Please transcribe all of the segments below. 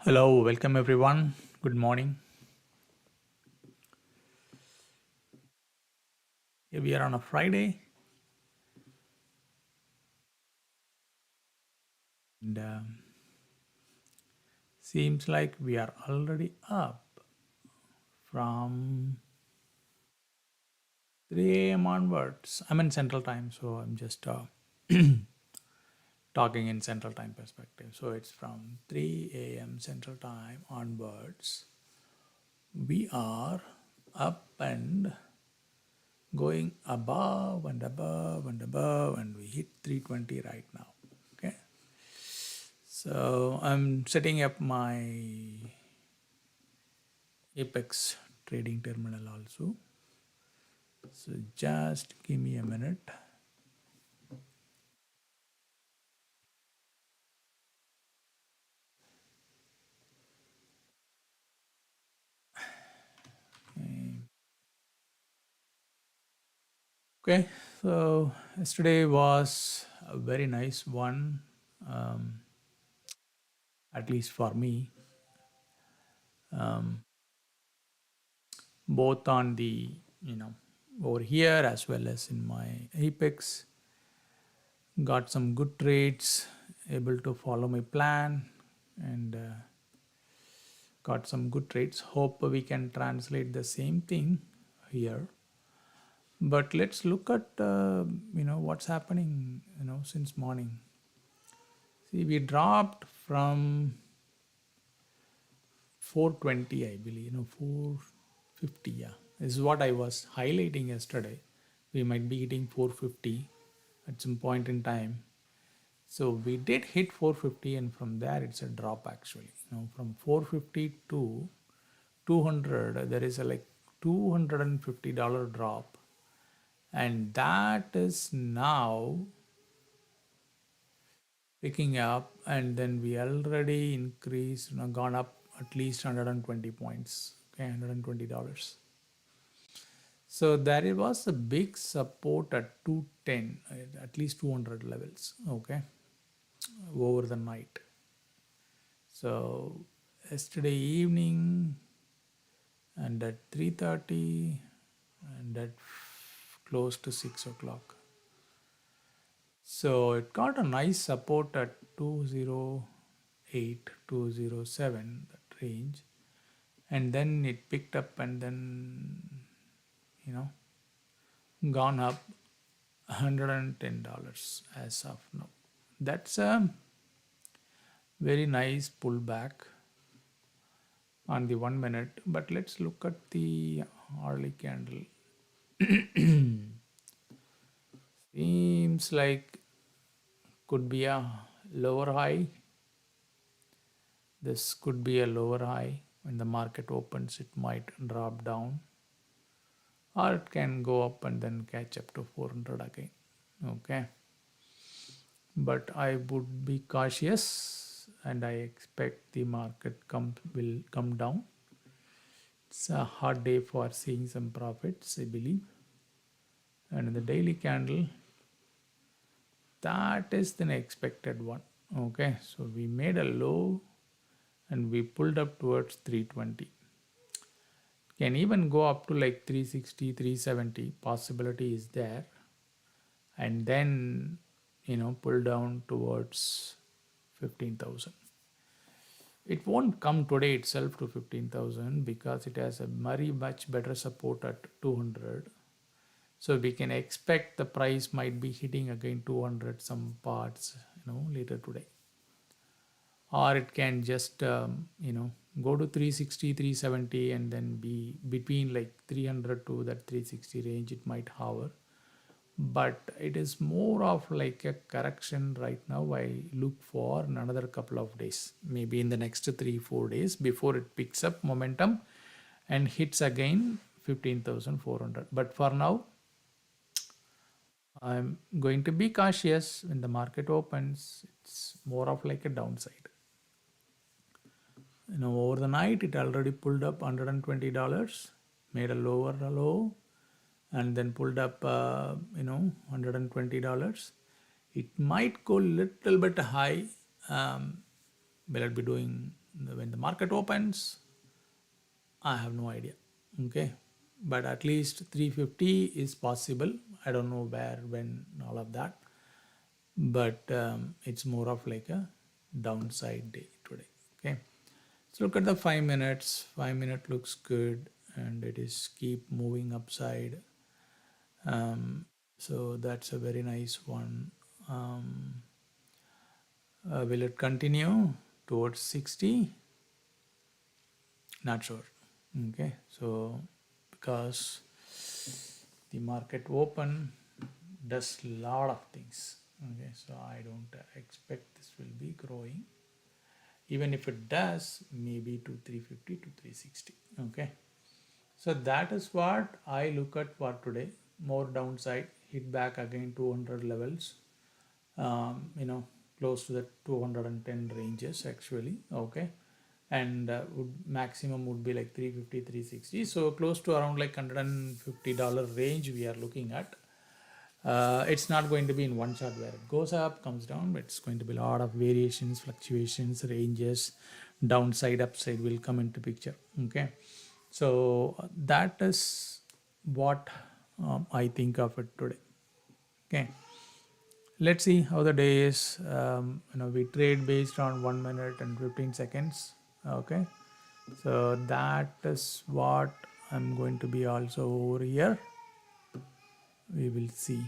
Hello, welcome everyone. Good morning. Here we are on a Friday, and seems like we are already up from 3 a.m. onwards. I'm in Central Time, so I'm just talking in Central Time perspective. So it's from 3 a.m. Central Time onwards. We are up and going above and above and above, and we hit 320 right now. Okay. So I'm setting up my Apex trading terminal also. So just give me a minute. Okay, so yesterday was a very nice one, um, at least for me, both on the, over here as well as in my Apex. Got some good trades, able to follow my plan, and got some good trades. Hope we can translate the same thing here. But let's look at what's happening since morning. See, we dropped from 420, I believe, 450. Yeah, this is what I was highlighting yesterday. We might be hitting 450 at some point in time. So we did hit 450, and from there it's a drop actually. From 450 to 200, there is a like $250 drop, and that is now picking up, and then we already increased, gone up at least 120 points. Okay, $120. So there was a big support at 210, at least 200 levels. Okay, over the night. So yesterday evening and at 3:30 and at close to 6 o'clock. So it got a nice support at 208, 207, that range. And then it picked up and then, you know, gone up $110 as of now. That's a very nice pullback on the 1 minute. But let's look at the hourly candle. Seems like could be a lower high. This could be a lower high. When the market opens, it might drop down, or it can go up and then catch up to 400 again. Okay, but I would be cautious, and I expect the market will come down. It's a hard day for seeing some profits, I believe. And the daily candle, that is the expected one. Okay, so we made a low and we pulled up towards 320. Can even go up to like 360, 370. Possibility is there. And then, pull down towards 15,000. It won't come today itself to 15,000 because it has a very much better support at 200. So we can expect the price might be hitting again 200 some parts, later today. Or it can just, go to 360, 370 and then be between like 300 to that 360 range. It might hover. But it is more of like a correction right now. I look for another couple of days, maybe in the next 3-4 days before it picks up momentum and hits again 15,400. But for now, I'm going to be cautious. When the market opens, it's more of like a downside. Over the night, it already pulled up $120, made a lower low, and then pulled up, $120. It might go little bit high. Will it be doing when the market opens, I have no idea. Okay, but at least 350 is possible. I don't know where, when, all of that, but it's more of like a downside day today. Okay, let's look at the 5 minutes. 5 minute looks good, and it is keep moving upside. So that's a very nice one. Will it continue towards 60? Not sure. Okay, so because the market open does lot of things. Okay, so I don't expect this will be growing. Even if it does, maybe to 350 to 360. Okay, so that is what I look at for today. More downside, hit back again 200 levels, you know, close to the 210 ranges actually. Okay, and would maximum would be like 350, 360. So close to around like $150 range we are looking at. It's not going to be in one shot where it goes up, comes down, but it's going to be a lot of variations, fluctuations, ranges, downside, upside will come into picture. Okay, so that is what I think of it today. Okay, let's see how the day is. We trade based on 1 minute and 15 seconds. Okay, so that is what I'm going to be also over here. We will see.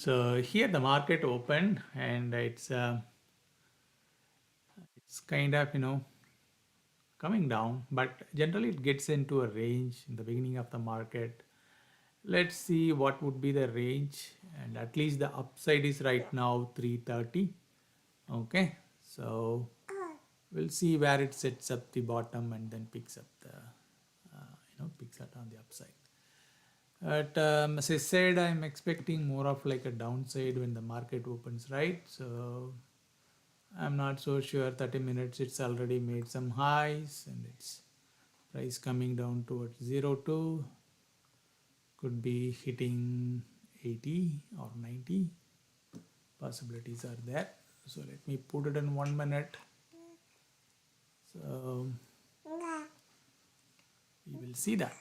So here the market opened and it's kind of coming down, but generally it gets into a range in the beginning of the market. Let's see what would be the range, and at least the upside is right now 330. Okay, so we'll see where it sets up the bottom and then picks up the picks up on the upside. But as I said, I'm expecting more of like a downside when the market opens, right? So I'm not so sure. 30 minutes, it's already made some highs and its price coming down towards 02, could be hitting 80 or 90. Possibilities are there. So let me put it in 1 minute. So we will see that.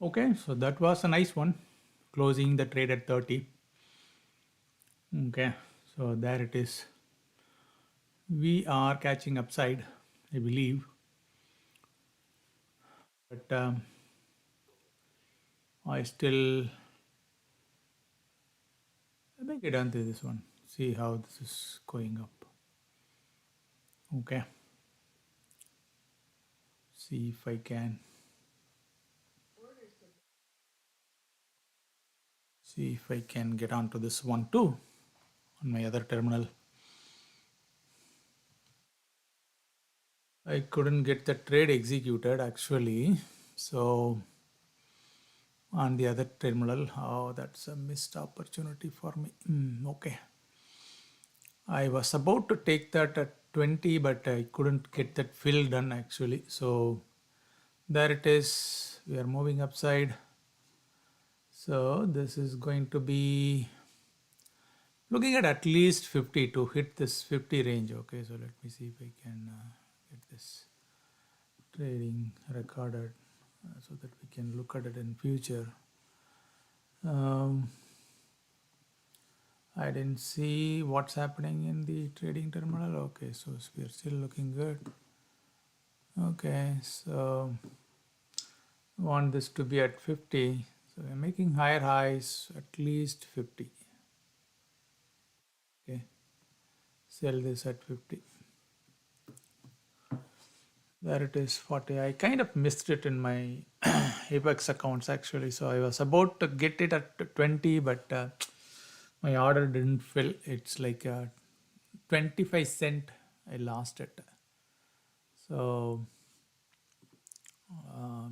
Okay, so that was a nice one. Closing the trade at 30. Okay, so there it is. We are catching upside, I believe. But I still, let me get onto this one. See how this is going up. Okay, see if I can. See if I can get onto this one too on my other terminal. I couldn't get the trade executed actually. So on the other terminal, oh, that's a missed opportunity for me. Okay. I was about to take that at 20, but I couldn't get that fill done actually. So there it is. We are moving upside. So this is going to be looking at least 50 to hit this 50 range. Okay, so let me see if I can get this trading recorded so that we can look at it in future. Um, I didn't see what's happening in the trading terminal. Okay, so we are still looking good. Okay, so want this to be at 50. So we're making higher highs at least 50. Okay, sell this at 50. There it is, 40. I kind of missed it in my Apex accounts actually. So I was about to get it at 20, but my order didn't fill. It's like 25 cent. I lost it. So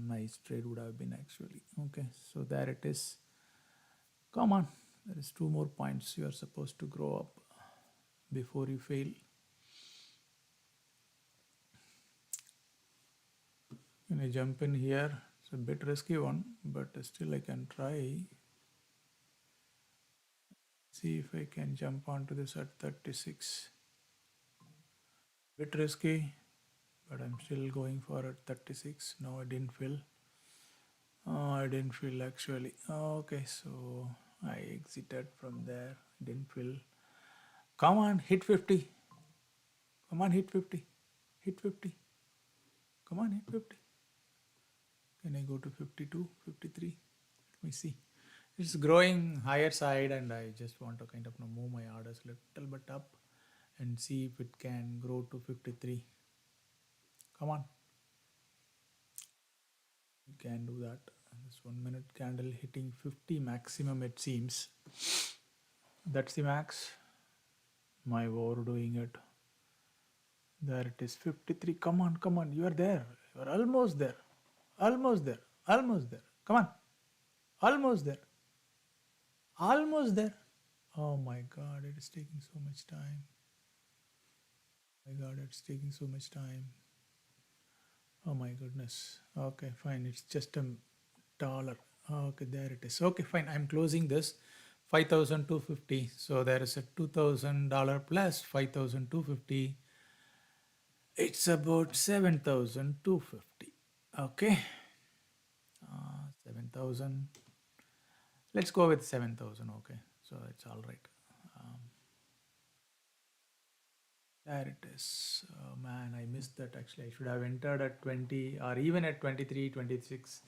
nice trade would have been actually. Okay, so there it is. Come on, there is 2 more points you are supposed to grow up before you fail. Can I jump in here? It's a bit risky one, but still I can try. See if I can jump onto this at 36. Bit risky, but I'm still going for at 36. No, I didn't fill. Oh, I didn't fill actually. Okay, so I exited from there. Didn't fill. Come on, hit 50. Come on, hit 50. Hit 50. Come on, hit 50. Can I go to 52, 53? Let me see. It's growing higher side and I just want to kind of move my orders a little bit up and see if it can grow to 53. Come on. You can do that. This 1 minute candle hitting 50 maximum it seems. That's the max. My overdoing it. There it is, 53. Come on, come on. You are there. You are almost there. Almost there. Almost there. Come on. Almost there. Almost there. Oh my god, it is taking so much time. My god, it's taking so much time. Oh my goodness. Okay, fine. It's just a dollar. Okay, there it is. Okay, fine. I'm closing this. 5,250. So there is a $2,000 plus 5,250. It's about 7,250. Okay. 7,000. Let's go with 7,000. Okay. So it's all right. There it is. Oh man, I missed that actually. I should have entered at 20 or even at 23, 26.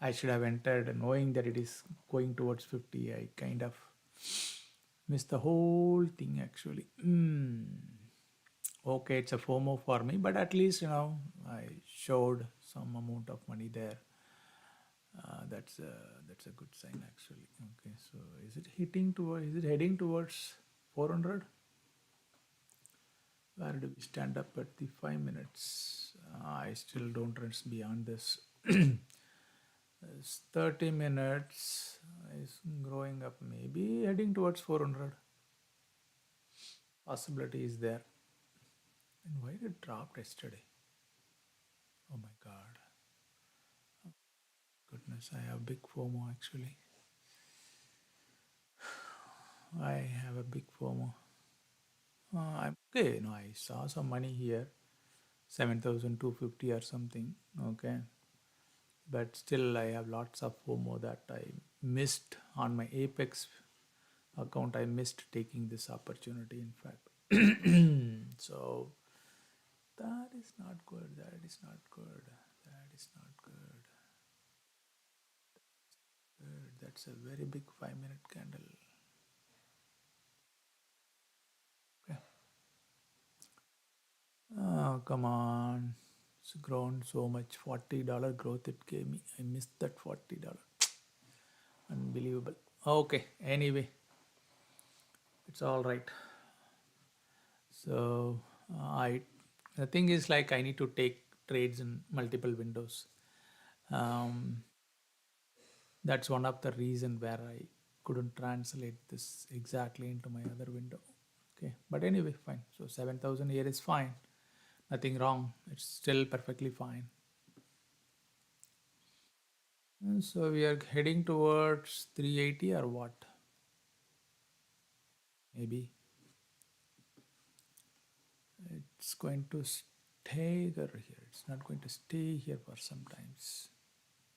I should have entered knowing that it is going towards 50. I kind of missed the whole thing actually. Okay, it's a FOMO for me, but at least I showed some amount of money there. That's a good sign actually. Okay, so is it hitting towards? Is it heading towards 400? Where do we stand up at the 5 minutes? I still don't rest beyond this. It's 30 minutes is growing up, maybe heading towards 400. Possibility is there. And why did it drop yesterday? Oh my god. Goodness, I have big FOMO actually. I have a big FOMO. I'm okay. I saw some money here, 7,250 or something. Okay. but still I have lots of FOMO that I missed on my Apex account. I missed taking this opportunity, in fact. So that is not good. That is not good. That is not good. Good. That's a very big 5 minute candle. Okay. Oh, come on. It's grown so much. $40 growth it gave me. I missed that $40. Unbelievable. Okay. Anyway, it's all right. So I the thing is like I need to take trades in multiple windows. Um, that's one of the reason where I couldn't translate this exactly into my other window. Okay, but anyway, fine. So 7,000 here is fine. Nothing wrong. It's still perfectly fine. And so we are heading towards 380 or what? Maybe it's going to stay here. It's not going to stay here for some times.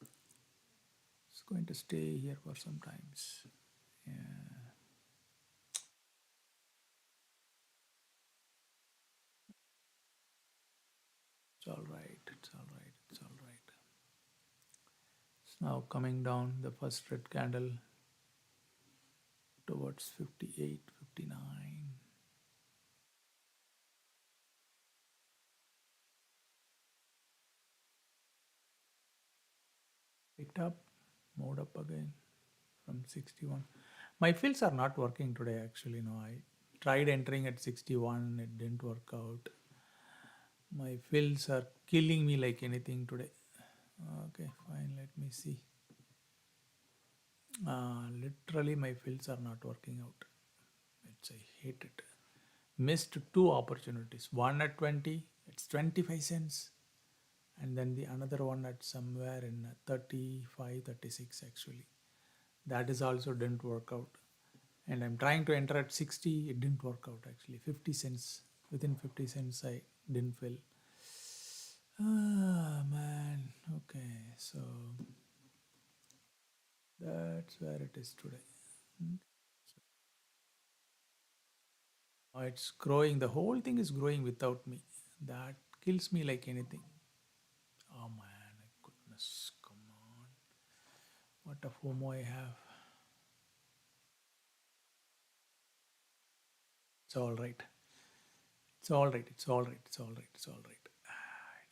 It's going to stay here for some times. Yeah, it's all right. It's all right. It's all right. It's now coming down the first red candle towards 58, 59. Picked up, moved up again from 61. My fills are not working today actually. No, I tried entering at 61, it didn't work out. My fills are killing me like anything today. Okay, fine, let me see. Literally, my fills are not working out. I hate it. Missed two opportunities. One at 20, it's 25 cents. And then the another one at somewhere in 35, 36 actually. That is also didn't work out. And I'm trying to enter at 60, it didn't work out actually. 50 cents, within 50 cents, I didn't fill. Ah, man. Okay, so that's where it is today. Hmm. It's growing. The whole thing is growing without me. That kills me like anything. Oh man, goodness, come on. What a FOMO I have. It's all right. It's all right. It's all right. It's all right. It's all right.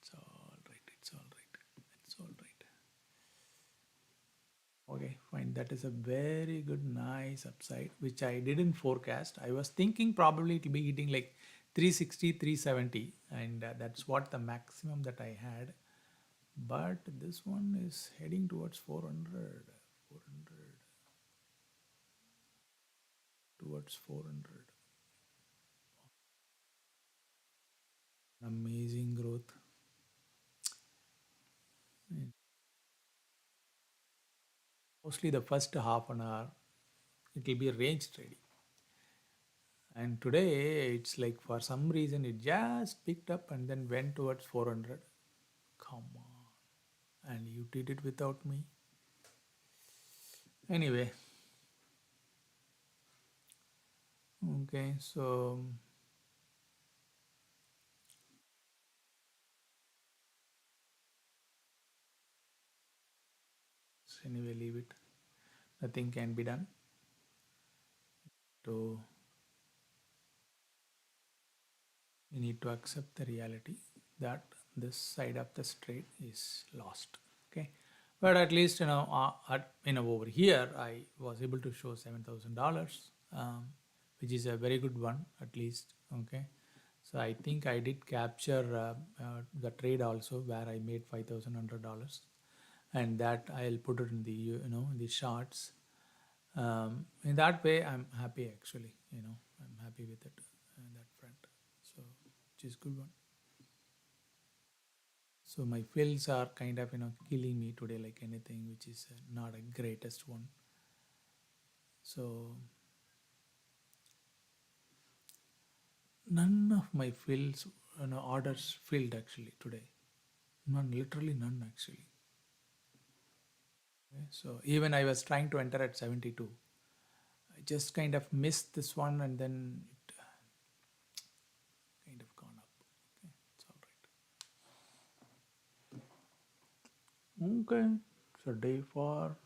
It's all right. It's all right. It's all right. Okay, fine. That is a very good, nice upside, which I didn't forecast. I was thinking probably it will be hitting like 360, 370, and that's what the maximum that I had. But this one is heading towards 400, 400, towards 400. Amazing growth. And mostly the first half an hour, it will be range trading. And today it's like for some reason it just picked up and then went towards 400. Come on. And you did it without me. Anyway, okay, so anyway, leave it. Nothing can be done. So we need to accept the reality that this side of the straight is lost. Okay, but at least over here I was able to show $7,000, which is a very good one at least. Okay, so I think I did capture the trade also where I made $5,100, and that I'll put it in the in the charts. In that way, I'm happy actually. I'm happy with it in that front. So, which is good one. So my fills are kind of killing me today like anything, which is not a greatest one. So none of my fills, orders filled actually today. None, literally none actually. Okay, so even I was trying to enter at 72. I just kind of missed this one and then it kind of gone up. Okay, it's all right. Okay, so day four,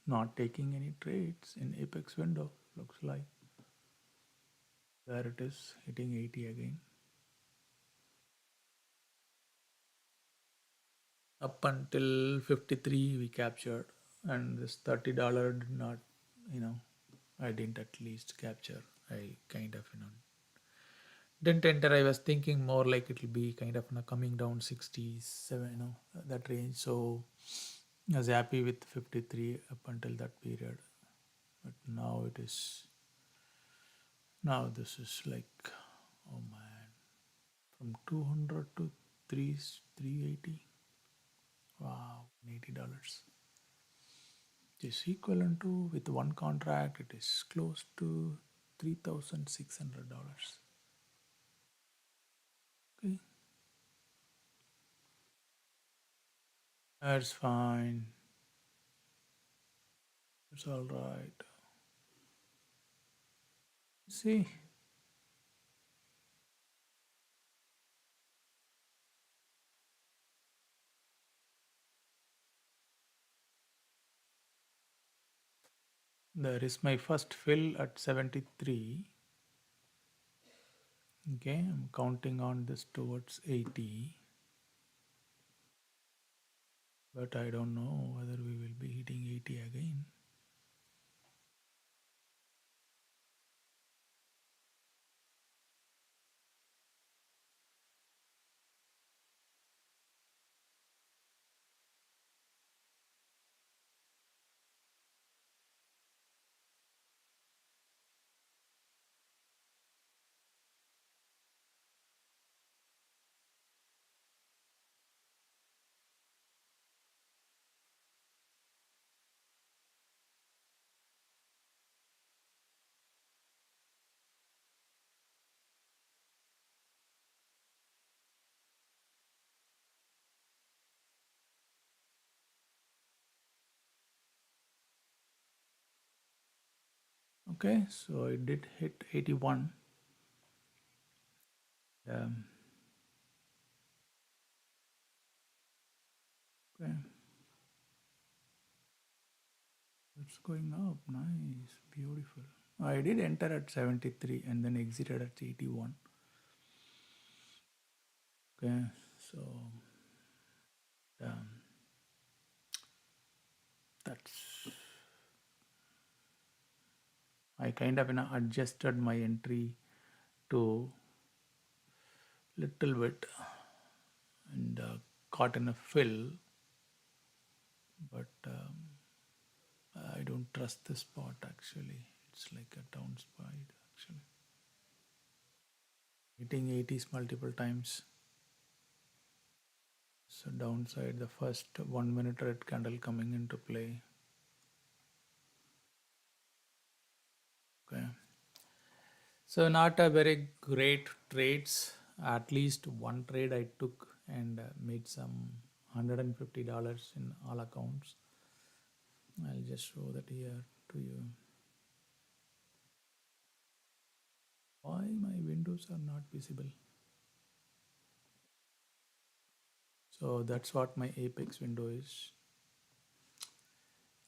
not taking any trades in apex window. Looks like there it is hitting 80 again. Up until 53 we captured, and this $30 did not, you know, I didn't at least capture. I kind of, didn't enter. I was thinking more like it'll be kind of, coming down 67, that range. So I was happy with 53 up until that period. But now it is, now this is like, oh man, from 200 to 380. Wow, $80. It is equivalent to, with one contract, it is close to $3,600. Okay, that's fine. It's all right. See, there is my first fill at 73. Okay, I'm counting on this towards 80, but I don't know whether we will be hitting 80 again. Okay, so it did hit 81. Um, okay, it's going up. Nice, beautiful. I did enter at 73 and then exited at 81. Okay, so um, that's, I kind of, adjusted my entry to little bit and caught in a fill, but I don't trust this spot actually. It's like a down spot actually. Hitting 80s multiple times. So downside, the first 1 minute red candle coming into play. Okay. So not a very great trades. At least one trade I took and made some $150 in all accounts. I'll just show that here to you. Why my windows are not visible? So that's what my apex window is.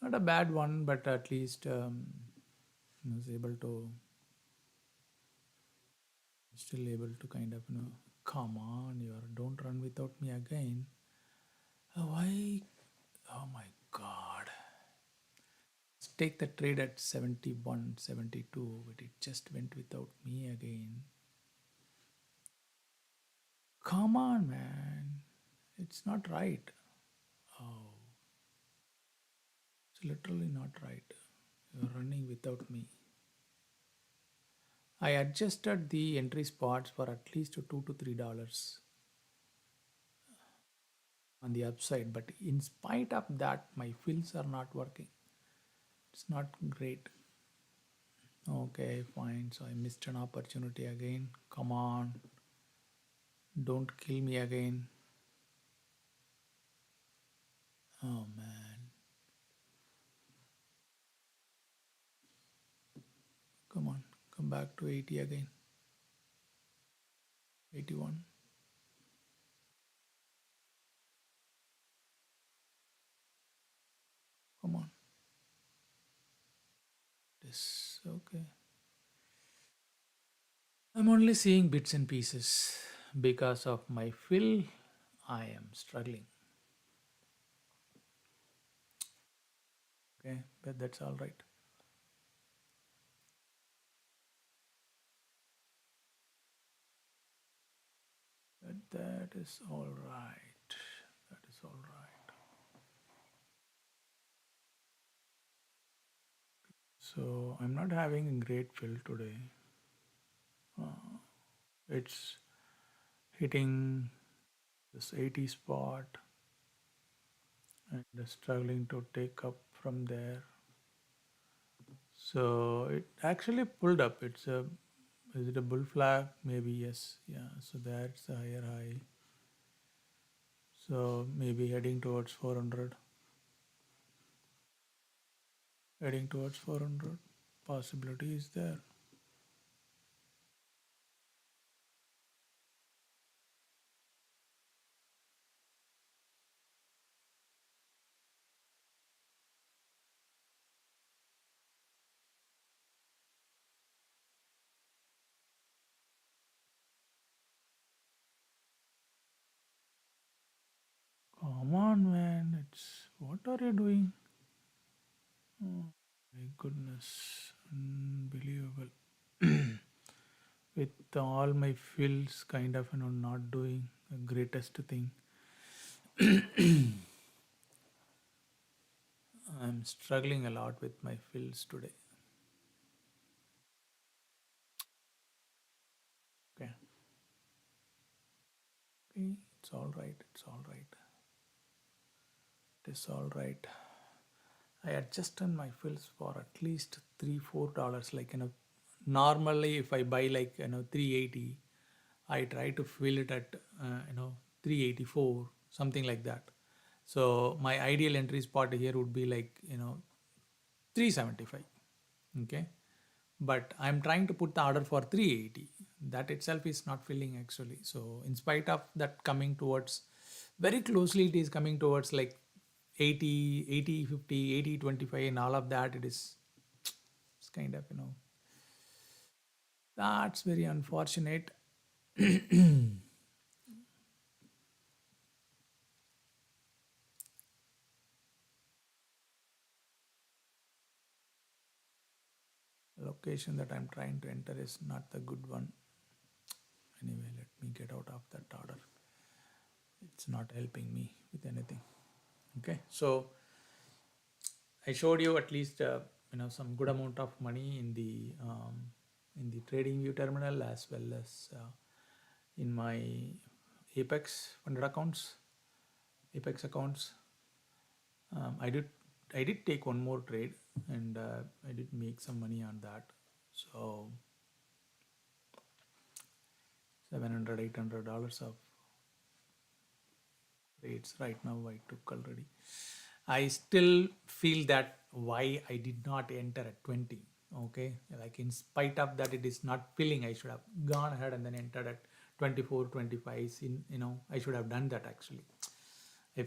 Not a bad one, but at least I was able to, still able to kind of, come on, you are, don't run without me again. Why? Oh my God. Let's take the trade at 71, 72, but it just went without me again. Come on, man. It's not right. Oh, it's literally not right. You're running without me. I adjusted the entry spots for at least $2 to $3 on the upside, but in spite of that, my fills are not working. It's not great. Okay, fine. So I missed an opportunity again. Come on. Don't kill me again. Oh man. Come on, come back to 80 again. 81. Come on. This okay. I'm only seeing bits and pieces because of my fill. I am struggling. Okay, but that's all right. But that is all right. That is all right. So I'm not having a great fill today. It's hitting this 80 spot and struggling to take up from there. So it actually pulled up. It's a is it a bull flag? Maybe yes. Yeah. So that's a higher high. So maybe heading towards 400. Heading towards 400. Possibility is there. Come on, man. It's what are you doing? Oh, my goodness. Unbelievable. With all my fills kind of not doing the greatest thing. I'm struggling a lot with my fills today. Okay. Okay. It's all right. It's all right. It is all right. I adjusted my fills for at least $3 4. Like normally if I buy like 380, I try to fill it at 384, something like that. So my ideal entry spot here would be like 375. Okay, but I'm trying to put the order for 380. That itself is not filling actually. So in spite of that coming towards very closely, it is coming towards like 80, 80, 50, 80, 25, and all of that. It's kind of that's very unfortunate. Location that I'm trying to enter is not the good one. Anyway, let me get out of that order. It's not helping me with anything. Okay, so I showed you at least some good amount of money in the trading view terminal as well as in my Apex funded accounts, Apex accounts. I did take one more trade and I did make some money on that. So 700 $800 of trades right now I took already. I still feel that why I did not enter at 20. Okay, like in spite of that, it is not filling. I should have gone ahead and then entered at 24, 25. I should have done that actually. I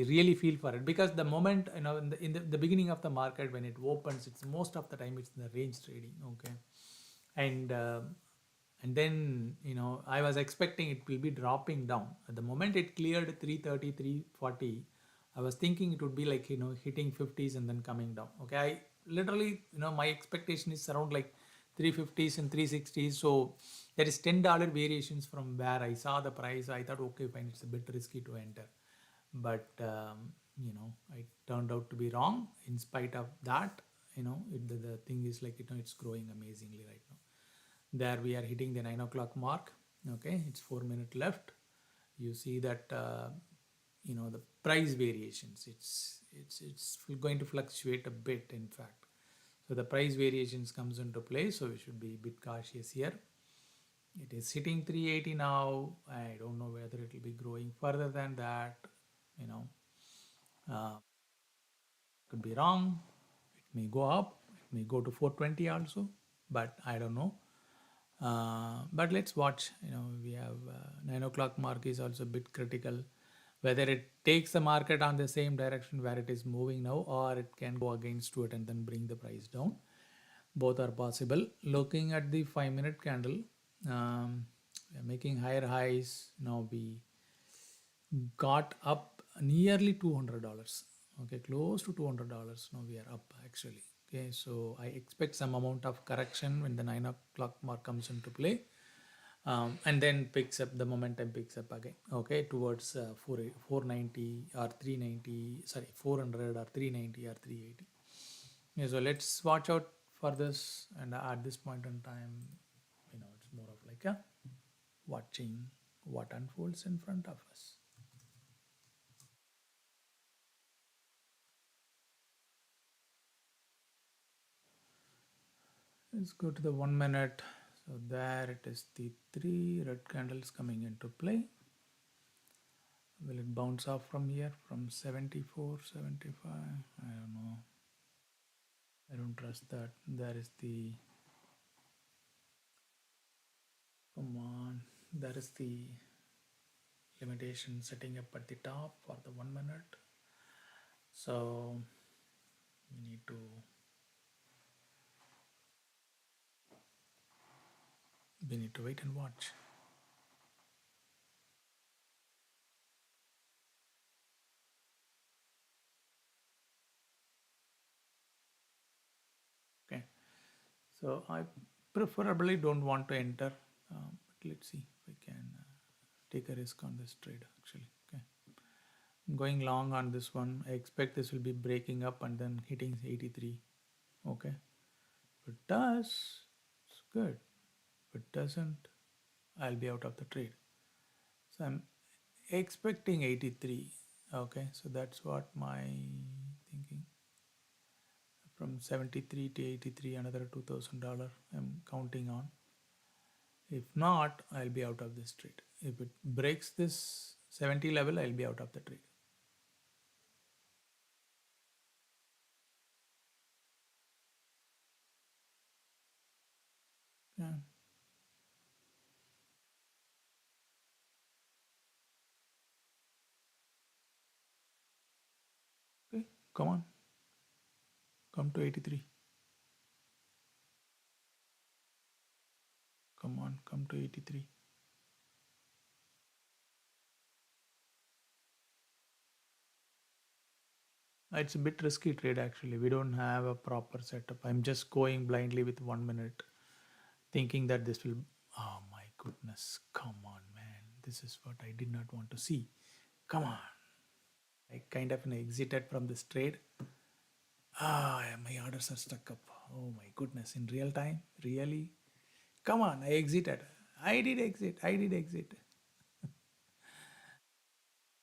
really feel for it because the moment in the beginning of the market when it opens, it's most of the time it's in the range trading. Okay, and and then I was expecting it will be dropping down. At the moment it cleared 330, 340. I was thinking it would be like hitting 50s and then coming down. Okay, I literally my expectation is around like 350s and 360s. So there is $10 variations from where I saw the price. I thought okay fine, it's a bit risky to enter, but it turned out to be wrong. In spite of that, the thing is like it's growing amazingly right now. There we are hitting the 9 o'clock mark. Okay, it's 4 minutes left. You see that the price variations. It's going to fluctuate a bit. In fact, so the price variations comes into play. So we should be a bit cautious here. It is hitting 380 now. I don't know whether it will be growing further than that. You know, uh, could be wrong. It may go up. It may go to 420 also. but I don't know. But let's watch. We have 9 o'clock mark is also a bit critical. Whether it takes the market on the same direction where it is moving now, or it can go against to it and then bring the price down. Both are possible. Looking at the 5 minute candle, we are making higher highs. Now we got up nearly $200. Okay, close to $200. Now we are up actually. Okay, so I expect some amount of correction when the 9 o'clock mark comes into play, and then picks up, the momentum picks up again. Okay, towards 490 or 390. Sorry, 400 or 390 or 380. Yeah, so let's watch out for this. And at this point in time, it's more of like a watching what unfolds in front of us. Let's go to the 1 minute. So there it is, the three red candles coming into play. Will it bounce off from here from 74, 75? I don't know. I don't trust that. There is the, come on, there is the limitation setting up at the top for the 1 minute. So we need to wait and watch. Okay, so I preferably don't want to enter, but let's see if I can take a risk on this trade actually. Okay, I'm going long on this one. I expect this will be breaking up and then hitting 83. Okay, if it does, it's good. If it doesn't, I'll be out of the trade. So I'm expecting 83. Okay, so that's what my thinking. From 73 to 83, another $2,000 I'm counting on. If not, I'll be out of this trade. If it breaks this 70 level, I'll be out of the trade. Yeah. Okay, come on. Come to 83. Come on, come to 83. It's a bit risky trade actually. We don't have a proper setup. I'm just going blindly with 1 minute, thinking that this will. Oh my goodness. Come on, man. This is what I did not want to see. Come on. I kind of exited from this trade. Yeah, my orders are stuck up. Oh my goodness. In real time? Really? Come on. I exited. I did exit. I did exit.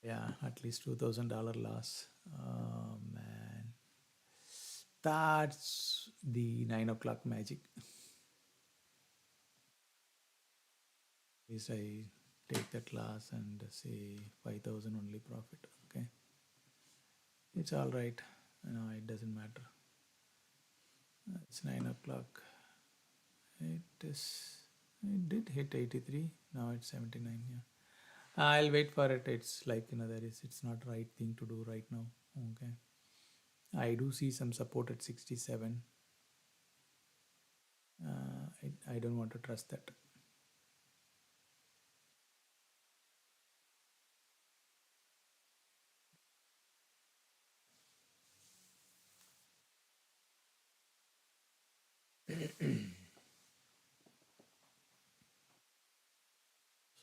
Yeah, at least $2,000 loss. Oh man. That's the 9 o'clock magic. At least I take that loss and say 5,000 only profit. Okay. It's all right. It doesn't matter. It's 9 o'clock. It is. It did hit 83. Now it's 79. Yeah. I'll wait for it. It's like it's not right thing to do right now. Okay. I do see some support at 67. I don't want to trust that.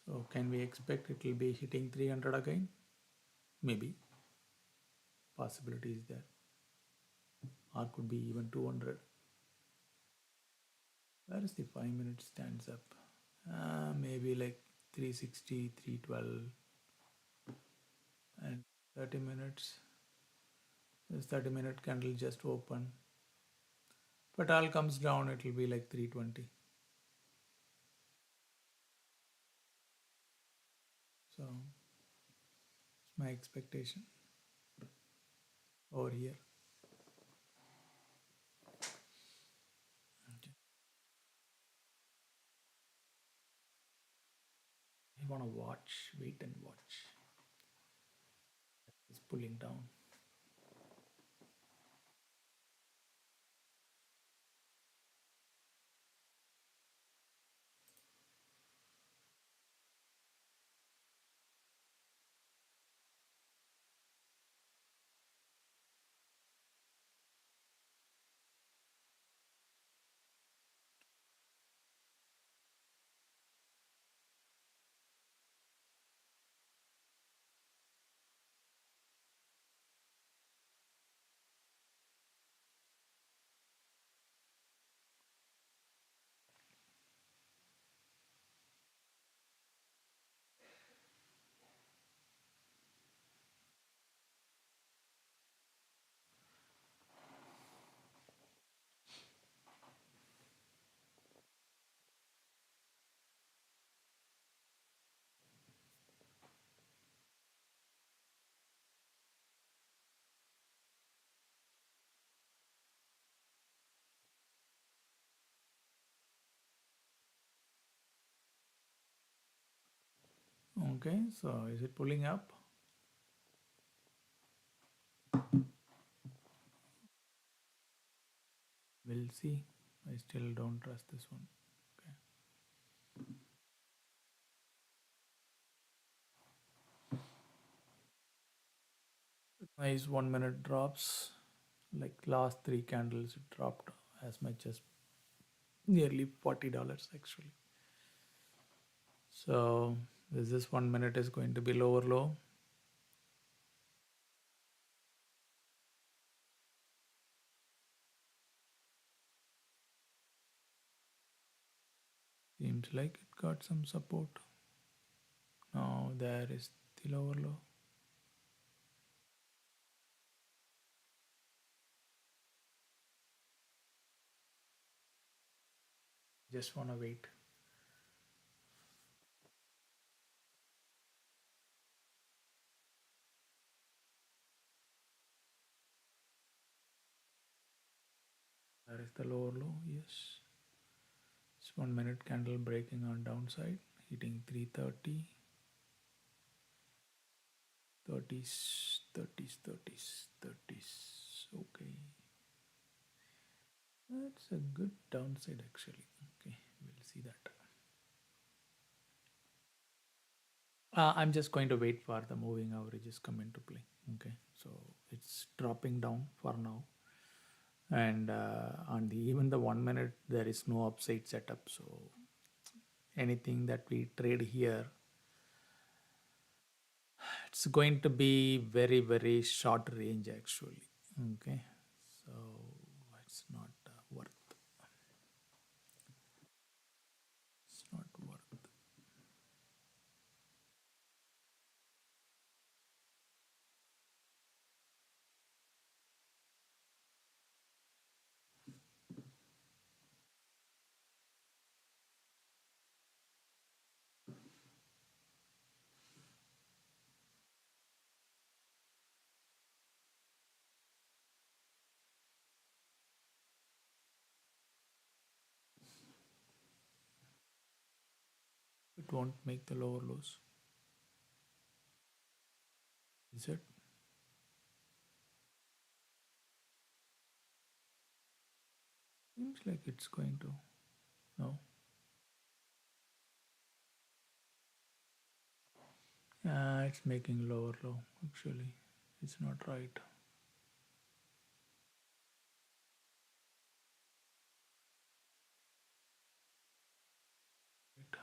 So can we expect it will be hitting 300 again? Maybe. Possibility is there. Or could be even 200. Where is the 5 minute stands up? Maybe like 360, 312, and 30 minutes. This 30-minute candle just open. But all comes down, it will be like 320. So it's my expectation over here. want to watch, wait and watch. It's pulling down. Okay, so is it pulling up? We'll see. I still don't trust this one. Okay. Nice 1 minute drops. Like last three candles, it dropped as much as nearly $40 actually. So this 1 minute is going to be lower low. Seems like it got some support. Now there is the lower low. Just wanna wait. There is the lower low. Yes. It's 1 minute candle breaking on downside, hitting 330, 30s, 30s, 30s, 30s. Okay. That's a good downside actually. Okay, we'll see that. I'm just going to wait for the moving averages come into play. Okay, so it's dropping down for now, and on the even the 1 minute there is no upside setup. So anything that we trade here, it's going to be very very short range actually. Okay, so it's not worth. It's not worth. It won't make the lower lows. Is it? Seems like it's going to. No. It's making lower low actually. It's not right. Right.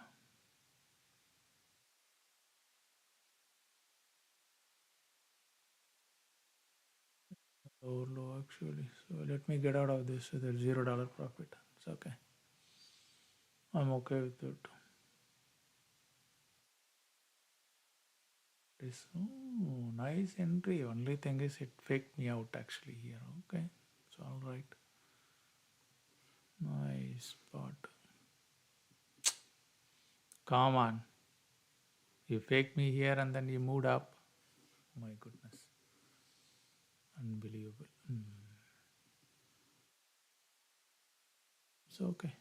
Lower low actually. So let me get out of this with a $0 profit. It's okay. I'm okay with it. This nice entry. Only thing is it faked me out actually here. Okay. It's alright. Nice spot. Come on. You faked me here and then you moved up. My goodness. Unbelievable. It's okay.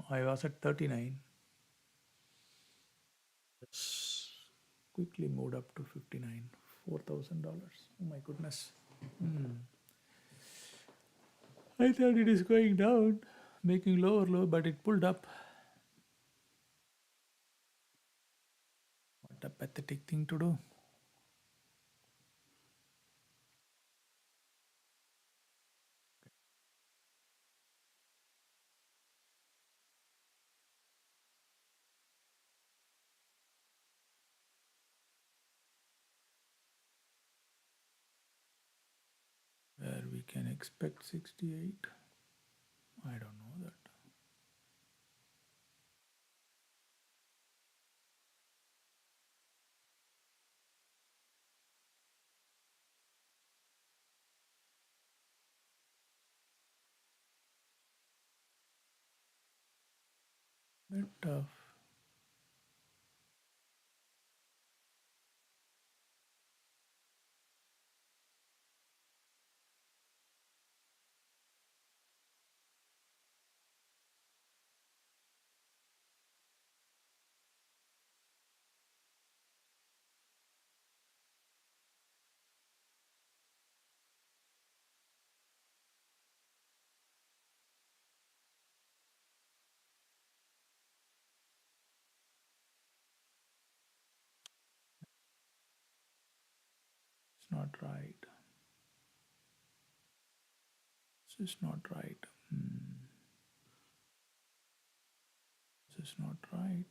I was at 39. Yes. Quickly moved up to 59. $4,000. Oh my goodness. Hmm. I thought it is going down, making lower low, but it pulled up. What a pathetic thing to do. Where we can expect 68. I don't know that. Bit tough. It's not right. This is not right. This is not right.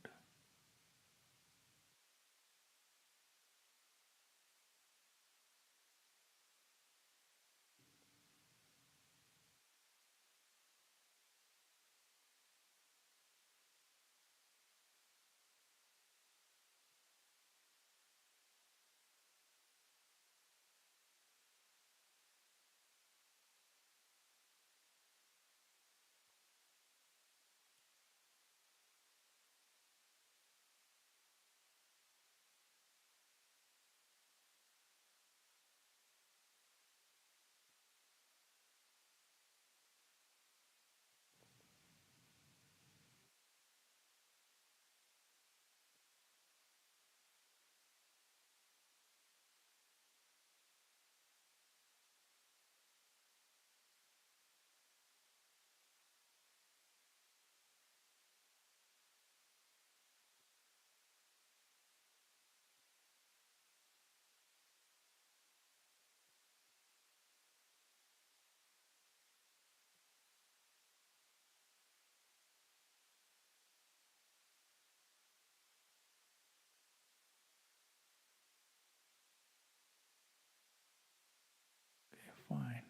Okay, fine.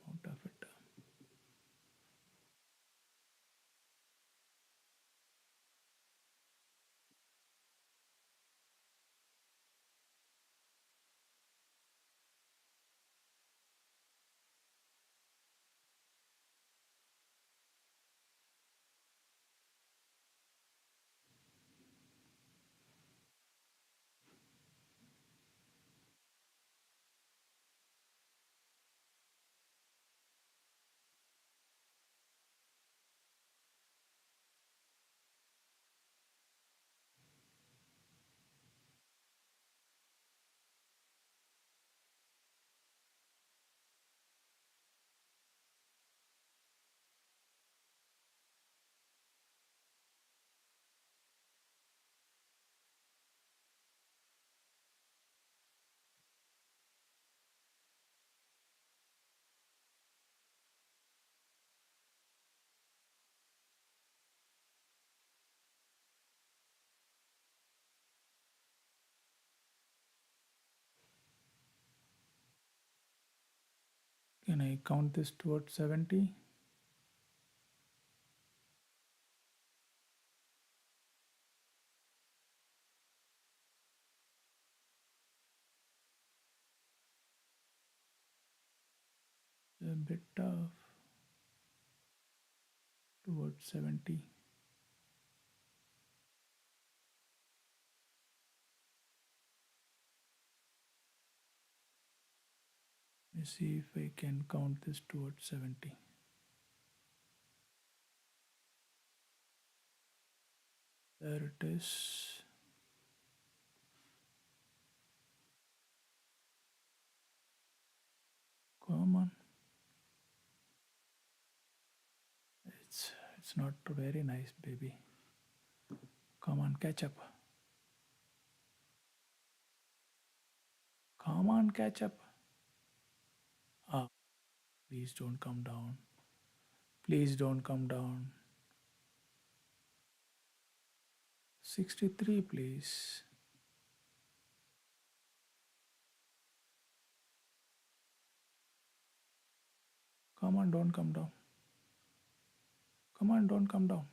I'm out of it. Can I count this towards 70? A bit tough. Towards 70. Let me see if I can count this towards 70. There it is. Come on. It's not very nice, baby. Come on, catch up. Come on, catch up. Ah, please don't come down. Please don't come down. 63, please. Come on, don't come down. Come on, don't come down.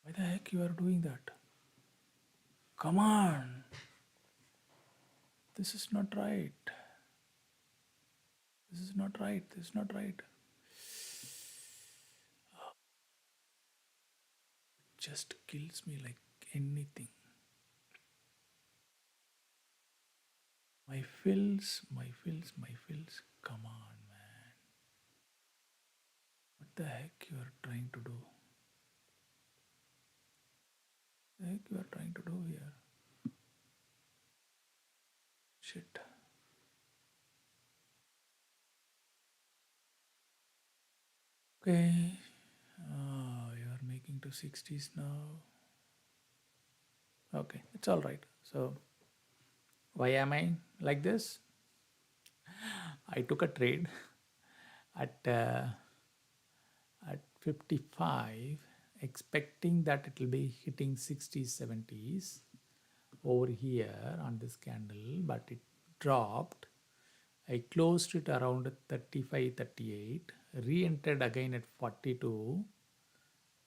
Why the heck you are doing that? Come on. This is not right. This is not right. This is not right. Just kills me like anything. My fills, my fills, my fills. Come on, man. What the heck you are trying to do? What the heck you are trying to do here? Shit. Okay. You are making to 60s now. Okay, it's all right. So, why am I like this? I took a trade at uh, at 55, expecting that it will be hitting 60s, 70s over here on this candle, but it dropped. I closed it around 35, 38, re-entered again at 42.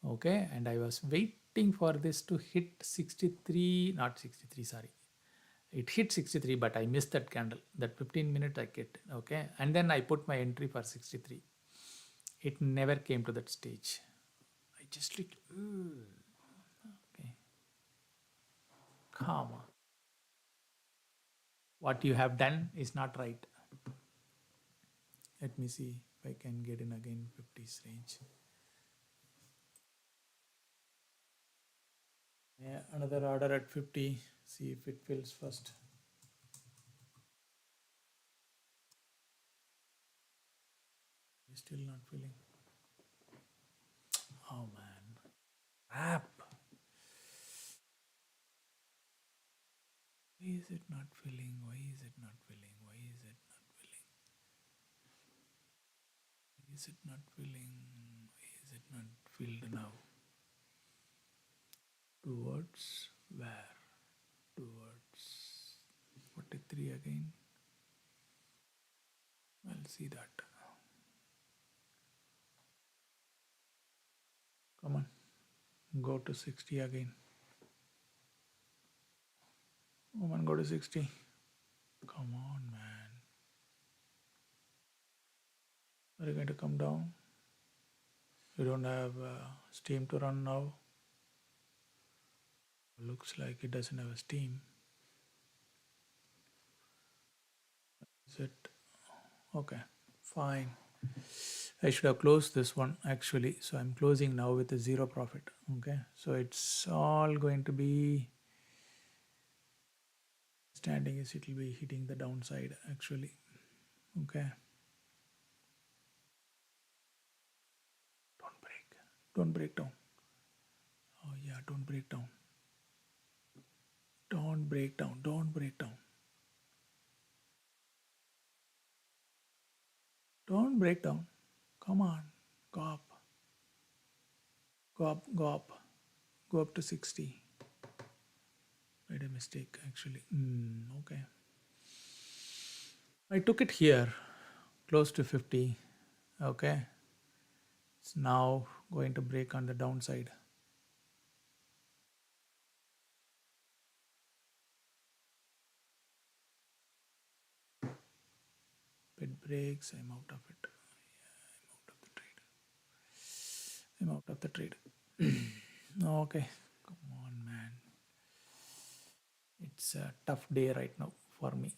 Okay, and I was waiting for this to hit 63, not 63, sorry. It hit 63, but I missed that candle. That 15 minute I get, okay. And then I put my entry for 63. It never came to that stage. I just like, okay, come on. What you have done is not right. Let me see if I can get in again 50s range. Yeah, another order at 50. See if it fills first. It's still not filling. Oh man. Crap. Why is it not filling? Why is it not filling? Why is it not filling? Why is it not filling? Why is it not filled now? Towards where? Towards 43 again. I'll see that. Come on. Go to 60 again. Come on, go to 60. Come on, man. Are you going to come down? You don't have steam to run now. Looks like it doesn't have a steam. Is it? Okay, fine. I should have closed this one actually. So I'm closing now with a zero profit. Okay, so it's all going to be standing is it will be hitting the downside actually. Okay, don't break. Don't break down. Oh yeah, don't break down. Don't break down. Don't break down. Don't break down. Come on. Go up. Go up. Go up. Go up to 60. Made a mistake actually. Okay. I took it here, close to 50. Okay. It's now going to break on the downside. If it breaks, I'm out of it. Yeah, I'm out of the trade. I'm out of the trade. Okay. Come on, man. It's a tough day right now for me.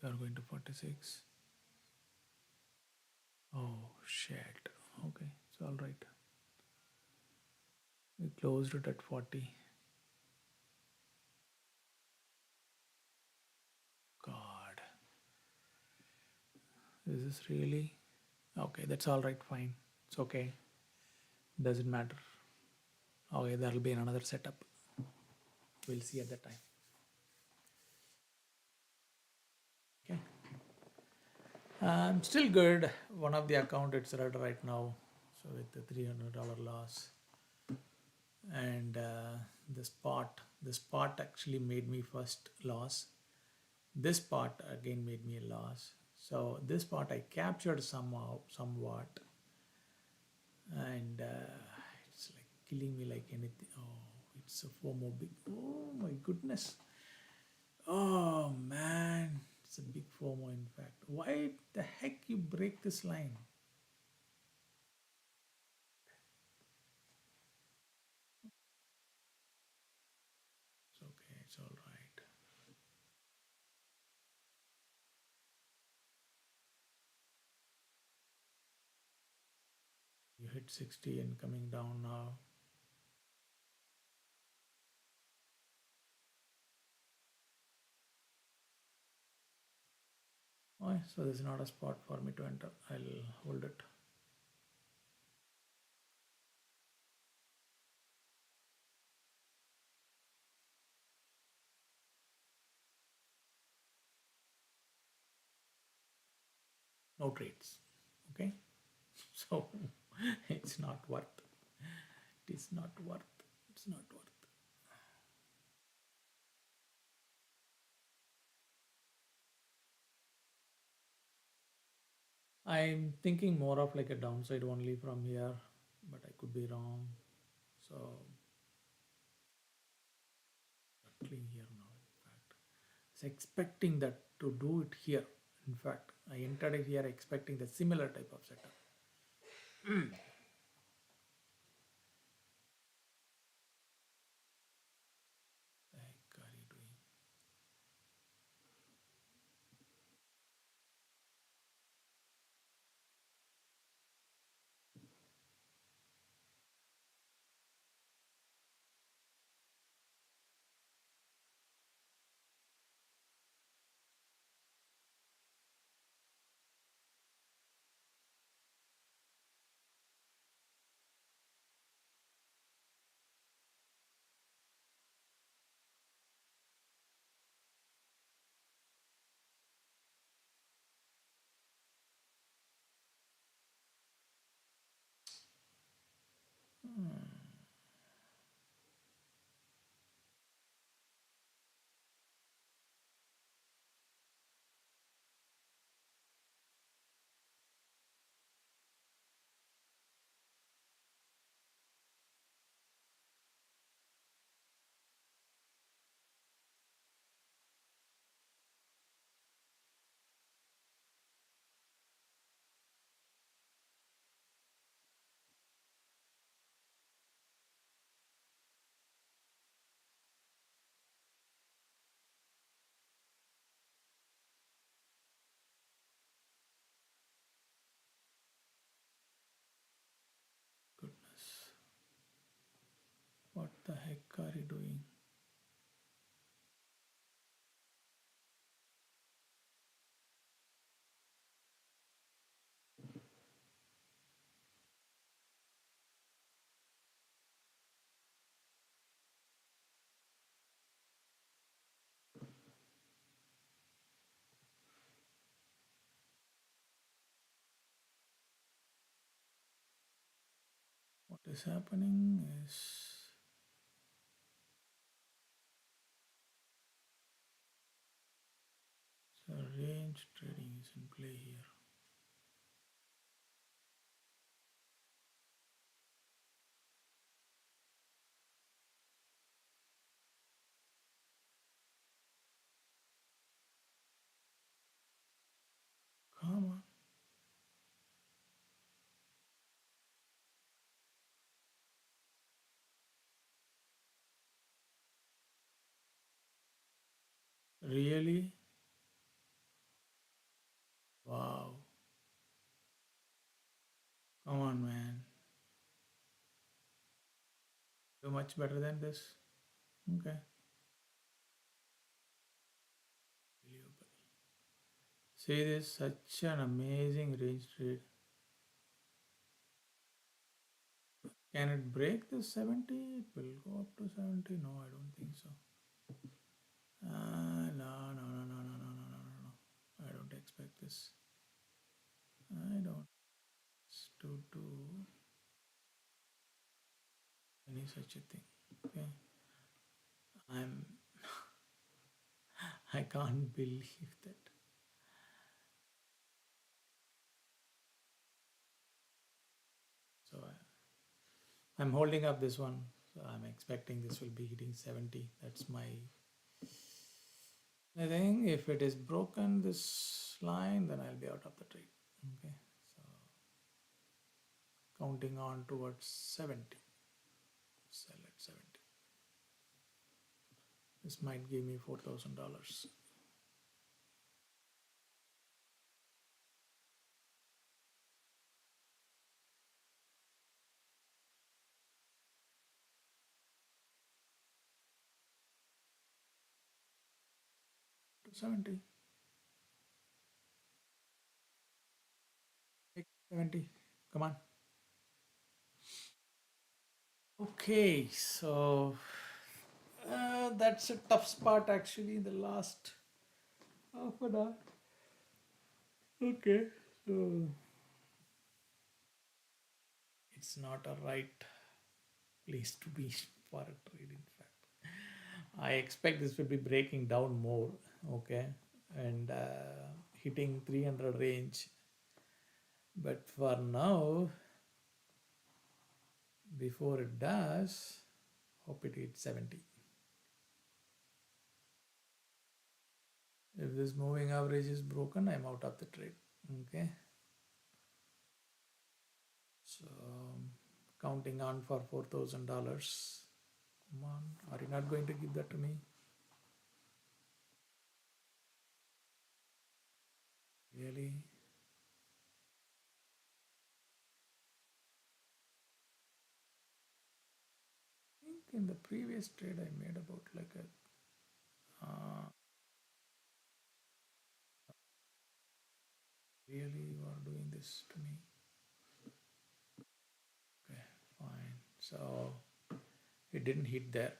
We are going to 46. Oh, shit. Okay, it's all right. We closed it at 40. God, is this really? Okay, that's all right, fine. It's okay. Doesn't matter. Okay, that'll be another setup. We'll see at that time. Okay. Still good. One of the account it's red right now. So with the $300 loss. And the spot actually made me first loss. This part again made me a loss. So this part I captured somehow, somewhat, and it's like killing me like anything. Oh, it's a FOMO big. Oh my goodness. Oh man, it's a big FOMO. In fact, why the heck you break this line? It's okay. It's all right. You hit 60 and coming down now. Oh, so this is not a spot for me to enter. I'll hold it. No trades. Okay. So it's not worth. It is not worth. It's not worth. I'm thinking more of like a downside only from here, but I could be wrong. So clean here now. In fact, I was expecting that to do it here. In fact, I entered it here expecting the similar type of setup. The heck are you doing? Goodness. What the heck are you doing? What is happening is the range trading is in play here. Come on. Really? much better than this. Okay. See this, such an amazing range trade. Can it break this 70? It will go up to 70. No, I don't think so. No, no, no, no, no, no, no, no, no, no. I don't expect this. I don't do any such a thing. Okay. I'm I can't believe that. So I'm holding up this one. So I'm expecting this will be hitting 70. That's my I think if it is broken this line, then I'll be out of the trade. Okay. So counting on towards 70. Sell at 70. This might give me $4,000. 70. 70. Come on. Okay, so that's a tough spot actually in the last half an hour. Okay, so it's not a right place to be for a trade, in fact. I expect this will be breaking down more, okay, and hitting 300 range. But for now, before it does, hope it hits 70. If this moving average is broken, I'm out of the trade. Okay. So counting on for $4,000. Come on, are you not going to give that to me? Really? I think in the previous trade I made about like a really you are doing this to me. Okay, fine. So it didn't hit there.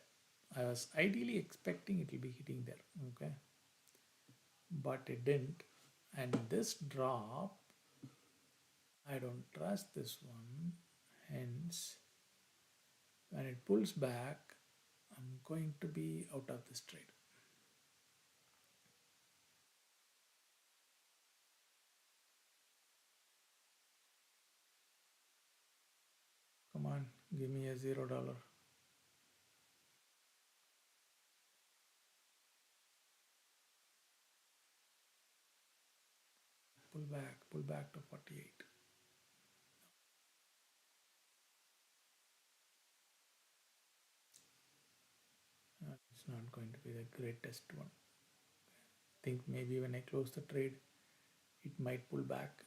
I was ideally expecting it will be hitting there. Okay, but it didn't. And this drop, I don't trust this one. Hence, when it pulls back, I'm going to be out of this trade. Come on, give me a $0. Pull back to 48. It's not going to be the greatest one. I think maybe when I close the trade, it might pull back.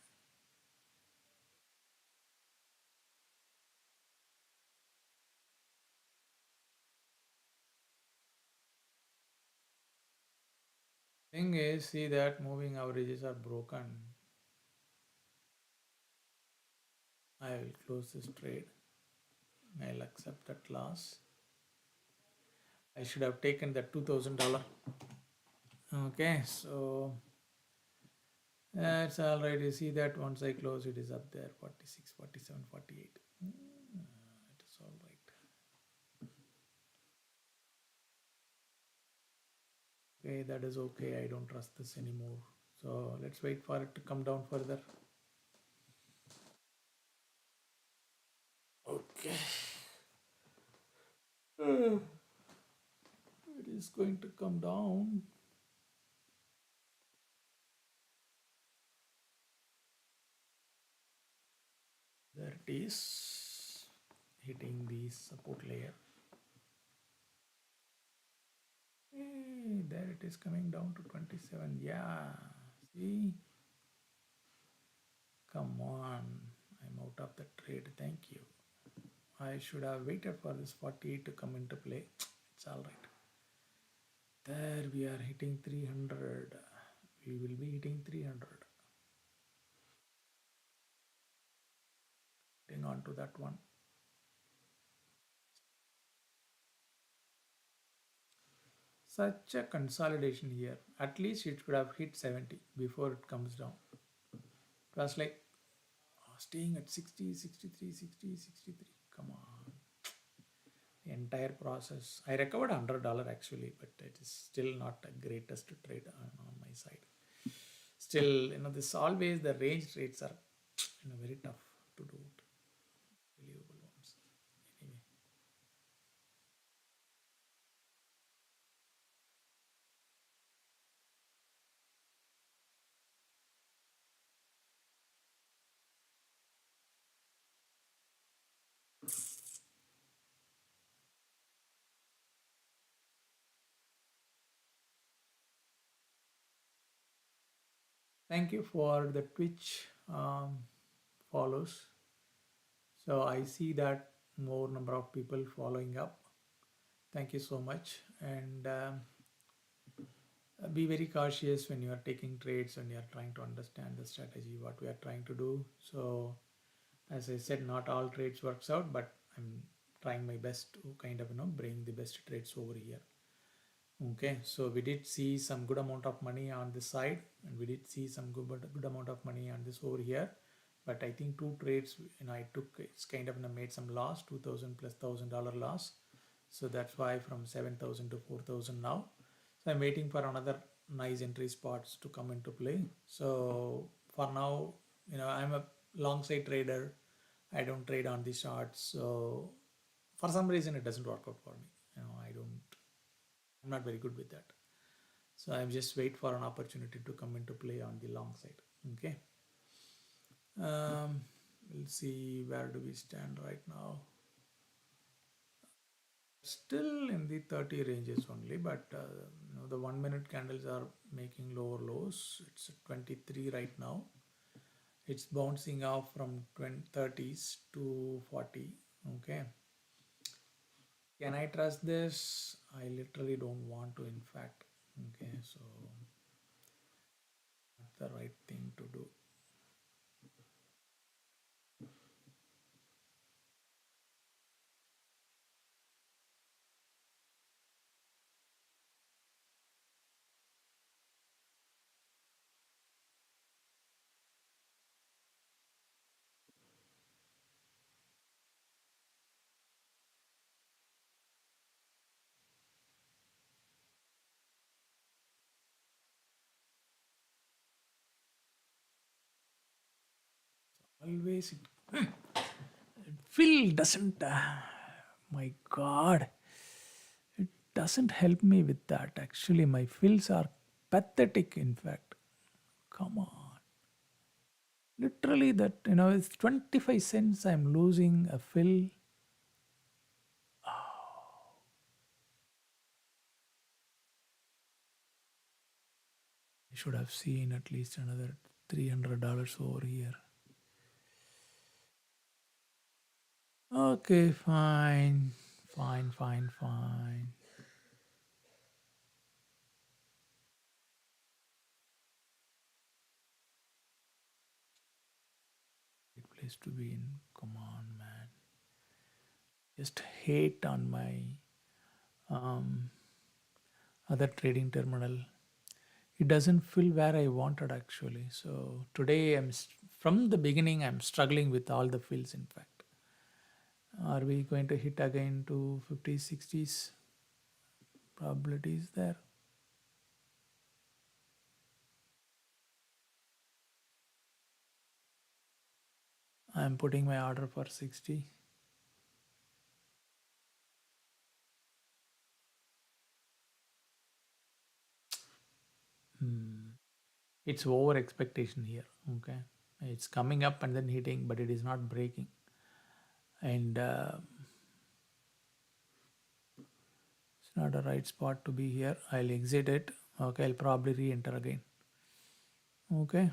Thing is, see that moving averages are broken. I will close this trade. I'll accept that loss. I should have taken that $2,000. Okay, so that's all right. You see that once I close, it is up there 46, 47, 48. It is all right. Okay, that is okay. I don't trust this anymore. So let's wait for it to come down further. Okay. It is going to come down. There it is, hitting the support layer. Hey, there it is coming down to 27. Yeah, see? Come on. I'm out of the trade. Thank you. I should have waited for this 48 to come into play. It's all right. There we are hitting 300. We will be hitting 300. Hang on to that one. Such a consolidation here. At least it should have hit 70 before it comes down. It was like staying at 60, 63, 60, 63. Come on. The entire process. I recovered $100 actually, but it is still not the greatest to trade on my side. Still, this always the range trades are very tough to do it. Believable ones. Anyway, thank you for the Twitch follows. So I see that more number of people following up. Thank you so much. And be very cautious when you are taking trades and you are trying to understand the strategy, what we are trying to do. So as I said, not all trades works out, but I'm trying my best to kind of bring the best trades over here. Okay, so we did see some good amount of money on this side, and we did see some good amount of money on this over here. But I think two trades, I took, it's kind of made some loss, 2000 plus $1,000 loss. So that's why from 7,000 to 4,000 now. So I'm waiting for another nice entry spots to come into play. So for now, I'm a long side trader. I don't trade on the charts. So for some reason, it doesn't work out for me. I'm not very good with that. So I'm just wait for an opportunity to come into play on the long side. Okay. Um, we'll see where do we stand right now. Still in the 30 ranges only, but the 1 minute candles are making lower lows. It's at 23 right now. It's bouncing off from 30s to 40. Okay. Can I trust this? I literally don't want to, in fact. Okay, so that's the right thing to do. Always Phil doesn't, my God, it doesn't help me with that. Actually, my fills are pathetic, in fact. Come on. Literally, that, it's 25 cents I'm losing a fill. I should have seen at least another $300 over here. Okay, fine. Fine, fine, fine. Great place to be in. Come on, man. Just hate on my um, other trading terminal. It doesn't feel where I wanted actually. So today from the beginning I'm struggling with all the fills. In fact, are we going to hit again to 50s, 60s? Probabilities there. I'm putting my order for 60. It's over expectation here. Okay, it's coming up and then hitting, but it is not breaking. And it's not a right spot to be here. I'll exit it. Okay, I'll probably re-enter again. Okay,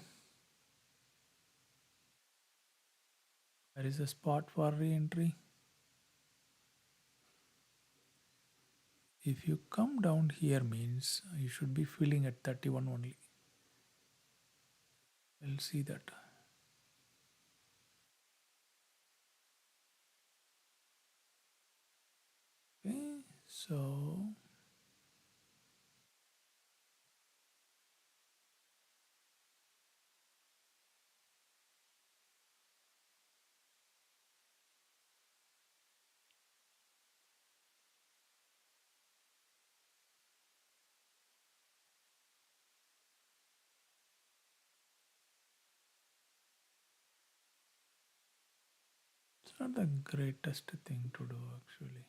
there is a spot for re-entry. if you come down here means you should be filling at 31 only. We'll see that. Okay, so it's not the greatest thing to do actually.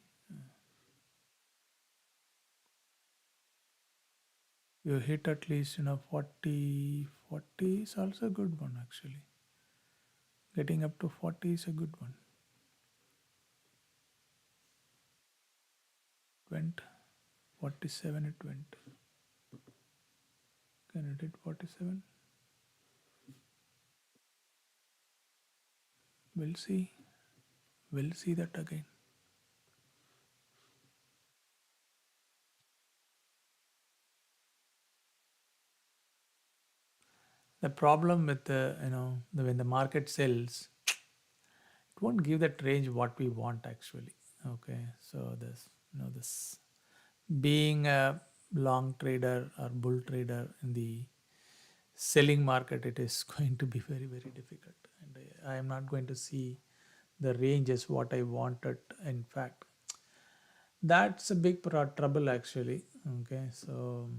You hit at least 40 is also a good one actually. Getting up to 40 is a good one. Went 47, it went. Can it hit 47? We'll see. We'll see that again. The problem with when the market sells, it won't give that range what we want actually. Okay, so this being a long trader or bull trader in the selling market, it is going to be very very difficult, and I am not going to see the ranges what I wanted. In fact, that's a big trouble actually. Okay, so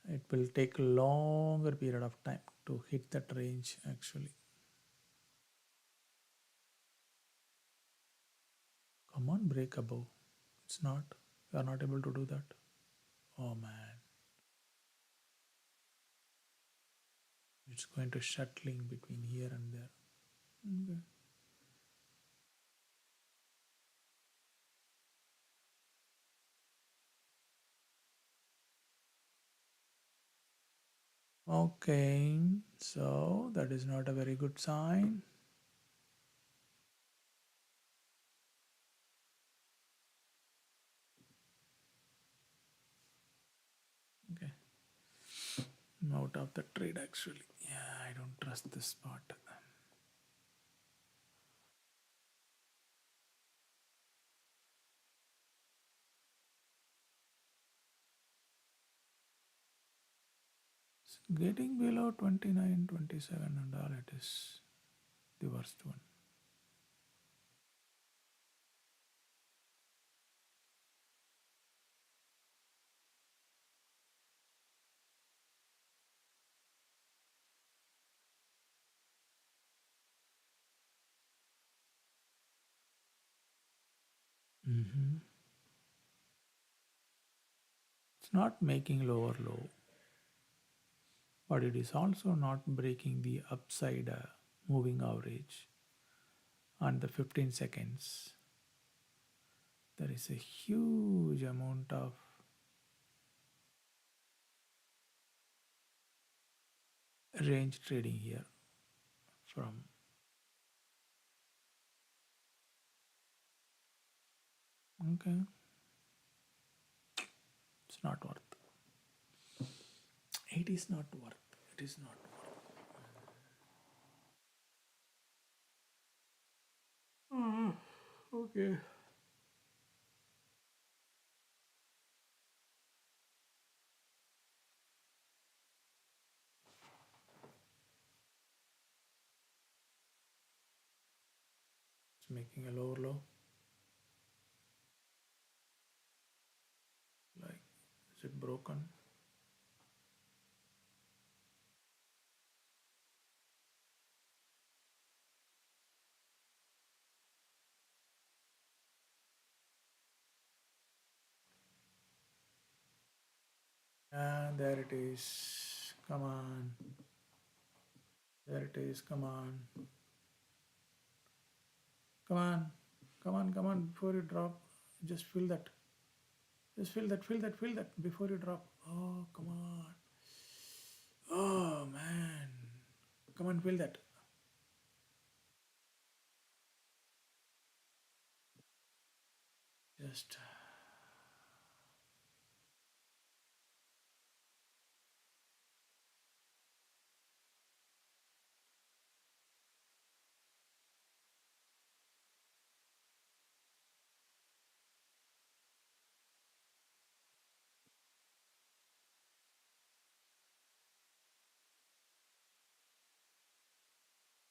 it will take a longer period of time to hit that range actually. Come on, break above. It's not. You are not able to do that. Oh man, it's going to shuttling between here and there. Okay. Okay, so that is not a very good sign. Okay, I'm out of the trade actually. Yeah, I don't trust this spot. It's getting below 29, 27 and all, it is the worst one. Mm-hmm. It's not making lower low, but it is also not breaking the upside moving average on the 15 seconds. There is a huge amount of range trading here from. Okay, it's not worth. It is not worth. It is not worth. Okay. It's making a lower low. Like, is it broken? And there it is. Come on. There it is. Come on. Come on. Come on. Come on. Before you drop, just feel that. Just feel that. Feel that. Feel that before you drop. Oh, come on. Oh, man. Come on. Feel that. Just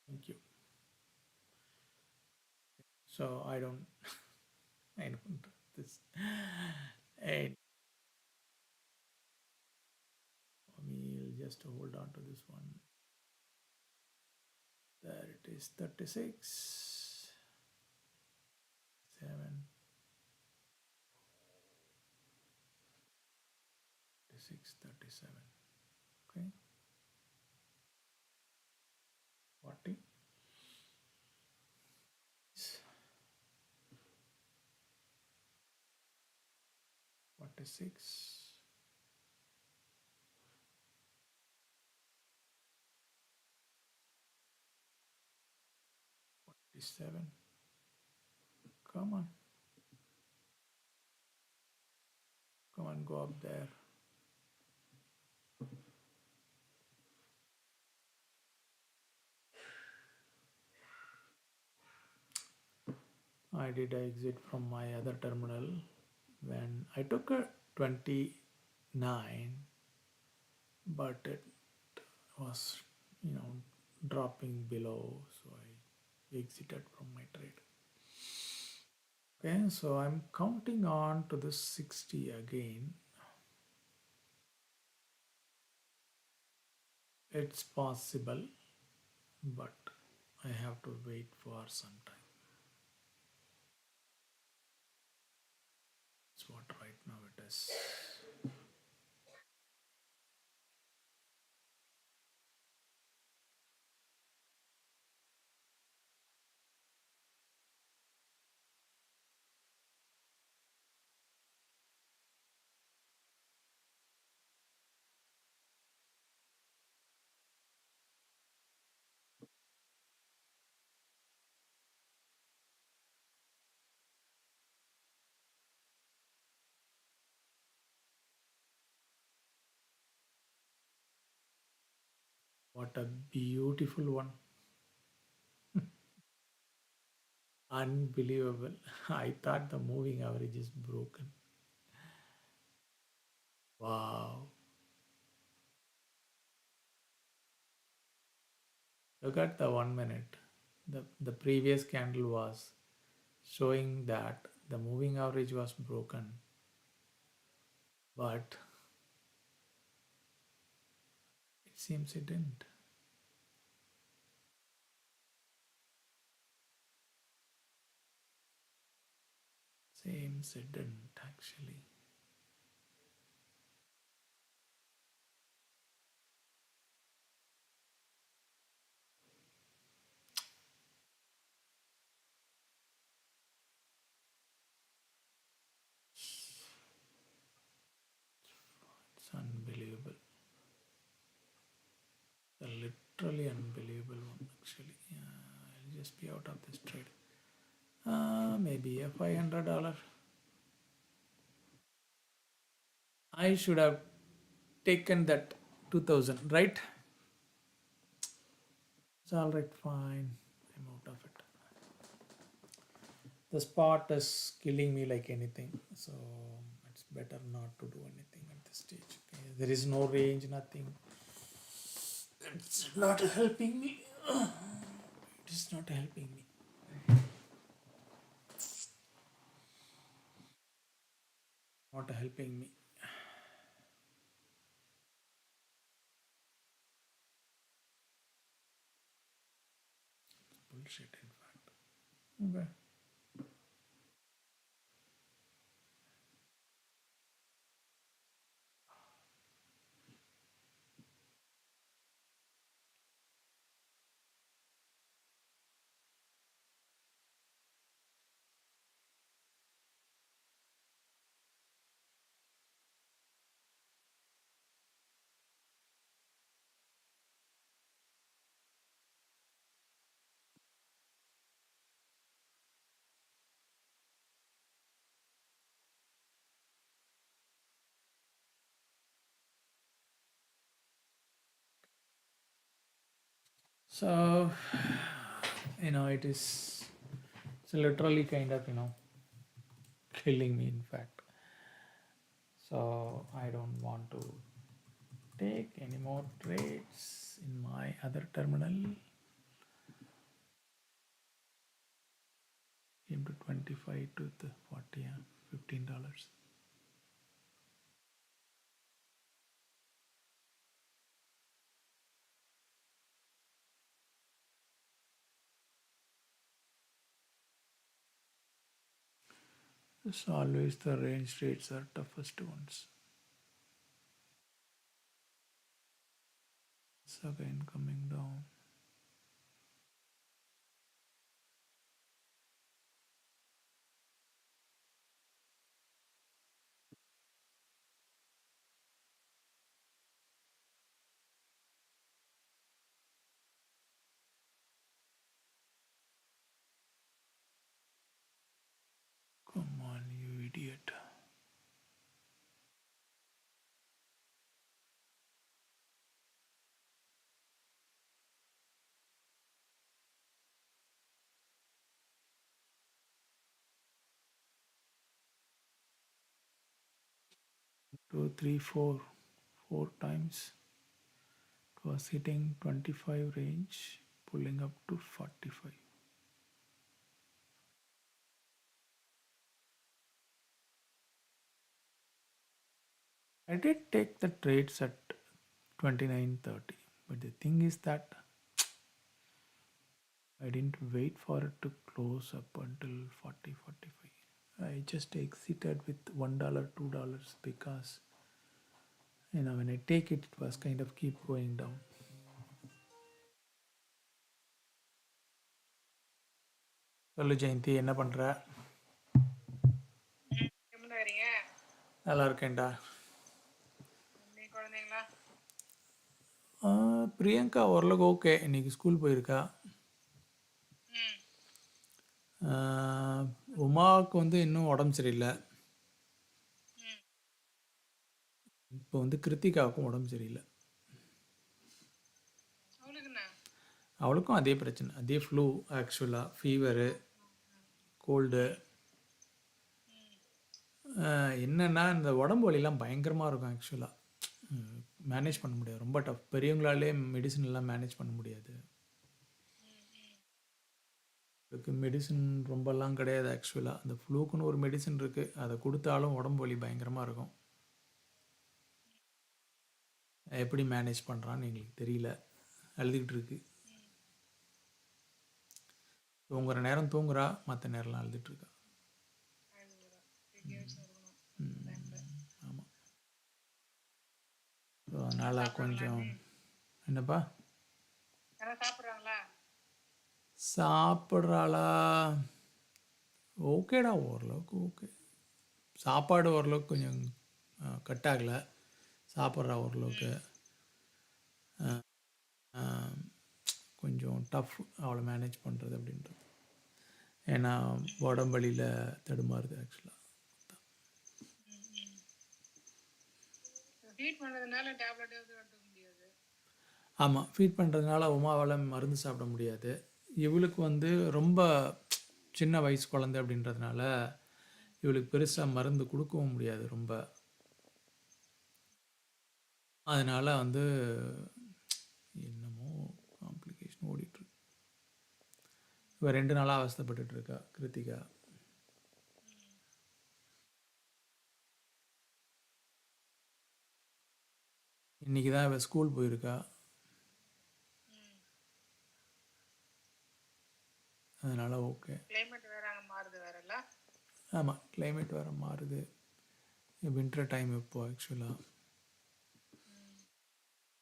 thank you. So I don't, I don't this. And we'll just hold on to this one. There it is, 36, 7, 36, 37. Okay, 40, 46, 47. Come on, come on, go up there. I did exit from my other terminal when I took a 29, but it was, dropping below, so I exited from my trade. Okay, so I'm counting on to this 60 again. It's possible, but I have to wait for some time. That's what right now it is. What a beautiful one. Unbelievable. I thought the moving average is broken. Wow. Look at the 1 minute. The previous candle was showing that the moving average was broken, but it seems it didn't. Seems it didn't actually. It's unbelievable. A literally unbelievable one actually. I'll just be out of this trade. Maybe a $500. I should have taken that 2000, right? It's all right, fine. I'm out of it. The spot is killing me like anything, so it's better not to do anything at this stage. Okay? There is no range, nothing. It's not helping me. It is not helping me. Not helping me. Bullshit, in fact. Okay. So, it is it's literally kind of, killing me, in fact. So, I don't want to take any more trades in my other terminal. Into 25 to the 40, yeah, $15. It's always the range trades are toughest ones. It's again coming down. Come on, you idiot. 2, 3, 4, 4 times. It was hitting 25 range, pulling up to 45. I did take the trades at 29.30, but the thing is that I didn't wait for it to close up until 40, 45. I just exited with $1, $2 because when I take it, it was kind of keep going down. சொல்லு ஜெயந்தி, என்ன பண்ற? நல்லா இருக்கேன்டா. பிரியங்கா ஓரளவுக்கு okay. இன்னைக்கு school போயிருக்கா. உமாவுக்கு இன்னும் உடம்பு சரியில்லை. இப்போ கிருத்திகாவுக்கும் உடம்பு சரியில்லை. அவளுக்கும் அதே பிரச்சனை, அதே ஃப்ளூ, ஆக்சுவலாக ஃபீவரு, கோல்டு. என்னென்னா இந்த உடம்பு வலிலாம் பயங்கரமாக இருக்கும். ஆக்சுவலாக மேனேஜ் பண்ண முடியாது, ரொம்ப டஃப். பெரியவங்களாலே மெடிசன் எல்லாம் மேனேஜ் பண்ண முடியாது. இதுக்கு மெடிசன் ரொம்பலாம் கிடையாது. ஆக்சுவலாக அந்த ஃப்ளூக்குன்னு ஒரு மெடிசன் இருக்குது, அதை கொடுத்தாலும் உடம்பு வலி பயங்கரமாக இருக்கும். எப்படி மேனேஜ் பண்ணுறான்னு எங்களுக்கு தெரியல. அழுதுகிட்டு இருக்கு. தூங்குற நேரம் தூங்குறா, மற்ற நேரம்லாம் அழுதுட்டுருக்கா. ஆமாம். ஸோ அதனால் கொஞ்சம். என்னப்பா? சாப்பிட்றாளா? ஓகேடா, ஓரளவுக்கு ஓகே. சாப்பாடு ஓரளவுக்கு கொஞ்சம் கட் ஆகலை, சாப்பிட்றா ஓரளவுக்கு. கொஞ்சம் டஃப் அவளை மேனேஜ் பண்ணுறது அப்படின்றது. ஏன்னா உடம்பலியில் தடுமாறுது ஆக்சுவலாக. ஆமாம், ஃபீட் பண்ணுறதுனால உமாவால் மருந்து சாப்பிட முடியாது. இவளுக்கு ரொம்ப சின்ன வயசு குழந்தை அப்படின்றதுனால இவளுக்கு பெருசாக மருந்து கொடுக்கவும் முடியாது ரொம்ப. அதனால் என்னமோ காம்ப்ளிகேஷன் ஓடிட்டுருக்கு. இப்போ 2 நாளாக அவஸ்தைப்பட்டுருக்கா கிருத்திகா. இன்றைக்கி தான் இவள் ஸ்கூல் போயிருக்கா. அதனால் ஓகே. ஆமாம், கிளைமேட் வேறு மாறுது. வின்டர் டைம் இப்போது ஆக்சுவலாக.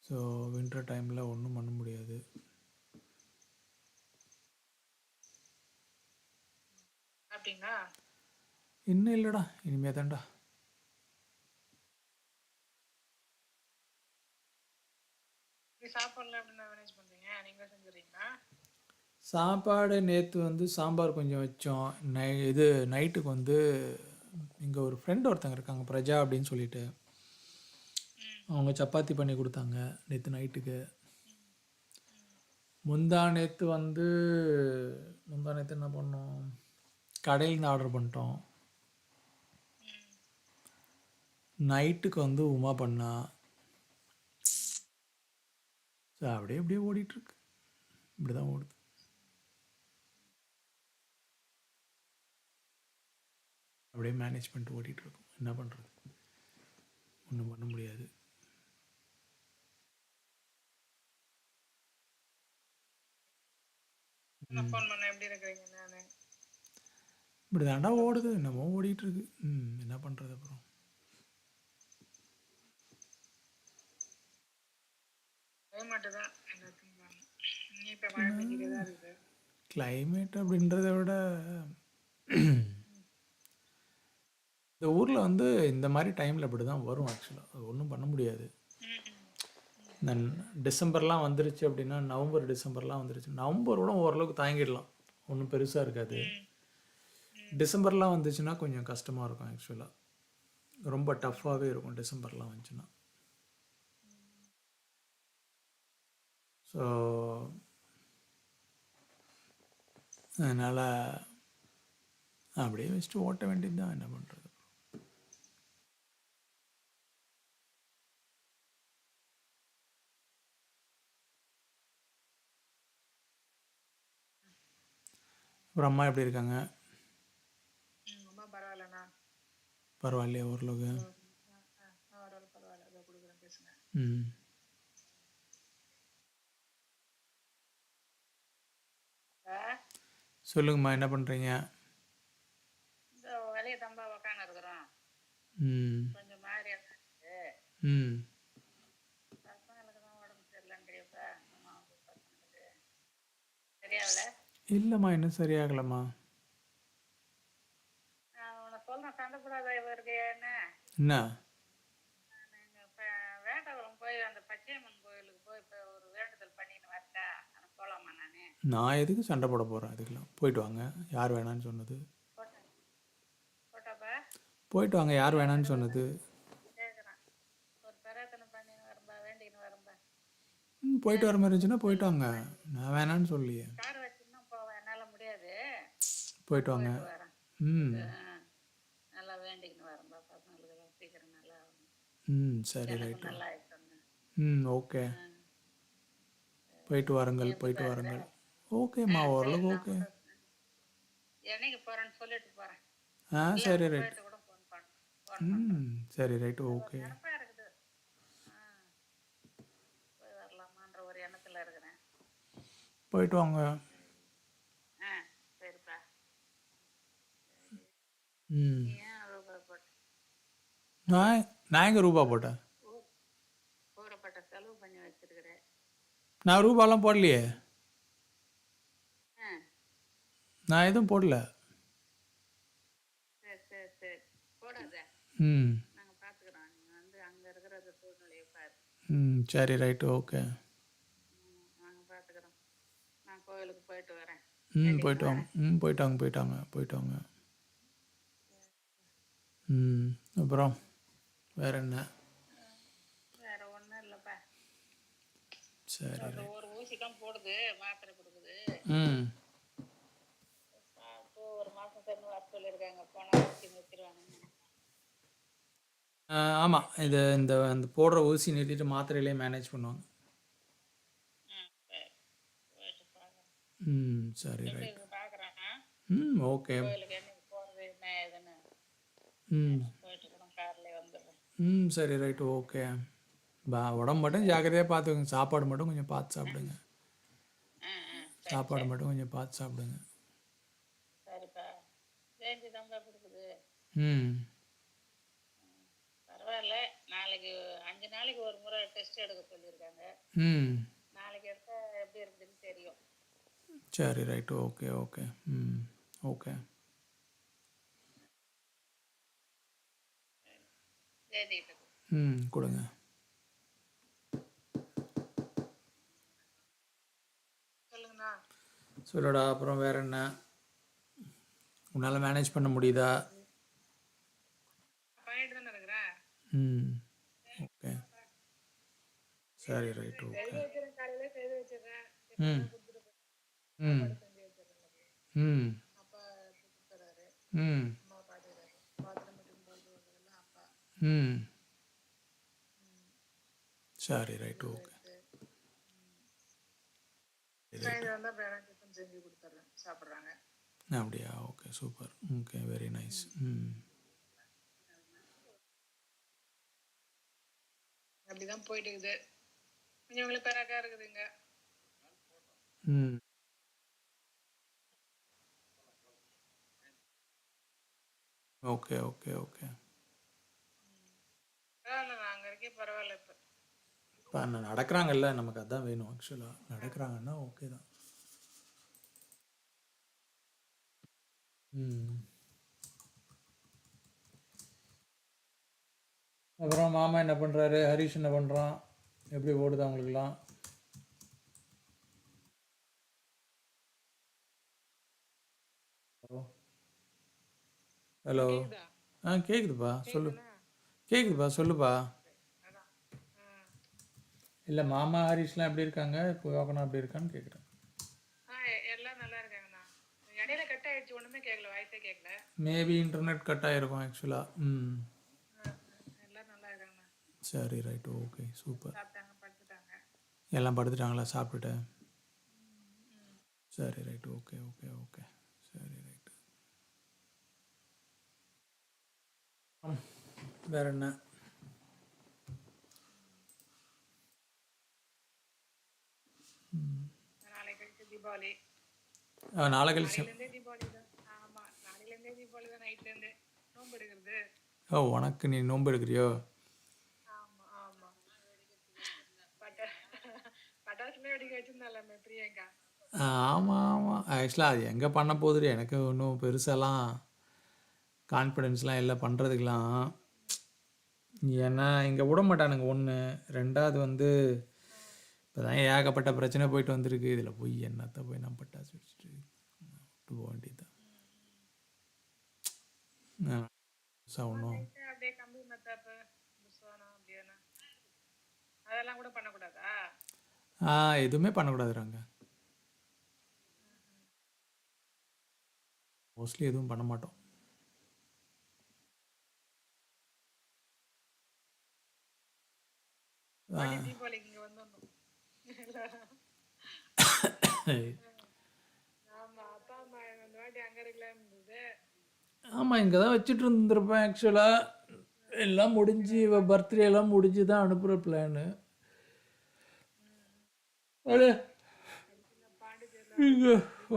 ஸோ வின்டர் டைமில் ஒன்றும் பண்ண முடியாது. இன்னும் இல்லைடா, இனிமே தான்டா. சாப்பாடு நேற்று சாம்பார் கொஞ்சம் வச்சோம். இது நைட்டுக்கு இங்கே ஒரு ஃப்ரெண்ட் ஒருத்தங்க இருக்காங்க, பிரஜா அப்படின்னு சொல்லிட்டு. அவங்க சப்பாத்தி பண்ணி கொடுத்தாங்க நேற்று நைட்டுக்கு. முந்தா நேத்து வந்து முந்தா நேத்து என்ன பண்ணோம்? கடையிலேருந்து ஆர்டர் பண்ணிட்டோம். நைட்டுக்கு வந்து உமா பண்ணா. ஸோ அப்படியே அப்படியே ஓடிட்டுருக்கு. இப்படி தான் ஓடுது. அப்படியே மேனேஜ் பண்ணிட்டு ஓடிட்டுருக்கோம். என்ன பண்ணுறது? ஒன்றும் பண்ண முடியாது. ஃபோன் பண்ண எப்படி இருக்கிறீங்க? நான் இப்படி தாண்டா ஓடுது. என்னமோ ஓடிட்டுருக்கு. என்ன பண்ணுறது அப்புறம்? கிளைமேட்டு தான் எல்லாத்தையும் காரணம். நீ இப்போ மழை பெஞ்சிட்டே தான் இருக்குது. கிளைமேட் அப்படின்றத விட இந்த ஊரில் வந்து இந்த மாதிரி டைமில் இப்படி தான் வரும் ஆக்சுவலாக. அது ஒன்றும் பண்ண முடியாது. இந்த டிசம்பர்லாம் வந்துருச்சு அப்படின்னா, நவம்பர் டிசம்பர்லாம் வந்துருச்சு. நவம்பரோட ஓரளவுக்கு தாங்கிடலாம். ஒன்றும் பெருசாக இருக்காது. டிசம்பர்லாம் வந்துச்சுன்னா கொஞ்சம் கஷ்டமாக இருக்கும் ஆக்சுவலாக. ரொம்ப டஃப்பாகவே இருக்கும் டிசம்பர்லாம் வந்துச்சுன்னா. ஸோ அதனால் அப்படியே வச்சுட்டு ஓட்ட வேண்டியது தான். என்ன பண்ணுறது? அப்புறம் அம்மா எப்படி இருக்காங்க? அம்மா பரவாயில்லண்ணா. பரவாயில்லையா ஓரளவுக்கு? ஓரளவு பரவாயில்ல. அதை கொடுக்குறேன், பேசுங்க. ம் சொல்லுங்கம்மா, என்ன பண்ணுறீங்க? இந்த வெளியே தம்பா உக்காந்து இருக்கிறோம். ம் கொஞ்சம் மாதிரி இருந்துச்சு. ம் பசங்களுக்கு தான் உடம்பு சரியில்லைன்றியப்பா. அம்மா பசங்களுக்கு சரியாகல. இல்லைம்மா, இன்னும் சரியாகலம்மா. நான் உன்னை சொல்றேன், சண்டை போடாத இவருக்கு என்ன. என்ன? நாங்கள் இப்போ வேண்டவரம் போய் அந்த பச்சையம்மன் கோயிலுக்கு போய் இப்போ ஒரு வேண்டுதல் பண்ணின்னு வரட்டா? ஆனால் போகலாமா? நான் எதுக்கு சண்டை போட போகிறேன்? அதுக்கெல்லாம் போயிட்டு வாங்க. யார் வேணான்னு சொன்னது? போட்டேன் போட்டாப்பா. போயிட்டு வாங்க. யார் வேணான்னு சொன்னது? கேட்குறேன். ஒரு பிரார்த்தனை பண்ணின்னு வரம்பா, வேண்டின்னு வரம்பா. போயிட்டு வர மாதிரி இருந்துச்சுன்னா போயிட்டு வாங்க. நான் வேணான்னு சொல்லியே. கார் வச்சுன்னா போவேன், என்னால் முடியாது. போயிட்டு வாங்க. போயிட்டு வரேன். ம் நல்லா வேண்டிக்கின்னு வரம்பா. பசங்களுக்கு சீக்கிரம் நல்லா சரி, எனக்கும் ரைட்டு. நல்லா ஆயிட்டோன்னு. ஓகே. போயிட்டு வாருங்கள், போயிட்டு வாருங்கள். ஓகேம்மா, ஓரளவுக்கு ஓகே. என்னைக்கு போகிறேன்னு சொல்லிட்டு போகிறேன். சரி, ரைட். போயிட்டு கூட ஃபோன் பண்ணுறேன். சரி, ரைட்டு, ஓகே. நினப்பாக இருக்குது. போய் வரலாமான்ற ஒரு எண்ணத்தில் இருக்கிறேன். போயிட்டு வாங்க. சரிப்பா. ம் நீ ஏன் ரூபாய் போட்டு நான் எங்கே ரூபா போட்டேன்? ஊறப்பட்ட செலவு பண்ணி வச்சிருக்கிறேன். நான் ரூபாலாம் போடலையே. ஆ நான் எதுவும் போடல. சரி சரி சரி, போடாத. ம் நாங்கள் பார்த்துக்குறோம். நீங்கள் வந்து அங்கே இருக்கிற சூழ்நிலையை பாரு. சரி, ரைட்டு, ஓகே. நாங்கள் பார்த்துக்குறோம். நான் கோயிலுக்கு போயிட்டு வரேன். போயிட்டு வாங்க. போயிட்டு வாங்க, போயிட்டு வாங்க, போயிட்டு வாங்க. அப்புறம் வேற என்ன? வேற ஒன்றும் இல்லைப்பா. சரி, அந்த ரைட். ஒரு ஊசிக்காம் போடுது, மாத்திரை கொடுக்குது. இப்போ ஒரு மாதம் சென்று வர சொல்லியிருக்காங்க. போனால் ஊசி நிறுத்திடுவாங்கன்னு. ஆமாம், இந்த அந்த போடுற ஊசி நிறுத்திட்டு மாத்திரையிலே மேனேஜ் பண்ணுவாங்க. போயிட்டு பார்க்குறேன். சரி, எப்படி ரைட். இருக்கு பார்க்குறேன். ஓகே. கோயிலுக்கு என்னைக்கு போகிறது என்ன ஏதுன்னு போயிட்டு கூட கார்லேயே வந்துடுறேன். சரி, ரைட்டு, ஓகே. உடம்பு மட்டும் ஜாக்கிரதையாக பார்த்துக்கோங்க. சாப்பாடு மட்டும் கொஞ்சம் பார்த்து சாப்பிடுங்க. சாப்பாடு மட்டும் கொஞ்சம் பார்த்து சாப்பிடுங்க. சரிப்பா. ரேஞ்சு தான்ப்பா கொடுக்குது. ம் பரவாயில்ல. நாளைக்கு 5 நாளைக்கு ஒரு முறை டெஸ்ட் எடுக்க சொல்லியிருக்காங்க. ம் நாளைக்கு எடுத்தால் எப்படி இருக்குதுன்னு தெரியும். சரி, ரைட்டு, ஓகே, ஓகே. ஓகே. எழுதிக்கிட்டு கொடுங்க. சொல்லுங்கண்ணா. சொல்லுடா. அப்புறம் வேற என்ன? உன்னால் மேனேஜ் பண்ண முடியுதா? பண்ணிட்டு தானே இருக்கிறேன். ஓகே. சரி, ரைட்டு, ஓகே. செய்து வச்சிடறேன், காலையில செய்து வச்சிடுறேன். ம் கொடுத்துட்டு போய் ம் சாப்பாடு செஞ்சு வச்சிடறது. ம் அப்பா கொடுத்துறாரு, ம் அம்மா பார்த்துக்கிறாரு. பாத்ரூம் மீட்டிங் போகிறது வரதெல்லாம் அப்பா. ம் சரி ரைட் ஓகே எடுத்து ரைட் சாயந்தரம் தான் அப்புறம் எனக்கு டிஃபன் செஞ்சு கொடுத்துட்றேன், சாப்பிட்றாங்க. அப்படியா okay super okay very nice ம் அப்படிதான் போயிட்டு இருக்குது. இவங்களுக்கு பிறக்கா இருக்குதுங்க. ம் ஓகே ஓகே ஓகே பரவாயில்ல, நான் அங்கே இருக்கே பரவாயில்ல. இப்போ இப்போ நடக்கிறாங்கல்ல நமக்கு அதான் வேணும் ஆக்சுவலாக நடக்கிறாங்கன்னா ஓகே தான் ம் அப்புறம் மாமா என்ன பண்ணுறாரு ஹரிஷ் என்ன பண்ணுறான் எப்படி ஓடுது அவங்களுக்குலாம் ஹலோ கேக்குதா? கேட்குதுப்பா சொல்லு கேக்குதுண்ணா? கேட்குதுப்பா சொல்லுப்பா அதான். இல்லை மாமா ஹரிஷ்லாம் எப்படி இருக்காங்க இப்போ யோகனா எப்படி இருக்கான்னு கேட்குறேன் எல்லாம் நல்லா இருக்காங்கண்ணா. இடையில கட் ஆயிடுச்சு, ஒன்றுமே கேட்கல, வாய்ஸே கேட்கல. மேபி இன்டர்நெட் கட் ஆகிருக்கும் ஆக்சுவலாக ம் எல்லாம் நல்லா இருக்காங்கண்ணா. சரி ரைட்டு ஓகே சூப்பர் சாப்பிட்டாங்க, படுத்துட்டாங்க. எல்லாம் படுத்துட்டாங்களா சாப்பிட்டுட்டு சரி ரைட்டு ஓகே ஓகே ஓகே சரி ரைட்டு வேற என்ன நாளைக்கு கழிச்சு தீபாவளி. நாளை கழிச்சு நாளையிலேருந்தே தீபாவளி தான். ஆமாம், நாளையிலேருந்தே தீபாவளி தான். நைட்லேருந்தே நோன்பு எடுக்கிறது. ஓ உனக்கு நீ நோன்பு எடுக்கிறியோ ஆமாம் ஆமாம். பட்டா பட்டாசுலேயே வெடிக்க வச்சுருந்தாலாமே பிரியங்கா. ஆமாம் ஆமாம் ஆக்சுவலாக அது எங்கே பண்ண போகுது எனக்கு ஒன்றும் பெருசாலாம் கான்ஃபிடென்ஸ்லாம் இல்லை பண்ணுறதுக்கெலாம் ஏன்னா இங்கே விட மாட்டானுங்க ஒன்று ரெண்டாவது வந்து இப்போ தான் ஏகப்பட்ட பிரச்சனை போயிட்டு வந்திருக்கு இதில் போய் என்னத்தை போய் நான் பட்டாசு வச்சுட்டு விட்டு போக வேண்டியதுதான் ஒன்றும் நைட்டு அப்படியே கம்பி மத்தாப்பு, புஸ்வானம் அப்படியாண்ணா, அதெல்லாம் கூட பண்ணக்கூடாதா? எதுவுமே பண்ணக்கூடாதுறாங்க மோஸ்ட்லி எதுவும் பண்ண மாட்டோம் தீபாவளிக்கு இங்கே வந்துடணும். ஆமாம், அப்பா அம்மா இந்த வாட்டி அங்கே இருக்கலாம்னு இருந்தது. ஆமாம் இங்கே தான் வச்சுட்டு இருந்திருப்பேன் ஆக்சுவலாக எல்லாம் முடிஞ்சு இவ பர்த்டே எல்லாம் முடிஞ்சு தான் அனுப்புகிற பிளானு அது பாண்டிச்சேரியில் இங்கே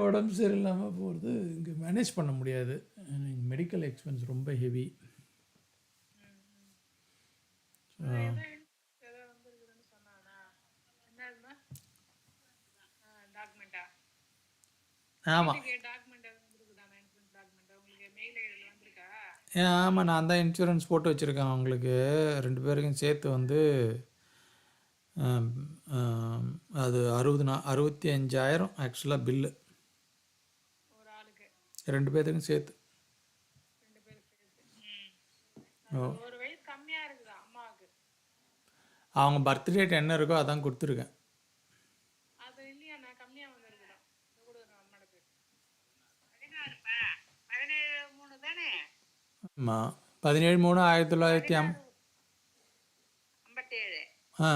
உடம்பு சரியில்லாமல் போகிறது இங்கே மேனேஜ் பண்ண முடியாது மெடிக்கல் எக்ஸ்பென்ஸ் ரொம்ப ஹெவி ஏதோ வந்துருக்குதுன்னு சொன்னானா? என்னதுமா? டாக்குமெண்ட்டா? ஆமாம் டாக்குமெண்ட் எதுவும் வந்துருக்குதாண்ணா? இன்சூரன்ஸ் டாக்குமெண்ட் உங்களுக்கு மெயில் ஐடியில் வந்திருக்கா? ஆமாம் நான் தான் இன்சூரன்ஸ் போட்டு வச்சுருக்கேன் அவங்களுக்கு 2 பேருக்கும் சேர்த்து வந்து அது 65,000 ஆக்சுவலாக பில்லு ஒரு ஆளுக்கு 2 பேர்த்துக்கும் சேர்த்து 2 பேர் சேர்த்து. ஓ ஒரு வயசு கம்மியாக இருக்குதா அம்மாவுக்கு? அவங்க பர்த் டேட் என்ன இருக்கோ அதான் கொடுத்துருக்கேன் அது இல்லையாண்ணா, கம்மியாக வந்துருக்குதா? இது கூட ஒரு அம்மாட பேர் 16பா, 17/3 தானே? ஆமாம் 17/3/1957 57. ஆ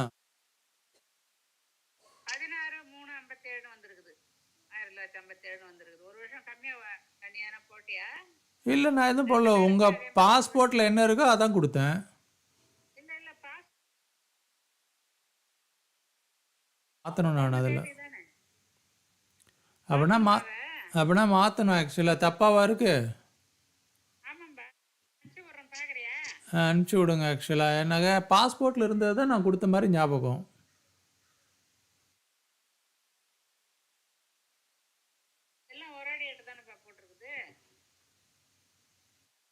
16/3/57 வந்திருக்குது. 1957 வந்திருக்குது. ஒரு வருஷம் கம்மியாக தனியான போட்டியா? இல்லை நான் எதுவும் போடல உங்கள் பாஸ்போர்ட்டில் என்ன இருக்கோ அதான் கொடுத்தேன் இல்லை இல்லை, பாஸ் மாற்றணும் நான் அதில் தானே? அப்படின்னா அப்படின்னா மாற்றணும் ஆக்சுவலாக தப்பாவா இருக்குது ஆமாம்பா, அனுப்பிச்சு விட்றேன், பார்க்குறியா? அனுப்பிச்சி விடுங்க ஆக்சுவலாக எனக்கு பாஸ்போர்ட்டில் இருந்தது தான் நான் கொடுத்த மாதிரி ஞாபகம் எல்லாம் ஒரே டேட்டு தானேப்பா போட்டிருக்குது.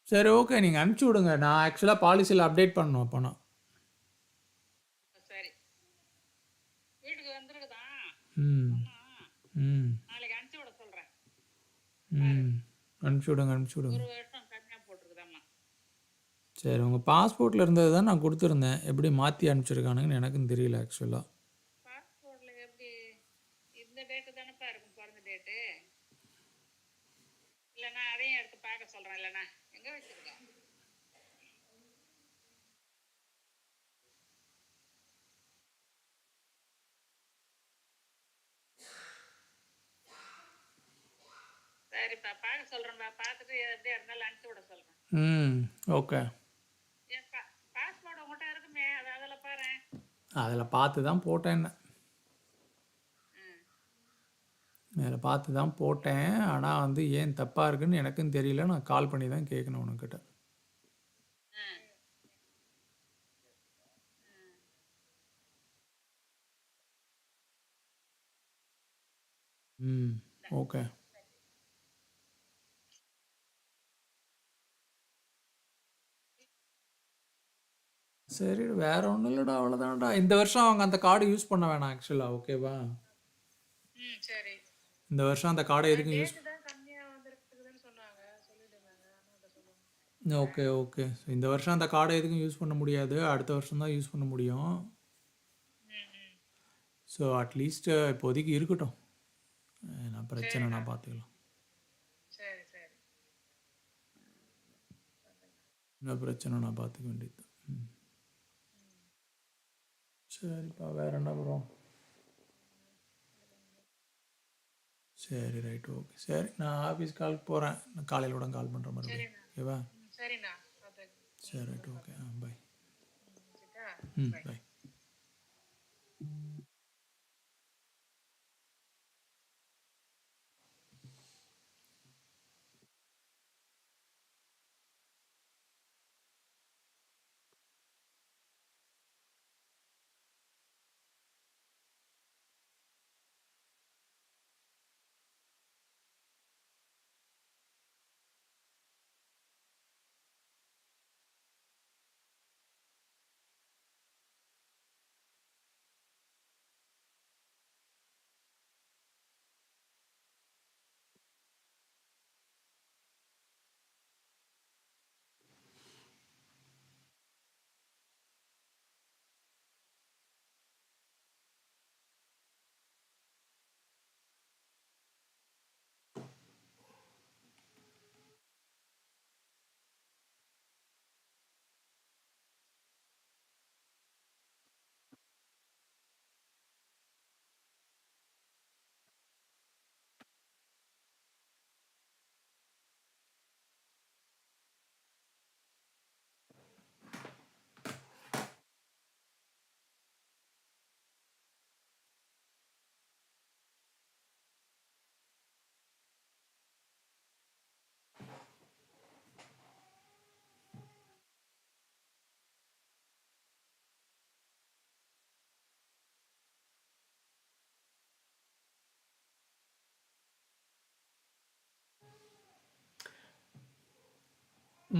சரி ஓகே நீங்கள் அனுப்பிச்சி விடுங்க நான் ஆக்சுவலாக பாலிசியில் அப்டேட் பண்ணணும் அப்போனா சரி, வீட்டுக்கு வந்துருக்குதான். ம் ம் நாளைக்கு அனுப்பிச்சு விட சொல்கிறேன். ம் அனுப்பிச்சி விடுங்க அனுப்பிச்சி விடுங்க ஒரு வருஷம் கம்மியாக போட்டிருக்குதாம்மா. சரி உங்கள் பாஸ்போர்ட்டில் இருந்தது தான் நான் கொடுத்துருந்தேன் எப்படி மாற்றி அனுப்பிச்சிருக்கானுங்கன்னு எனக்கும் தெரியல ஆக்சுவலாக பாஸ்போர்ட்டில் எப்படி இந்த இல்லைண்ணா, எங்கே வச்சிருக்கேன்? சரிப்பா, பார்க்க சொல்கிறேன்ப்பா. பார்த்துட்டு எப்படியா இருந்தாலும் அனுப்பிச்சி விட சொல்கிறேன். ம். ஓகே. என் பாஸ்போர்ட் உங்கள்கிட்ட இருக்குமே, அதில் பாரு. அதில் பார்த்து தான் போட்டேன். ம். அதில் பார்த்து தான் போட்டேன். ஆனால் வந்து ஏன் தப்பாக இருக்குன்னு எனக்கும் தெரியல. நான் கால் பண்ணி தான் கேட்கணும் உனக்கிட்ட. ம். ம். ஓகே. சரி, வேற ஒன்றும் இல்லைடா, அவ்வளோதான்டா. இந்த வருஷம் அவங்க அந்த கார்டு யூஸ் பண்ண வேணாம் ஆக்சுவலாக. ஓகேவா? ம். சரி. இந்த வருஷம் அந்த கார்டை எதுக்கும் யூஸ். டேட்டு தான் கம்மியாக வந்துருக்குதுன்னு சொன்னாங்க, சொல்லிட்டு இருந்தாங்க. ஆனால் அதை சொல்லுவாங்க. Okay okay. ஸோ இந்த வருஷம் அந்த கார்டை எதுக்கும் யூஸ் பண்ண முடியாது. அடுத்த வருஷம் தான் யூஸ் பண்ண முடியும். ம். ம். ஸோ அட்லீஸ்ட் இப்போதைக்கு இருக்கட்டும். நான் பிரச்சனை சரிண்ணா. நான் பார்த்துக்கலாம். சரி சரி. என்ன பிரச்சனை நான் பார்த்துக்க வேண்டியது. ம். சரிப்பா, வேற என்ன ப்ரோ? சரி, ரைட், ஓகே. சரி, நான் ஆஃபீஸ் காலுக்கு போகிறேன். நான் காலையில் கூட கால் பண்ணுறேன் மறுபடியும். சரிண்ணா. ஓகேவா? ம். சரிண்ணா, பார்த்துக்க. சரி, ரைட், ஓகே. பாய். வச்சுட்டா. ம், bye. Bye.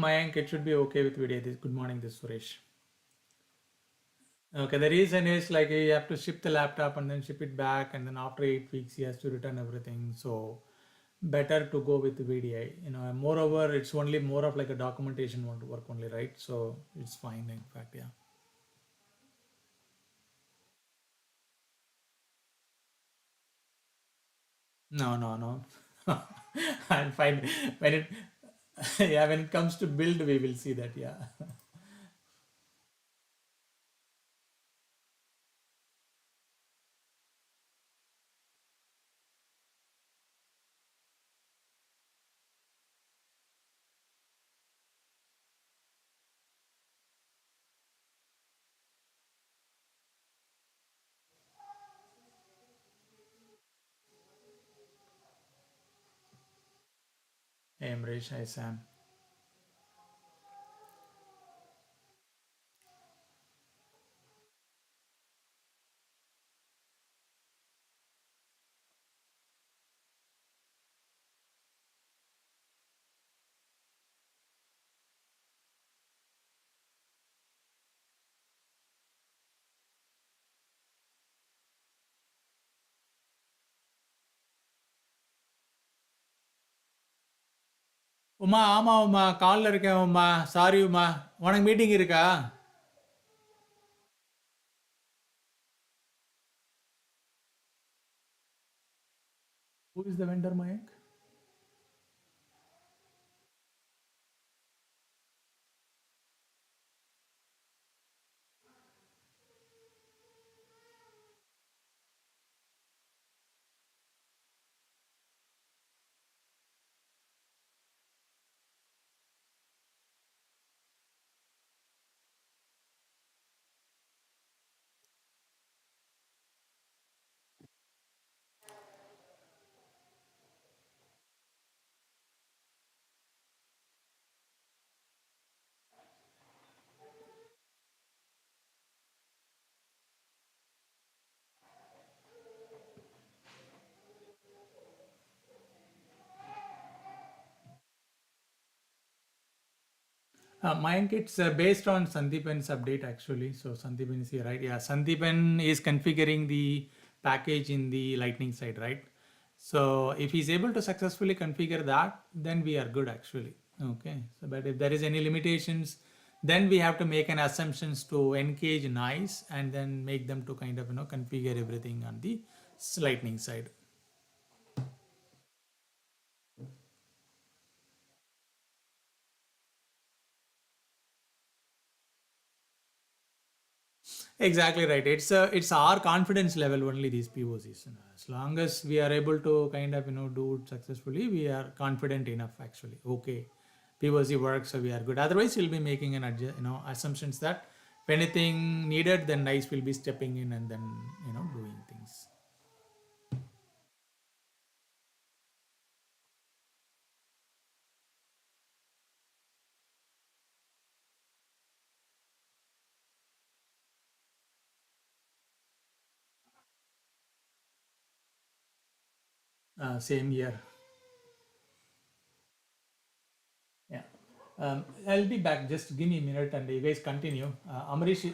Mayank, it should be okay with video. Good morning, this is Suresh. Okay, the reason is like you have to ship the laptop and then ship it back, and then after 8 weeks he has to return everything. So better to go with VDI. And moreover, it's only more of like a documentation work only, right? So it's fine, in fact, yeah. No, no, no. I'm fine. When it, yeah, when it comes to build, we will see that, yeah. Hey, Amrish, hi, Sam. Uma, ஆமா உமா, காலில் இருக்கேன் Uma. Sorry Uma, உனக்கு meeting இருக்கா? Who is the vendor, Mayank? Mine it's based on Sandeepan's update actually. So Sandeepan is here, right? Yeah, Sandeepan is configuring the package in the Lightning side, right? So if he's able to successfully configure that, then we are good actually. Okay. So, but if there is any limitations, then we have to make an assumptions to engage nice and then make them to kind of configure everything on the Lightning side. Exactly right. It's our confidence level only these POCs. As long as we are able to kind of do it successfully, we are confident enough actually. Okay, POC works, so we are good. Otherwise, we'll be making an assumptions that if anything needed, then NICE will be stepping in and then doing things. Same here. Yeah. I'll be back. Just give me a minute and you guys continue. Amrish,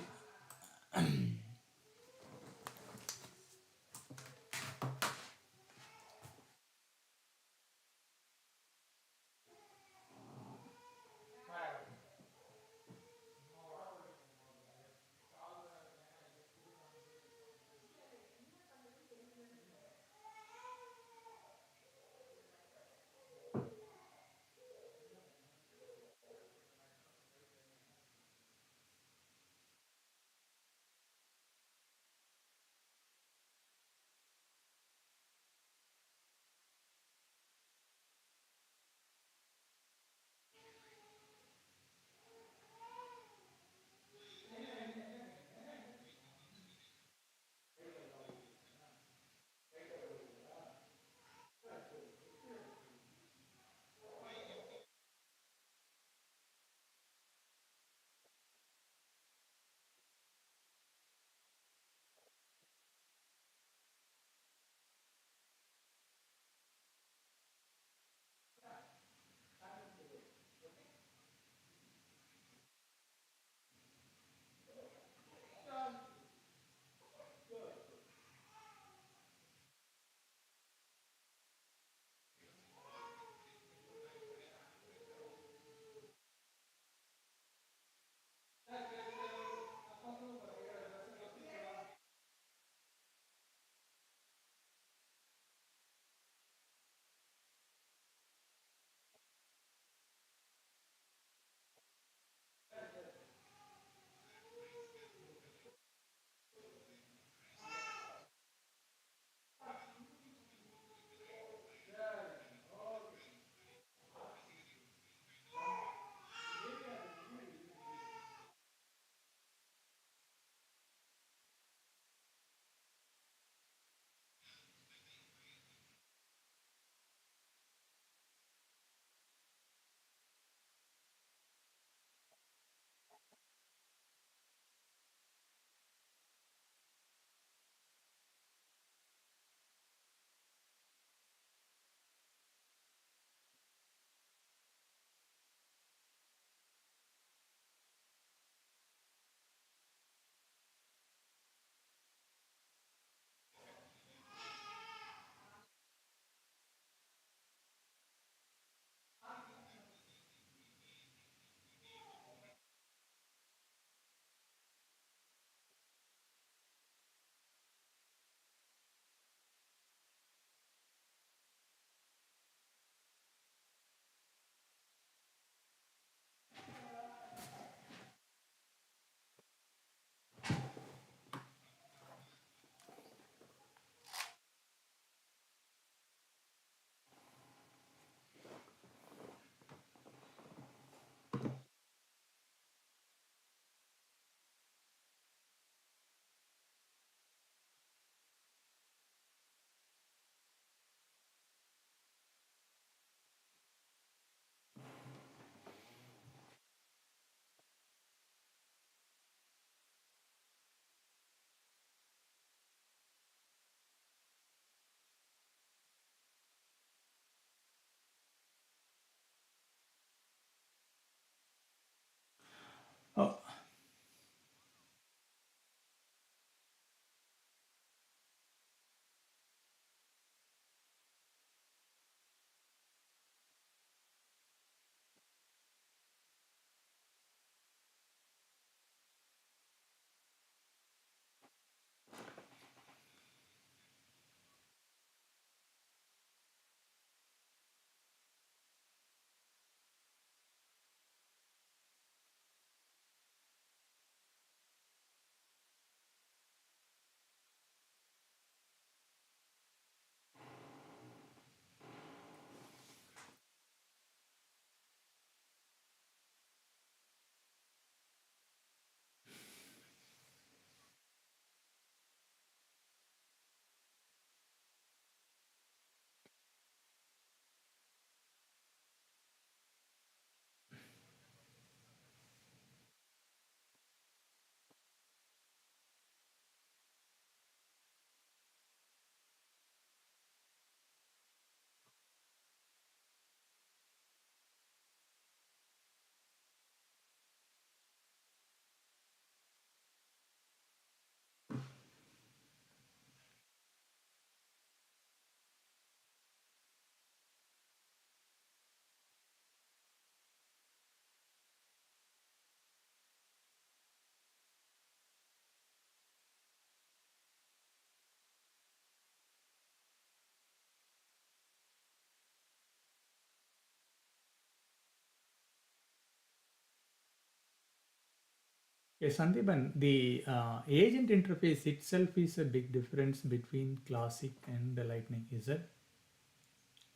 Yes, Sandeepan, the agent interface itself is a big difference between classic and the lightning, is it?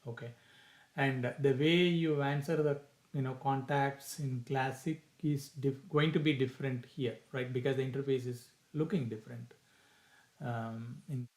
Okay. And the way you answer the contacts in classic is going to be different here, right? Because the interface is looking different. In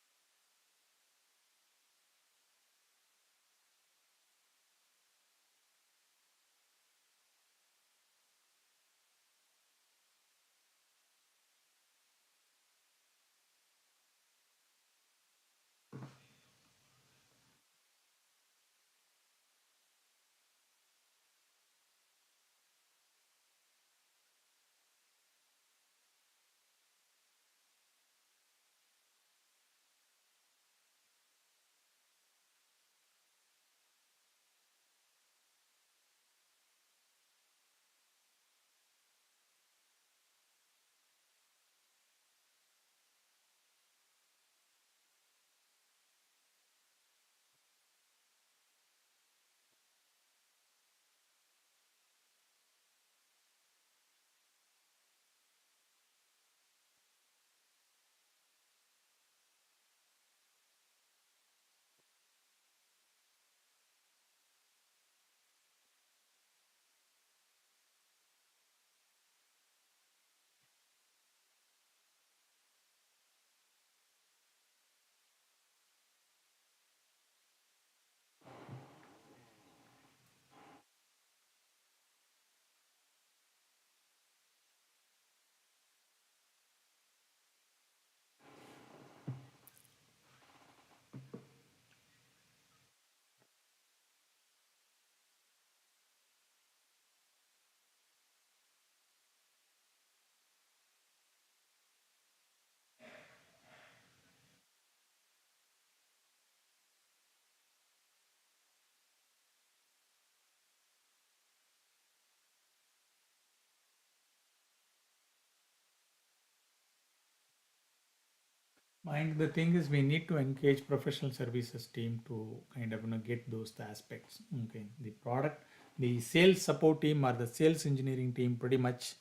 mind, the thing is we need to engage professional services team to kind of get those aspects. Okay, the product, the sales support team or the sales engineering team pretty much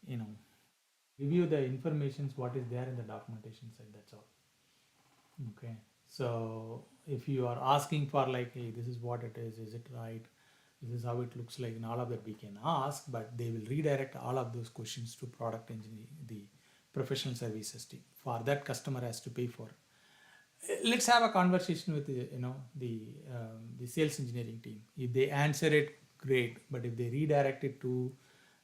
you know give you the informations what is there in the documentation side. That's all. Okay. So if you are asking for like, hey, this is what it is it right? This is how it looks like, and all of that we can ask, but they will redirect all of those questions to product engineering, the professional services team. For that, customer has to pay for. Let's have a conversation with the sales engineering team. If they answer it, great. But if they redirect it to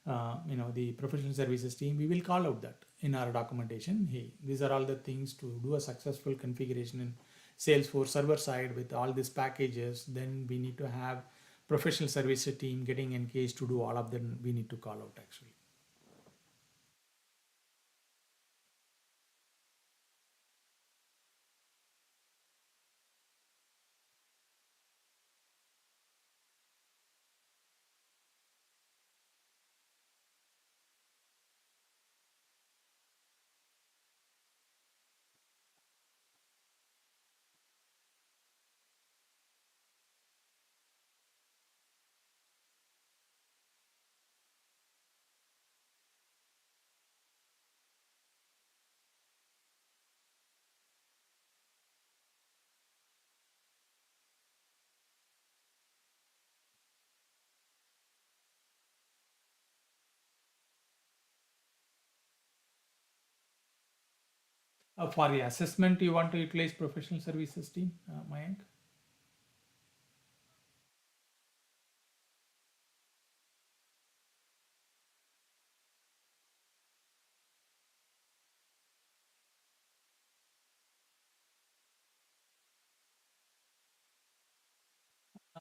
the professional services team, we will call out that in our documentation. Hey, these are all the things to do a successful configuration in Salesforce server side with all these packages. Then we need to have professional services team getting engaged to do all of them. We need to call out actually. For the assessment, you want to utilize professional services team, Mayank?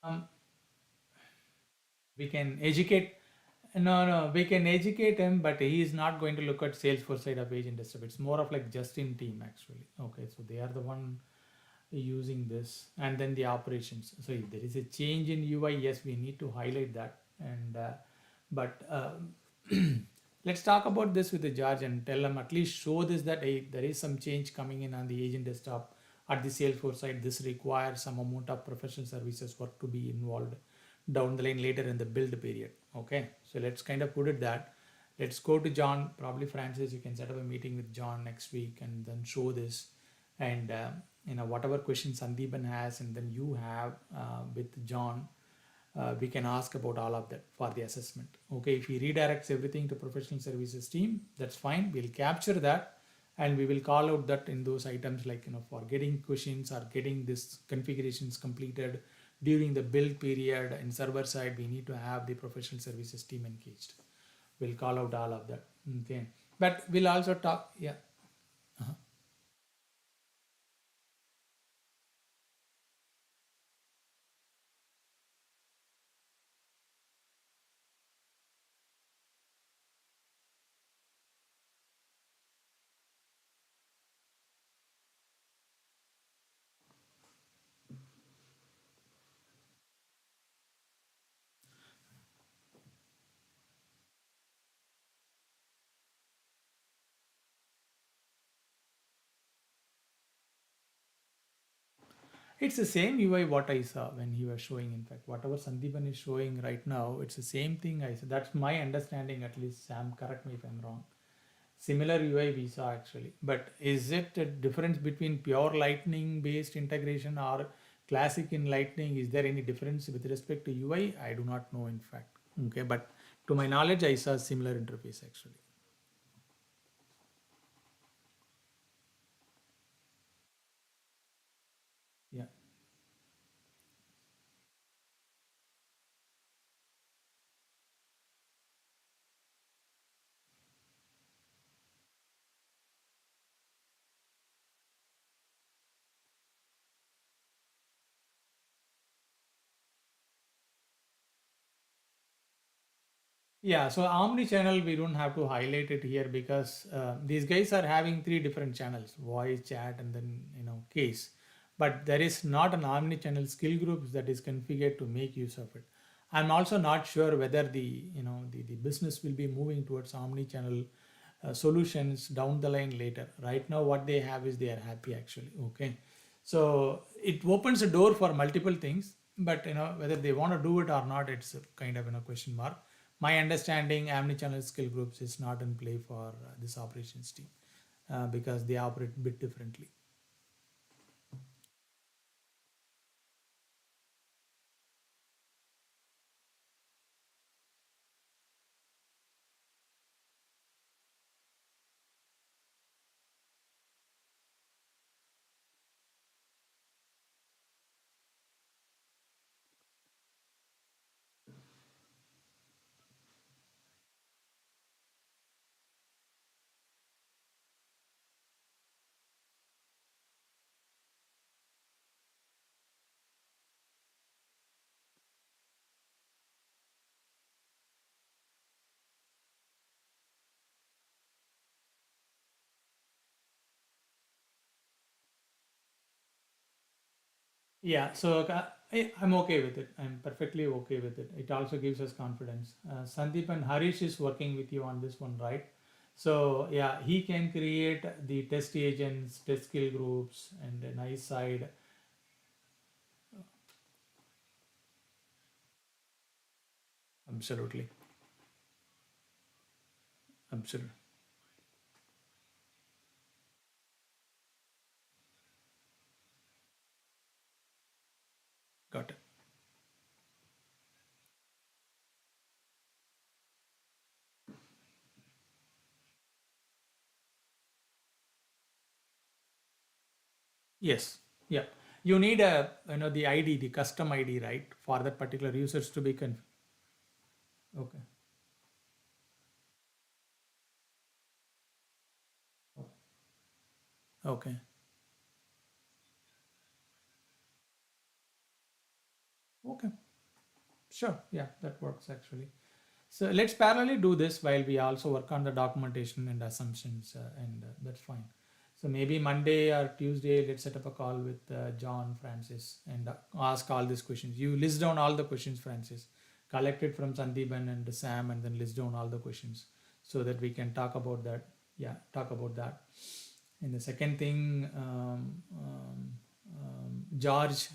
Um, we can educate. No, we can educate him, but he is not going to look at Salesforce side of agent stuff. It's more of like just in team actually. Okay, so they are the one using this, and then the operations. So if there is a change in UI, yes, we need to highlight that. And but let's talk about this with the George and tell him, at least show this, that hey, there is some change coming in on the agent desktop at the Salesforce side. This requires some amount of professional services work to be involved down the line later in the build period. Okay, so let's kind of put it that. let's go to John. Probably Francis, you can set up a meeting with John next week and then show this, and whatever questions Sandeepan has, and then you have with John, we can ask about all of that for the assessment. Okay, if he redirects everything to professional services team, that's fine. We'll capture that and we will call out that in those items, like for getting questions or getting this configurations completed during the build period in server side, we need to have the professional services team engaged. We'll call out all of that. Okay, but we'll also talk. Yeah. Uh-huh. It's the same UI what I saw when he was showing. In fact, whatever Sandeepan is showing right now, it's the same thing I said. That's my understanding, at least. Sam, correct me if I'm wrong. Similar UI we saw actually. But is it a difference between pure Lightning based integration or classic in Lightning? Is there any difference with respect to UI? I do not know, in fact. Okay, but to my knowledge, I saw similar interface actually. Yeah. Yeah, so omni-channel, we don't have to highlight it here because these guys are having three different channels: voice, chat, and then case. But there is not an omni-channel skill groups that is configured to make use of it. I'm also not sure whether the business will be moving towards omni-channel solutions down the line later. Right now, what they have is they are happy actually. Okay, so it opens a door for multiple things, but whether they want to do it or not, it's a kind of question mark. My understanding, omnichannel skill groups is not in play for this operations team because they operate a bit differently. Yeah, so I'm okay with it. I'm perfectly okay with it. It also gives us confidence. Sandeep and Harish is working with you on this one, right? So yeah, he can create the test agents, test skill groups, and a nice side. Absolutely, absolutely, got it. Yes, yeah. You need a the ID, the custom ID, right, for that particular users to be Okay, okay, okay. Sure, yeah, that works actually. So let's parallelly do this while we also work on the documentation and assumptions, and that's fine. So maybe Monday or Tuesday, let's set up a call with John, Francis, and ask all these questions. You list down all the questions, Francis, collect it from Sandeepan and Sam, and then list down all the questions so that we can talk about that. Yeah, talk about that. And the second thing, George,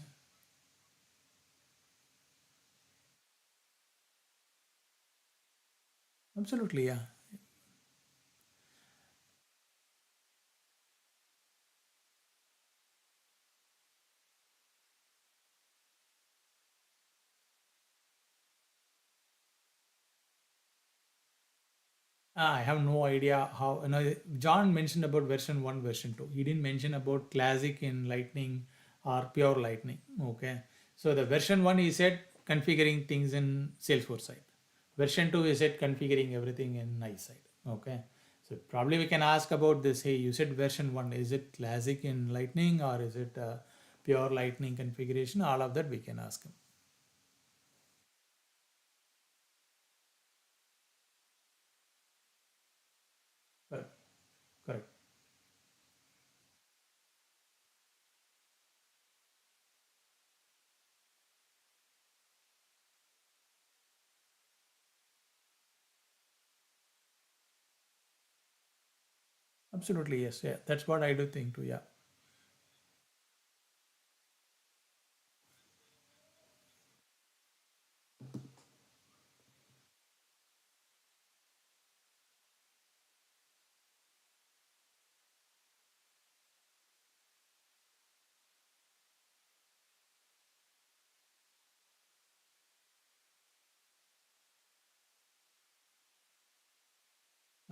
absolutely, yeah. I have no idea how. John mentioned about version one, version two. He didn't mention about classic in Lightning or pure Lightning. Okay, so the version one he said configuring things in Salesforce side. Version two he said configuring everything in Nice side. Okay, so probably we can ask about this. Hey, you said version one. Is it classic in Lightning or is it pure Lightning configuration? All of that we can ask him. Correct. Correct. Absolutely yes. Yeah, that's what I do think too. Yeah.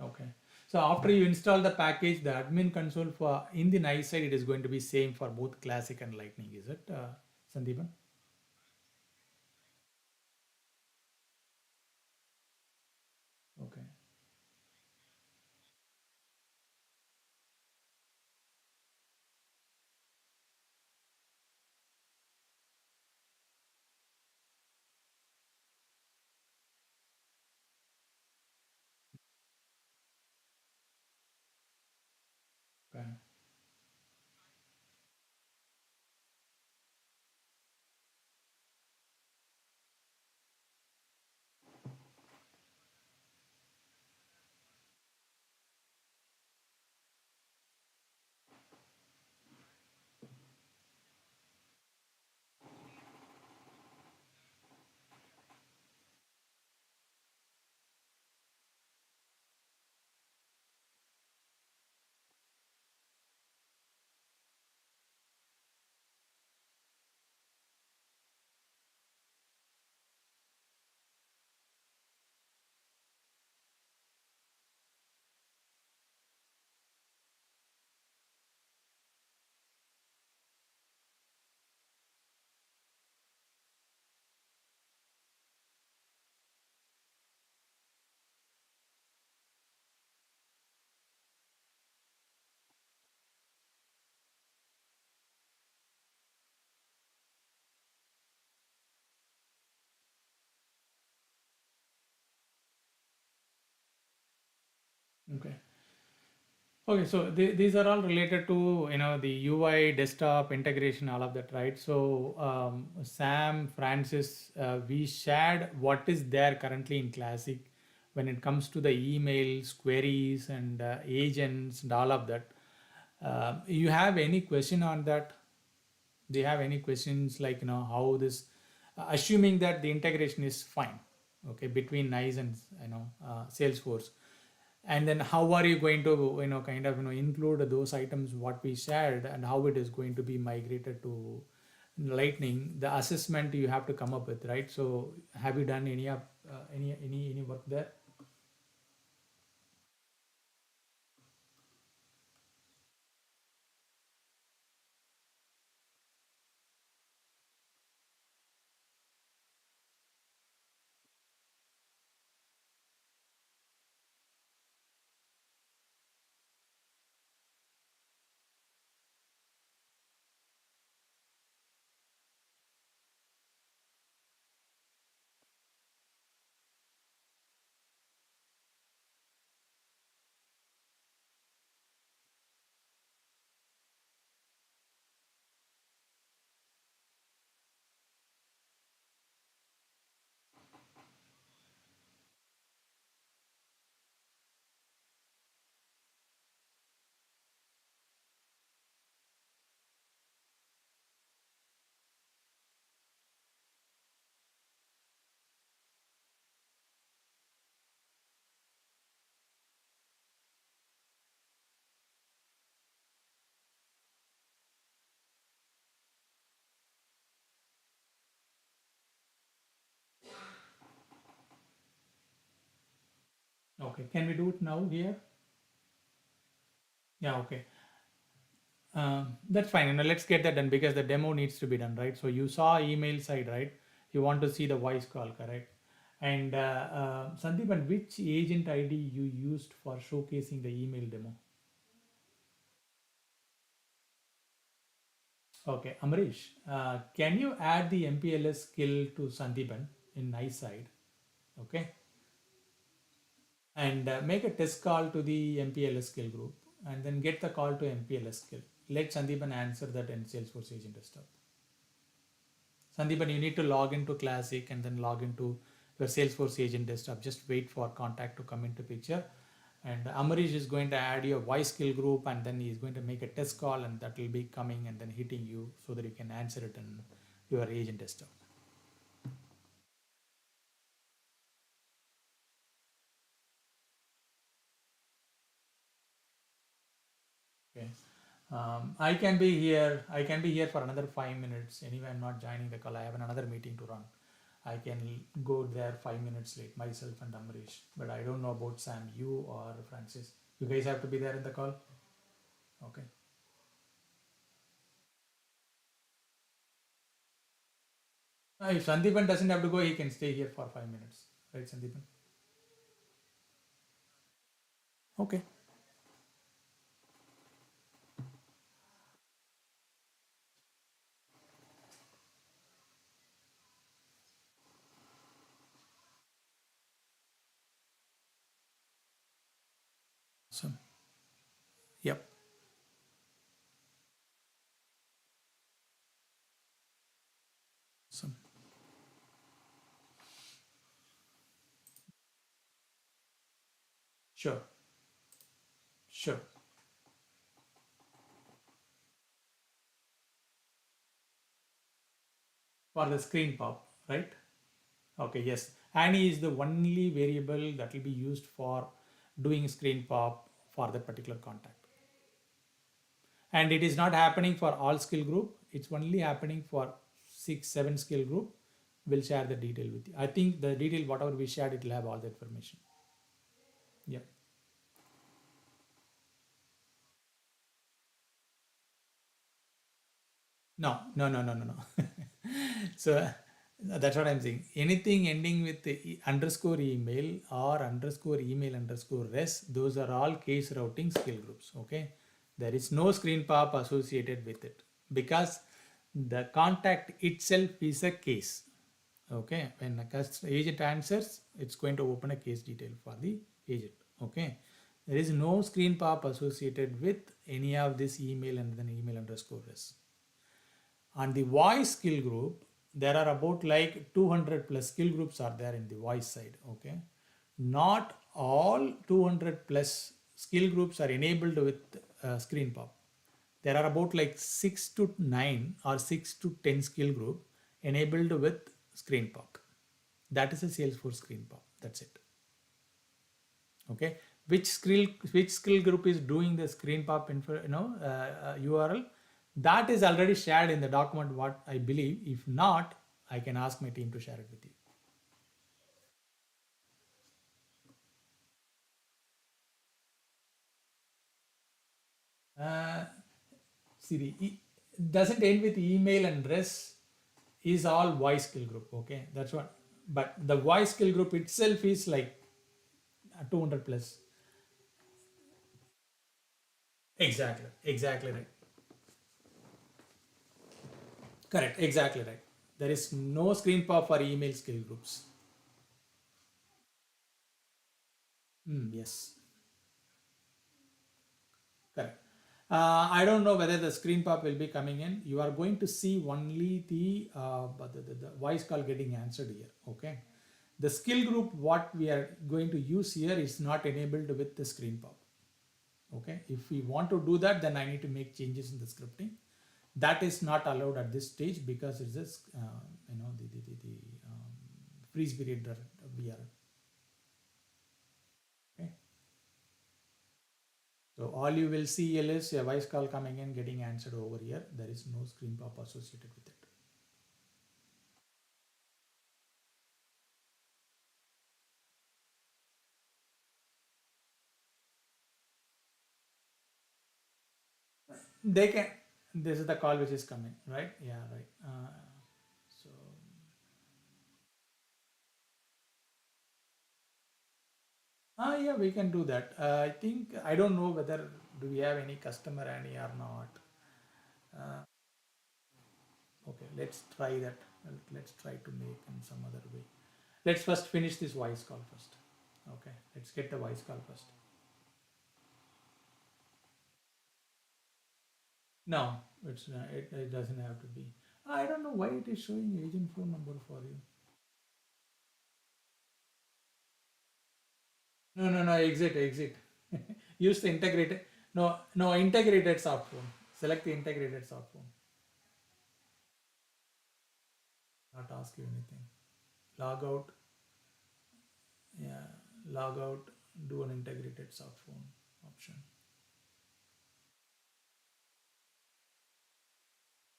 Okay. So after you install the package, the admin console for in the nice side, it is going to be same for both classic and lightning, is it, Sandeepan? Okay. Okay. Okay. Okay, so these are all related to the UI desktop integration, all of that, right? So Sam, Francis, we shared what is there currently in Classic when it comes to the emails, queries, and agents, and all of that. You have any question on that? Do you have any questions like how this, assuming that the integration is fine, okay, between Nice and Salesforce, and then how are you going to kind of include those items what we shared and how it is going to be migrated to Lightning? The assessment you have to come up with, right? So have you done any of any work there? Okay, can we do it now here? Yeah, okay. That's fine. Let's get that done because the demo needs to be done, right? So you saw email side, right? You want to see the voice call, correct? And Sandeepan, which agent ID you used for showcasing the email demo? Okay, Amrish, can you add the MPLS skill to Sandeepan in nice side? Okay, and make a test call to the MPLS skill group, and then get the call to MPLS skill. Let Sandeepan answer that in Salesforce Agent Desktop. Sandeepan, you need to log into Classic and then log into your Salesforce Agent Desktop. Just wait for contact to come into picture. And Amarish is going to add your voice skill group, and then he's going to make a test call, and that will be coming and then hitting you so that you can answer it in your Agent Desktop. Okay. I can be here. I can be here for another 5 minutes. Anyway, I'm not joining the call. I have another meeting to run. I can go there 5 minutes late, myself and Amrish. But I don't know about Sam, you or Francis. You guys have to be there in the call. Okay. If Sandeepan doesn't have to go, he can stay here for 5 minutes. Right, Sandeepan? Okay. Awesome. Yep. Awesome. Sure. Sure. For the screen pop, right? Okay, yes. Annie is the only variable that will be used for doing screen pop for that particular contact. And it is not happening for all skill group. It's only happening for 6, 7 skill group. We'll share the detail with you. I think the detail, whatever we shared, it will have all the information. Yeah. No, no, no, no, no, no. So that's what I'm saying. Anything ending with the underscore email or underscore email underscore res, those are all case routing skill groups. Okay. There is no screen pop associated with it because the contact itself is a case. Okay. When a agent answers, it's going to open a case detail for the agent. Okay. There is no screen pop associated with any of this email and then email underscore res. On the voice skill group, there are about like 200 plus skill groups are there in the voice side. Okay. Not all 200 plus skill groups are enabled with screen pop. There are about like 6 to 9 or 6 to 10 skill group enabled with screen pop. That is a Salesforce screen pop. That's it. Okay. Which skill group is doing the screen pop info, URL, that is already shared in the document, what I believe. If not, I can ask my team to share it with you. uh, See, doesn't end with email and res, is all voice skill group. Okay, that's what. But the voice skill group itself is like 200 plus. Exactly, exactly right. Correct, exactly right. There is no screen pop for email skill groups. Yes, correct. I don't know whether the screen pop will be coming in. You are going to see only the voice call getting answered here. Okay. The skill group, what we are going to use here is not enabled with the screen pop. Okay. If we want to do that, then I need to make changes in the scripting. That is not allowed at this stage because it's just, the freeze period that we are. Okay. So all you will see is a voice call coming in, getting answered over here. There is no screen pop associated with it. They can. This is the call which is coming, right? Yeah, right. So yeah, we can do that. I think I don't know whether do we have any customer any or not. Okay, let's try that. Let's try to make in some other way. Let's first finish this voice call first. Okay, let's get the voice call first. No, it doesn't have to be. I don't know why it is showing agent phone number for you. No, no, no. Exit, exit. Use the integrated. No, no, integrated soft phone. Select the integrated soft phone. Not ask you anything. Log out. Yeah, log out. Do an integrated soft phone option.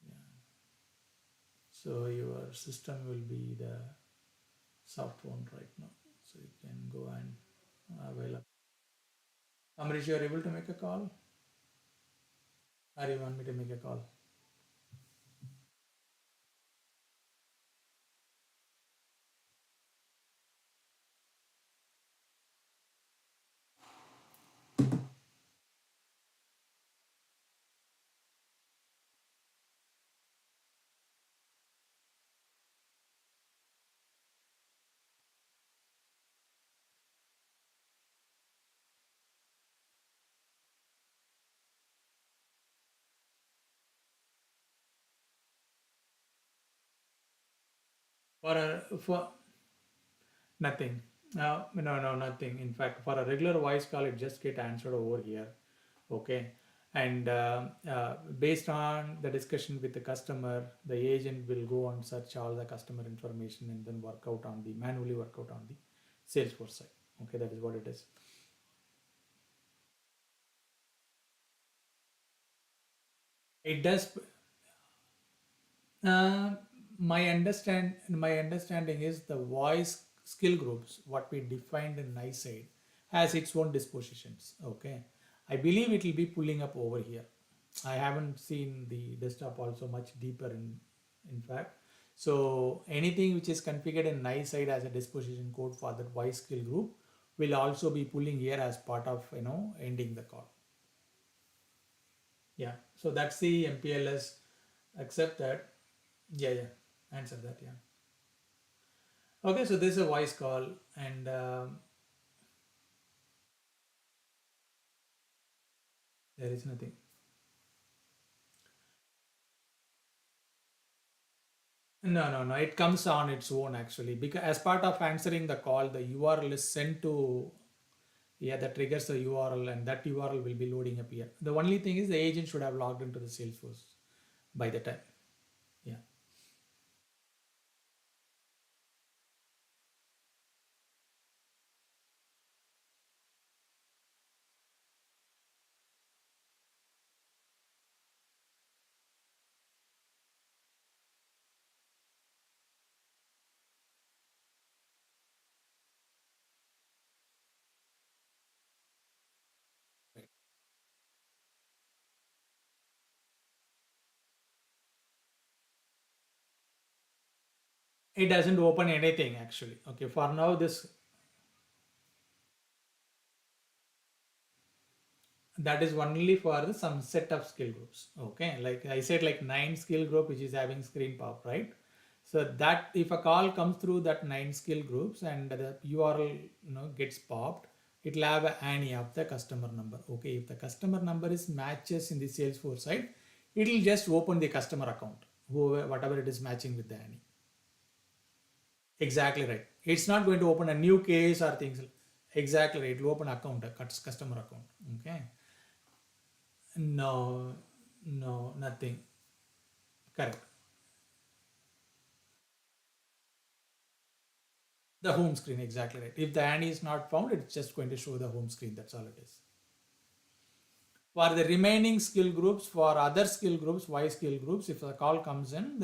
Yeah. So your system will be the soft phone right now. So you can go and avail up. Amrish, you are able to make a call? Or you want me to make a call? For nothing. No, no, no, nothing. In fact, for a regular voice call, it just get answered over here. Okay. And based on the discussion with the customer, the agent will go and search all the customer information and then manually work out on the Salesforce side. Okay, that is what it is. It does. Uh, my understanding is the voice skill groups what we defined in nice side has its own dispositions. Okay, I believe it will be pulling up over here. I haven't seen the desktop also much deeper in fact. So anything which is configured in nice side as a disposition code for that voice skill group will also be pulling here as part of ending the call. Yeah, so that's the MPLS. Accept that. Yeah, yeah. Answer that. Yeah. Okay, so this is a voice call, and there is nothing. No, no, no. It comes on its own actually, because as part of answering the call, the URL is sent to, yeah, that triggers the URL, and that URL will be loading up here. The only thing is the agent should have logged into the Salesforce by the time. Yeah. Right. It doesn't open anything actually. Okay, for now this that is only for the some set of skill groups. Okay, like I said, like 9 skill group which is having screen pop, right? So that if a call comes through that 9 skill groups and the URL gets popped, it'll have any of the customer number. Okay, if the customer number is matches in the Salesforce side, it'll just open the customer account, whoever whatever it is matching with the any. Exactly right. It's not going to open a new case or things. Exactly right. It'll open account, a customer account. Okay. No, no, nothing. Correct. The home screen, exactly right. If the Annie is not found, it's just going to show the home screen. That's all it is. For the remaining skill groups, for other skill groups, Y skill groups, if the call comes in,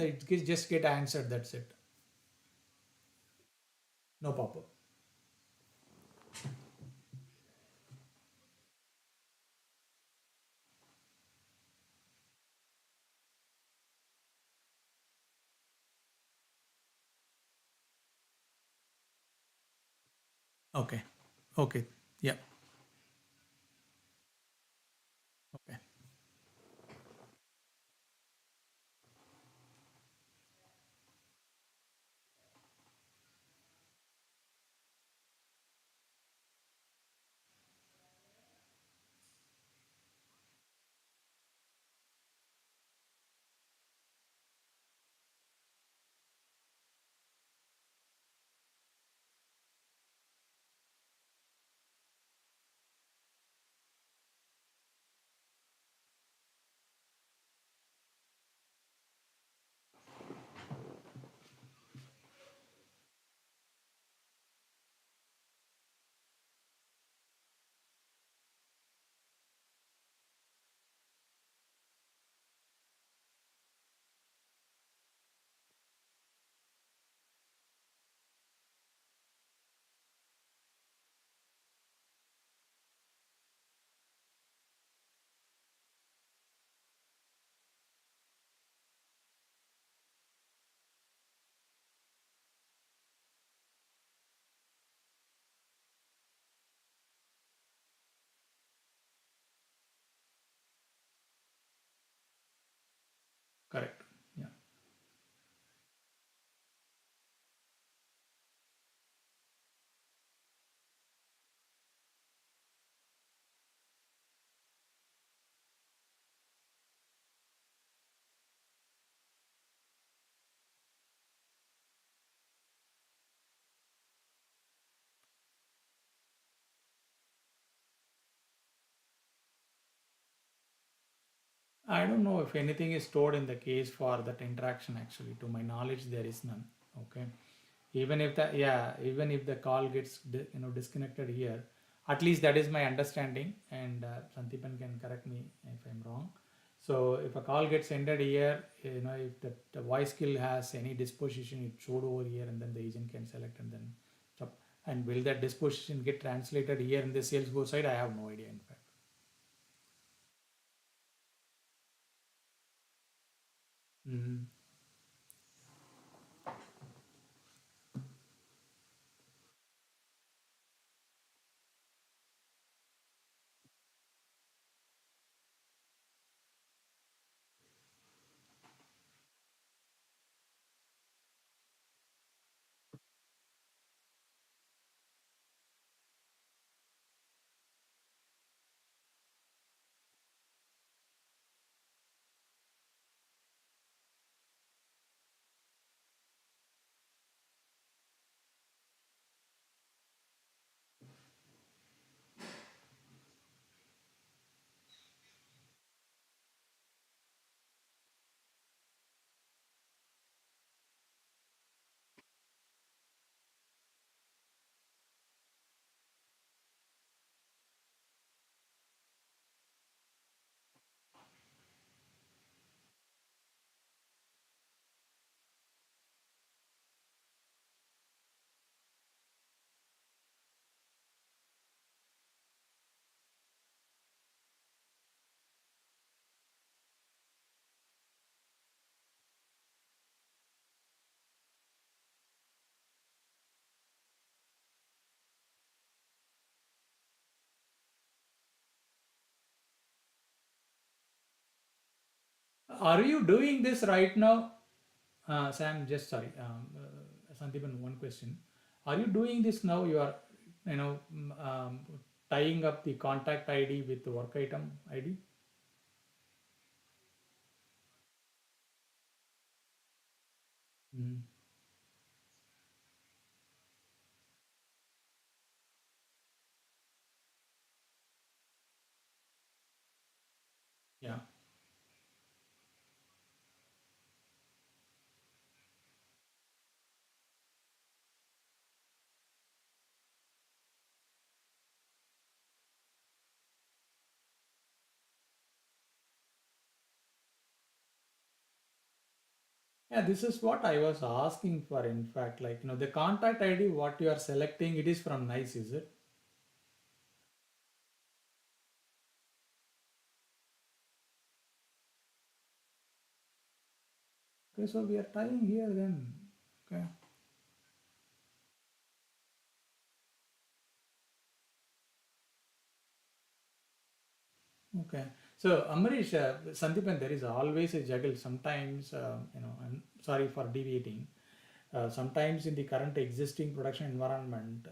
just get answered. That's it. No pop up. Okay. Okay. Yeah. Okay. Correct. Yeah. I don't know if anything is stored in the case for that interaction actually. To my knowledge, there is none. Okay. Even if the yeah, even if the call gets disconnected here, at least that is my understanding. And Santipan can correct me if I'm wrong. So if a call gets ended here, if the voice skill has any disposition, it showed over here, and then the agent can select and then stop. And will that disposition get translated here in the sales go side? I have no idea. In fact. Mhm. Are you doing this right now? Sam, just sorry. Santipan, one question. Are you doing this now? You are, tying up the contact ID with the work item ID? Mm. Yeah. Yeah, this is what I was asking for. In fact, the contact ID, what you are selecting, it is from Nice, is it? Okay, so we are tying here then. Okay. Okay. So, Amarish, Sandipan, there is always a juggle. Sometimes, I'm sorry for deviating. Sometimes in the current existing production environment,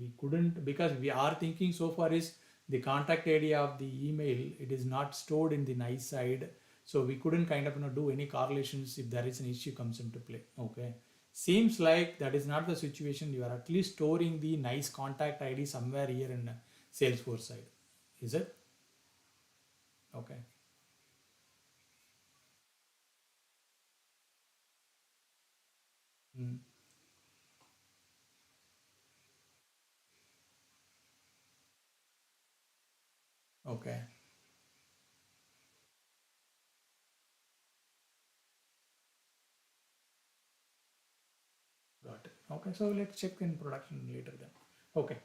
we couldn't, because we are thinking so far is the contact area of the email, it is not stored in the nice side. So we couldn't kind of do any correlations if there is an issue comes into play. Okay. Seems like that is not the situation. You are at least storing the nice contact ID somewhere here in Salesforce side. Is it? Okay. Mm, okay. Got it. Okay. So let's check in production later then. Okay.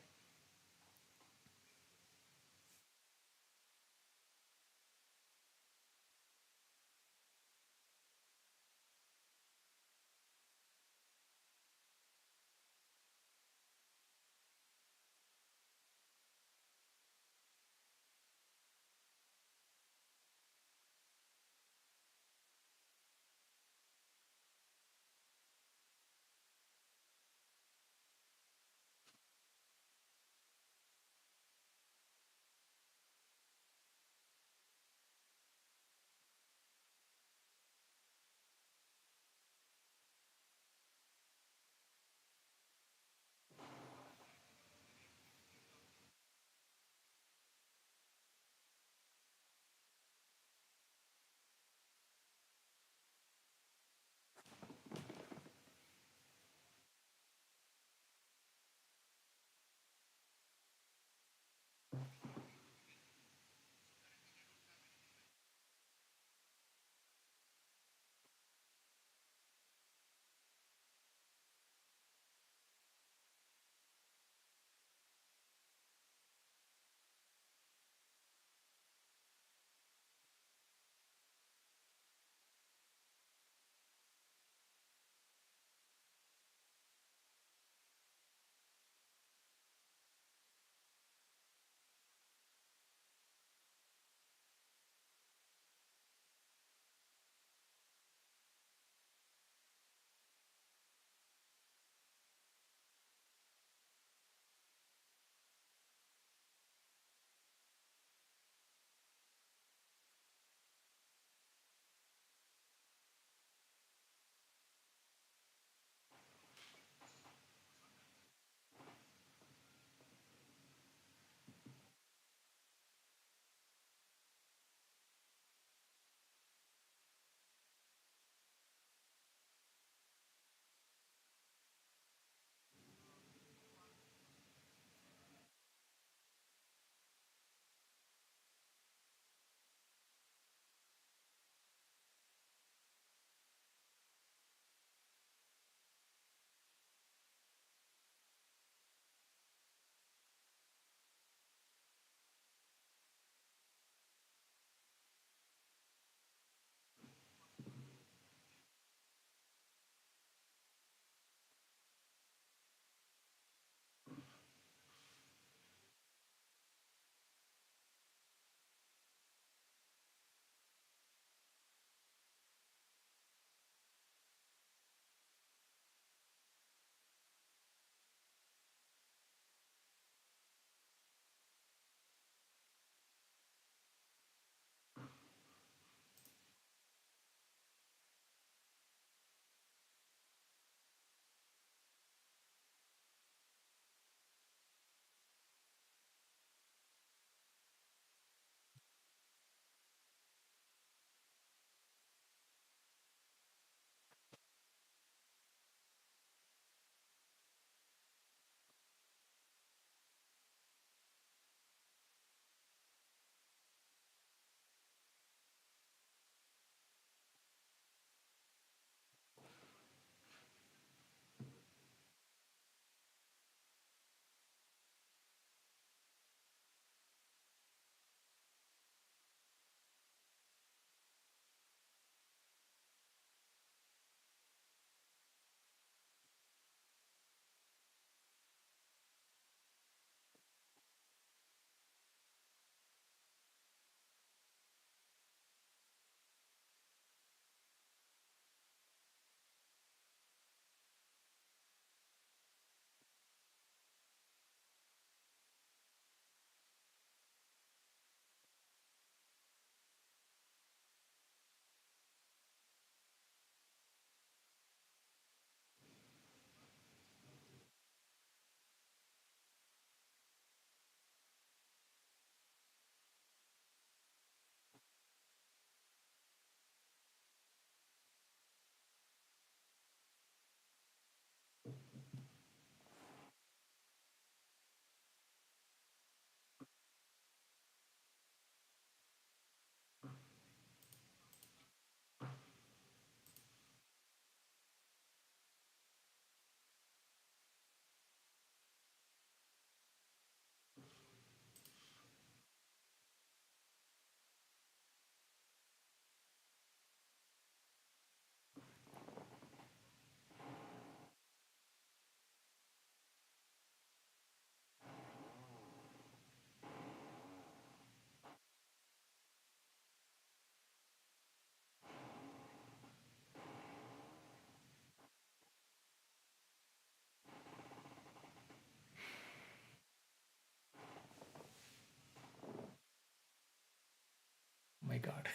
God.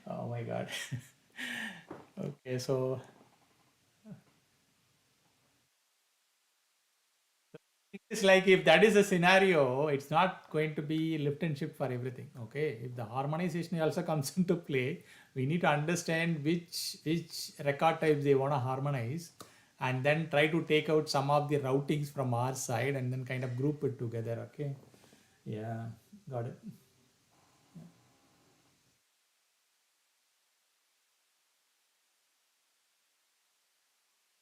Oh my God. Okay, so it's like if that is a scenario, it's not going to be lift and shift for everything. Okay, if the harmonization also comes into play, we need to understand which record types they want to harmonize, and then try to take out some of the routings from our side, and then kind of group it together. Okay, yeah, got it.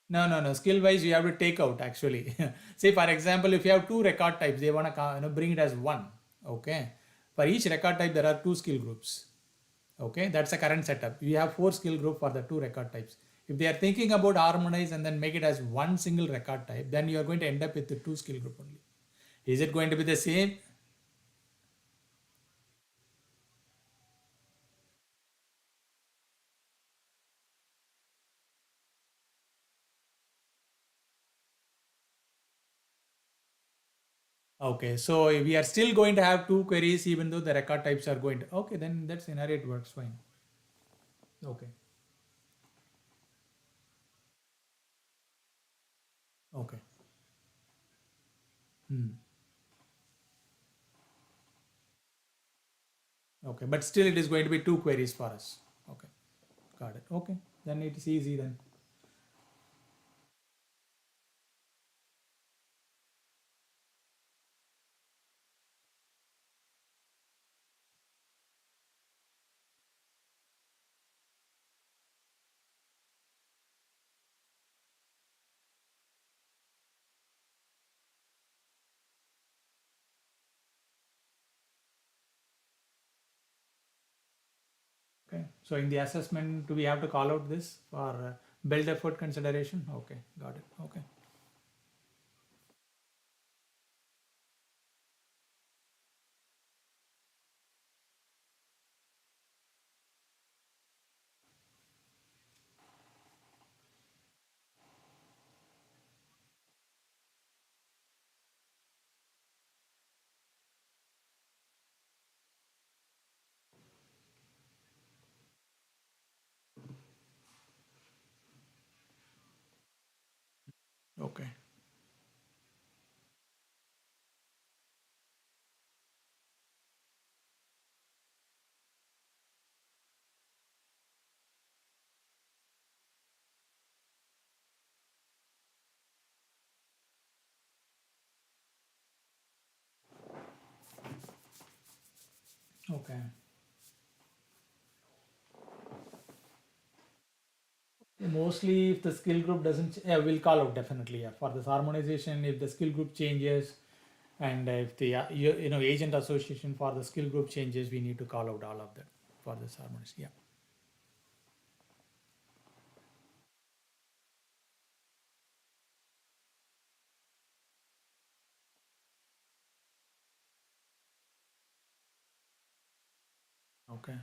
No, no, no. Skill wise, you have to take out actually. Say, for example, if you have two record types, they want to bring it as one. Okay. For each record type, there are two skill groups. Okay. That's the current setup. We have four skill group for the two record types. If they are thinking about harmonize and then make it as one single record type, then you are going to end up with the two skill group only. Is it going to be the same? Okay. So we are still going to have two queries even though the record types are going to. Okay. Then that scenario it works fine. Okay. Okay. Hmm. Okay, but still it is going to be two queries for us. Okay, got it. Okay, then it is easy then. Okay, so in the assessment, do we have to call out this for build effort consideration? Okay, got it. Okay, okay, okay. Mostly, if the skill group doesn't, yeah, we'll call out definitely. Yeah, for this harmonization, if the skill group changes, and if the agent association for the skill group changes, we need to call out all of that for this harmonization. Yeah. Okay.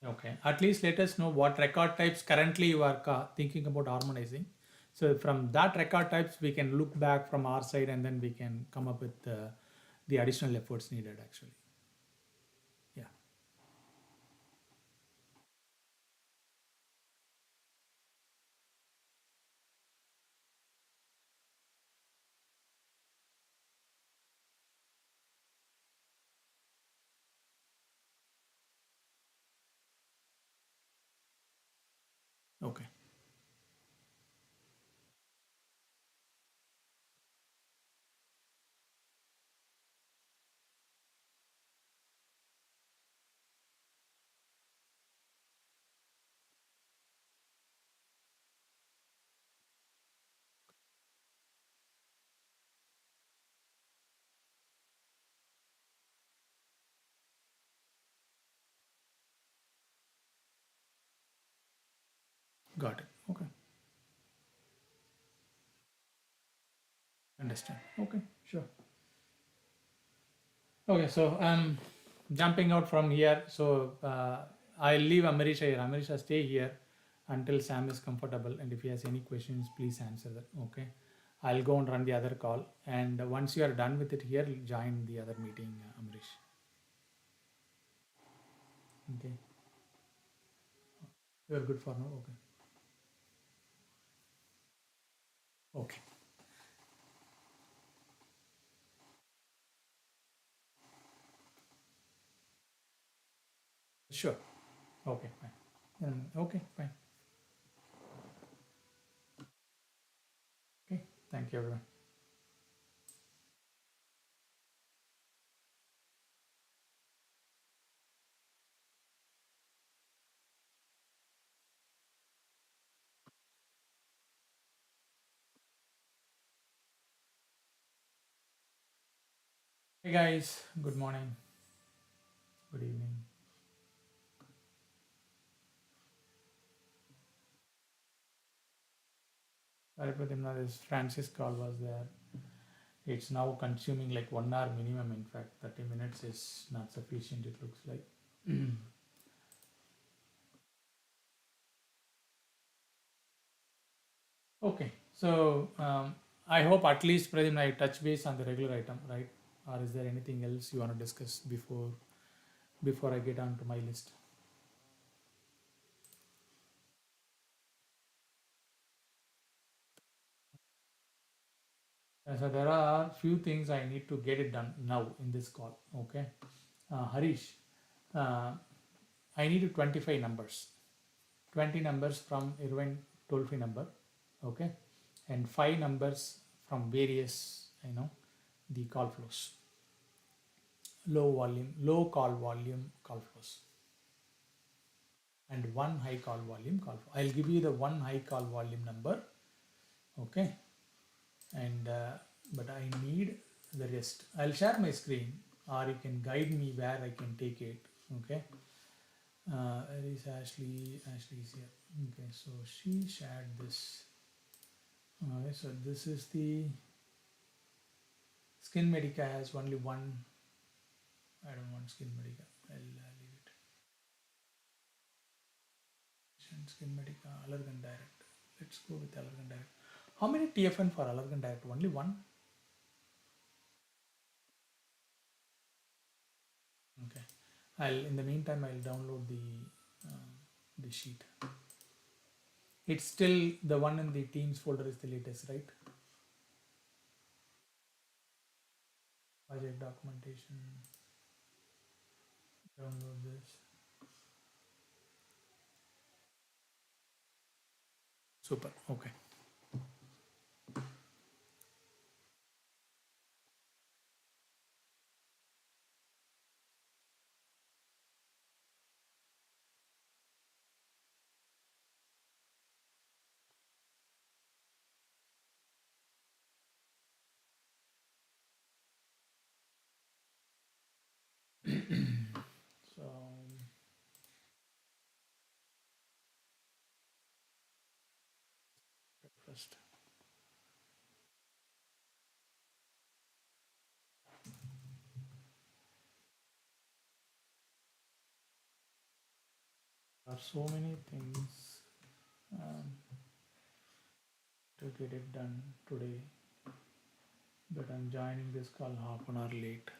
Okay, at least let us know what record types currently you are thinking about harmonizing. So from that record types, we can look back from our side and then we can come up with the additional efforts needed actually. Yeah, okay, got it. Okay, understand. Okay, sure. Okay, so jumping out from here, so I'll leave Amarisha here. Amarisha, stay here until Sam is comfortable. And if he has any questions, please answer that. Okay. I'll go and run the other call. And once you are done with it here, join the other meeting, Amarish. Okay. You're good for now. Okay. Okay. Sure. Okay. Fine. Okay. Fine. Okay. Thank you, everyone. Hey, guys. Good morning. Good evening. Sorry, Pratimna, this Francis call was there. It's now consuming like 1 hour minimum. In fact, 30 minutes is not sufficient, it looks like. Okay, so I hope at least Pradim I touch base on the regular item, right? Or is there anything else you want to discuss before I get on to my list? So there are few things I need to get it done now in this call. Okay, Harish, uh, I need 25 numbers. 20 numbers from Irvine toll free number, okay, and 5 numbers from various, the call flows, low call volume call flows, and one high call volume call flow. I'll give you the one high call volume number, okay, and but I need the rest. I'll share my screen, or you can guide me where I can take it, okay. Where is Ashley? Ashley is here. Okay, so she shared this. Okay, so this is the Skin Medica has only one. I don't want Skin Medica. I'll leave it. Skin Medica, Allergan Direct. Let's go with Allergan Direct. How many TFN for Allergan Direct? Only one? Okay. In the meantime, I'll download the sheet. It's still the one in the Teams folder is the latest, right? Project documentation. Download this. Super. Okay. So first, there are so many things um, to get it done today, but I'm joining this call half an hour late.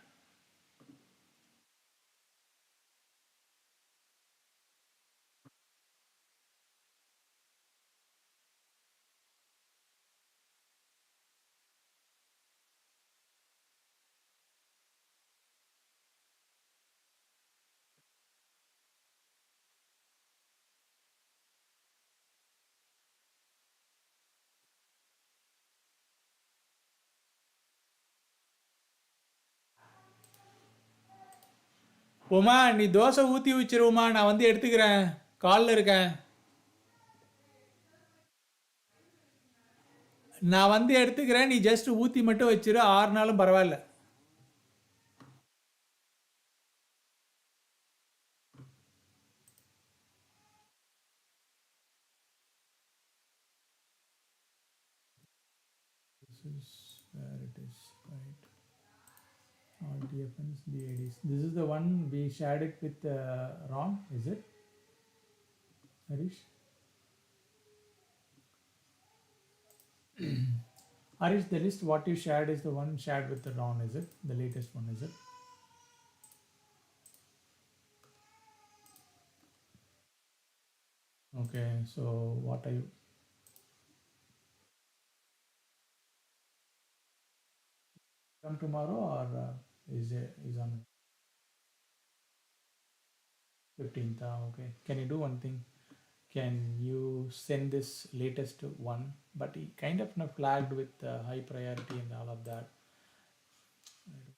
Uma நீ தோசை ஊற்றி வச்சிருவோமா, நான் வந்து எடுத்துக்கிறேன், காலில் இருக்கேன். நான் வந்து எடுத்துக்கிறேன், நீ ஜஸ்ட் ஊற்றி மட்டும் வச்சிரு, 6 நாளும் பரவாயில்ல. This is where it is, right? All TFNs, BADs. This is the one we shared it with Ron, is it? Harish? Harish, the list what you shared is the one shared with the Ron, is it? The latest one, is it? Okay, so what are you come tomorrow or is on 15th? Okay. Can you do one thing? Can you send this latest one? But he kind of flagged with high priority and all of that. I don't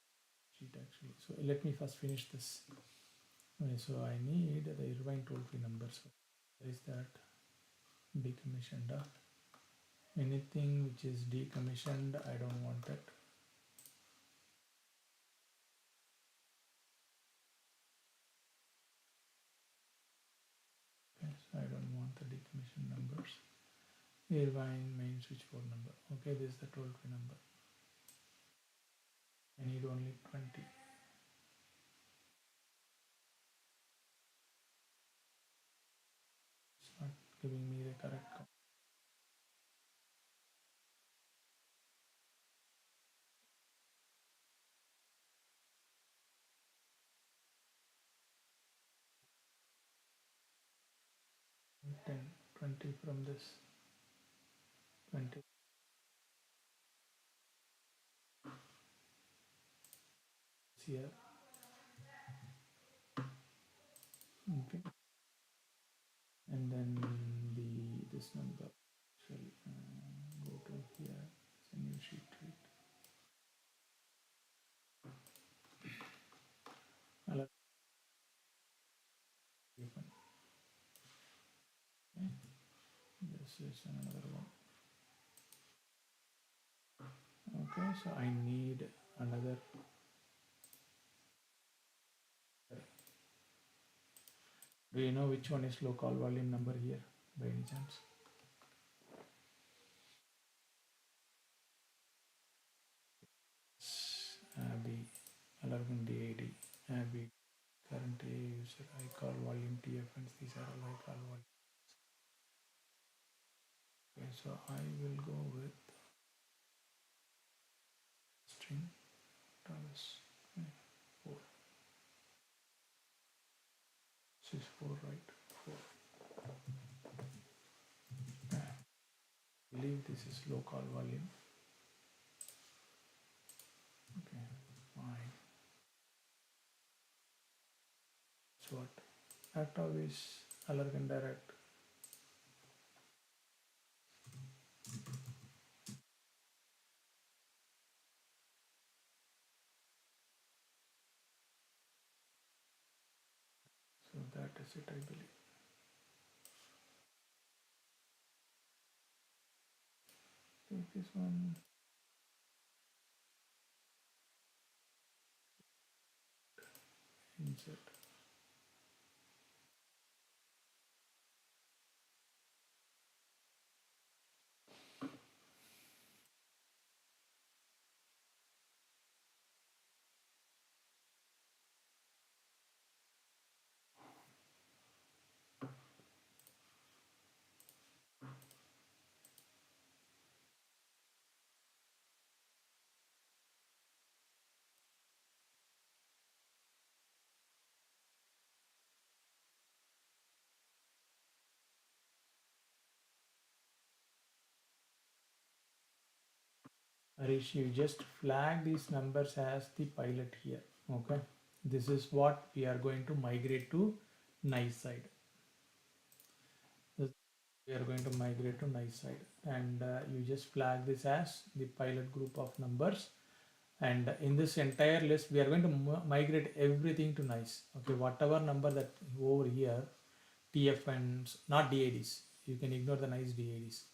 cheat actually. So let me first finish this. Okay, so I need the Irvine toll free numbers. Where is that? Decommissioned. Anything which is decommissioned, I don't want it. Okay, so I don't want the decommissioned numbers. Irvine main switchboard number. Okay, this is the toll free number. I need only 20. It's not giving me the correct count. Ten, 20 from this, 20 here. Okay, and then the this number shall go to here. It's a new sheet, right? I'll open. Okay. This is another one. Okay, so I need another. Do you know which one is low call volume number here by any chance? Abby, Alargan DAD, Abby, current A user, I call volume TFNs, these are all I call volume. Okay, so I will go with string Travis. Okay, 4. This is 4, right? 4. I believe this is low call volume. Okay, fine. So what? Active is Alargan direct. So that is it, I believe. Take this one, insert. Harish, you just flag these numbers as the pilot here. Okay, this is what we are going to migrate to nice side. We are going to migrate to nice side, and you just flag this as the pilot group of numbers. And in this entire list, we are going to migrate everything to nice. Okay, whatever number that over here, TFNs, not DADs. You can ignore the nice DADs.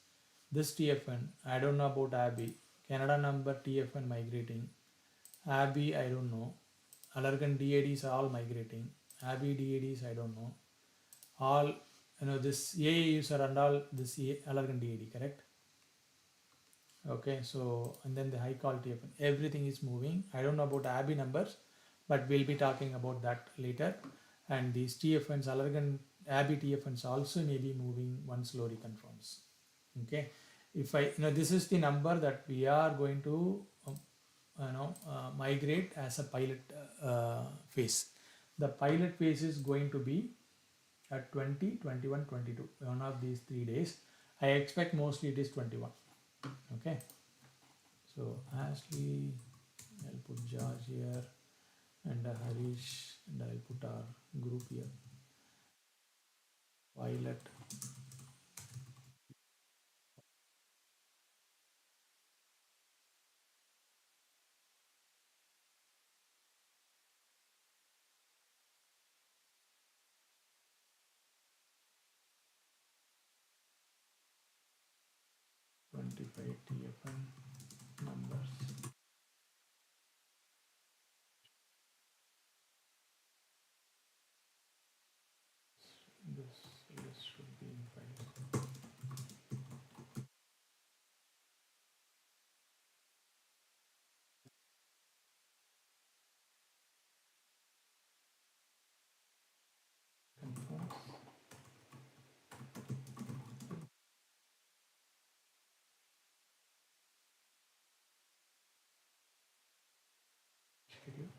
This TFN, I don't know about Abbey. Canada number TFN migrating. Abbey, I don't know. Allergan DADs are all migrating. Abbey DADs, I don't know. All, this AA user and all this Allergan DAD, correct? Okay, so and then the high call TFN, everything is moving. I don't know about Abbey numbers, but we'll be talking about that later. And these TFNs, Allergan Abby TFNs also may be moving once Lori confirms. Okay, if I, this is the number that we are going to migrate as a pilot phase. The pilot phase is going to be at 20, 21, 22. One of these 3 days. I expect mostly it is 21. Okay, so Ashley, I'll put George here, and Harish, and I'll put our group here. Pilot 25 TFN numbers. This list should be in file. Confirms. Schedule.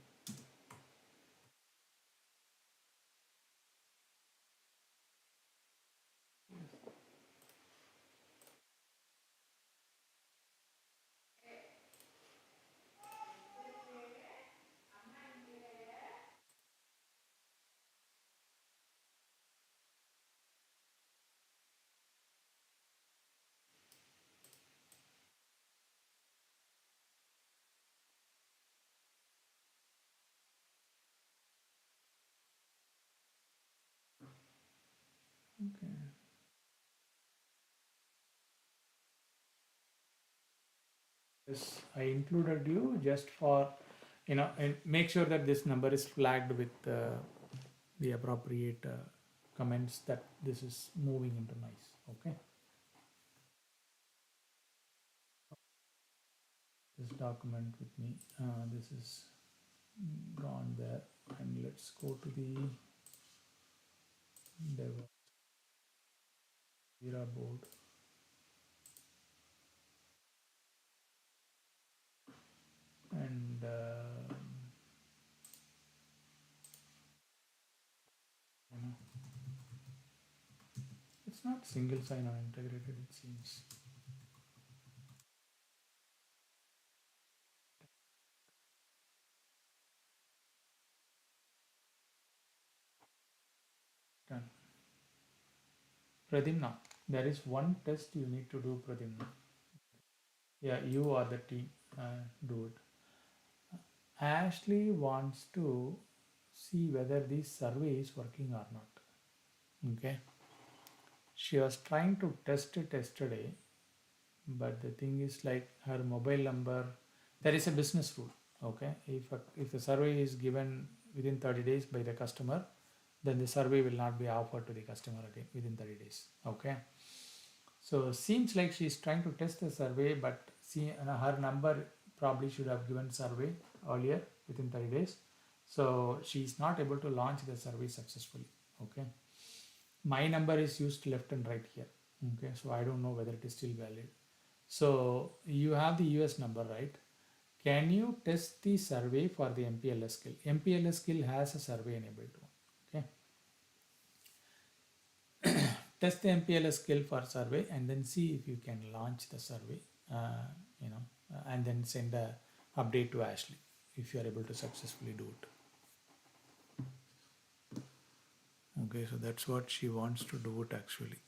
Okay. Yes, I included you just for, and make sure that this number is flagged with the appropriate comments that this is moving into nice. Okay, this document with me. This is gone there, and let's go to the dev Jira board, and you know, it's not single sign-on integrated. It seems done. Pradimna, there is one test you need to do, Pradimna. Yeah, you are the team. Do it. Ashley wants to see whether this survey is working or not. Okay. She was trying to test it yesterday, but the thing is like her mobile number. There is a business rule. Okay. If the survey is given within 30 days by the customer, then the survey will not be offered to the customer again within 30 days. Okay. So seems like she's trying to test the survey, but see, her number probably should have given survey earlier within 30 days. So she's not able to launch the survey successfully. Okay. My number is used left and right here. Okay. So I don't know whether it is still valid. So you have the US number, right? Can you test the survey for the MPLS skill? MPLS skill has a survey enabled one. Okay. Test the MPLS skill for survey and then see if you can launch the survey, and then send a update to Ashley if you are able to successfully do it. Okay, so that's what she wants to do it actually.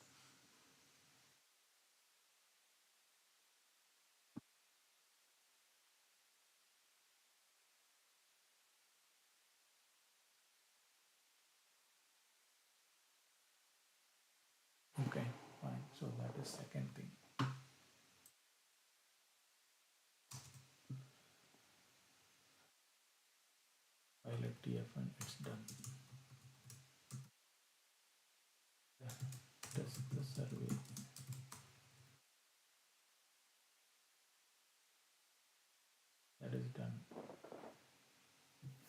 Okay, fine. So that is second thing. Pilot TFN, it's done. Test the survey. That is done.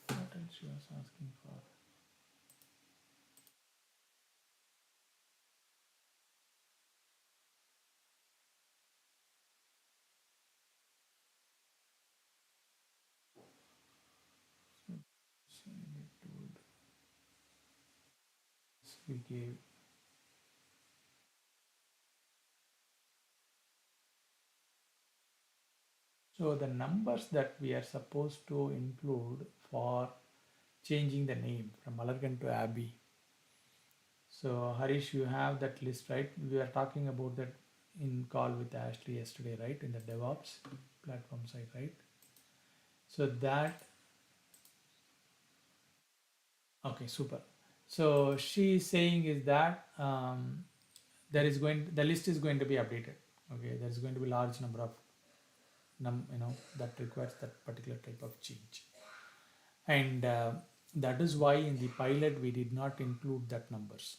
What else she was asking for? we gave. So the numbers that we are supposed to include for changing the name from Alargan to Abby. So Harish, you have that list, right? We were talking about that in call with Ashley yesterday, right? In the DevOps platform side, right? So that, okay, super. So she is saying is that the list is going to be updated. Okay, there is going to be large number of that requires that particular type of change, and that is why in the pilot we did not include that numbers.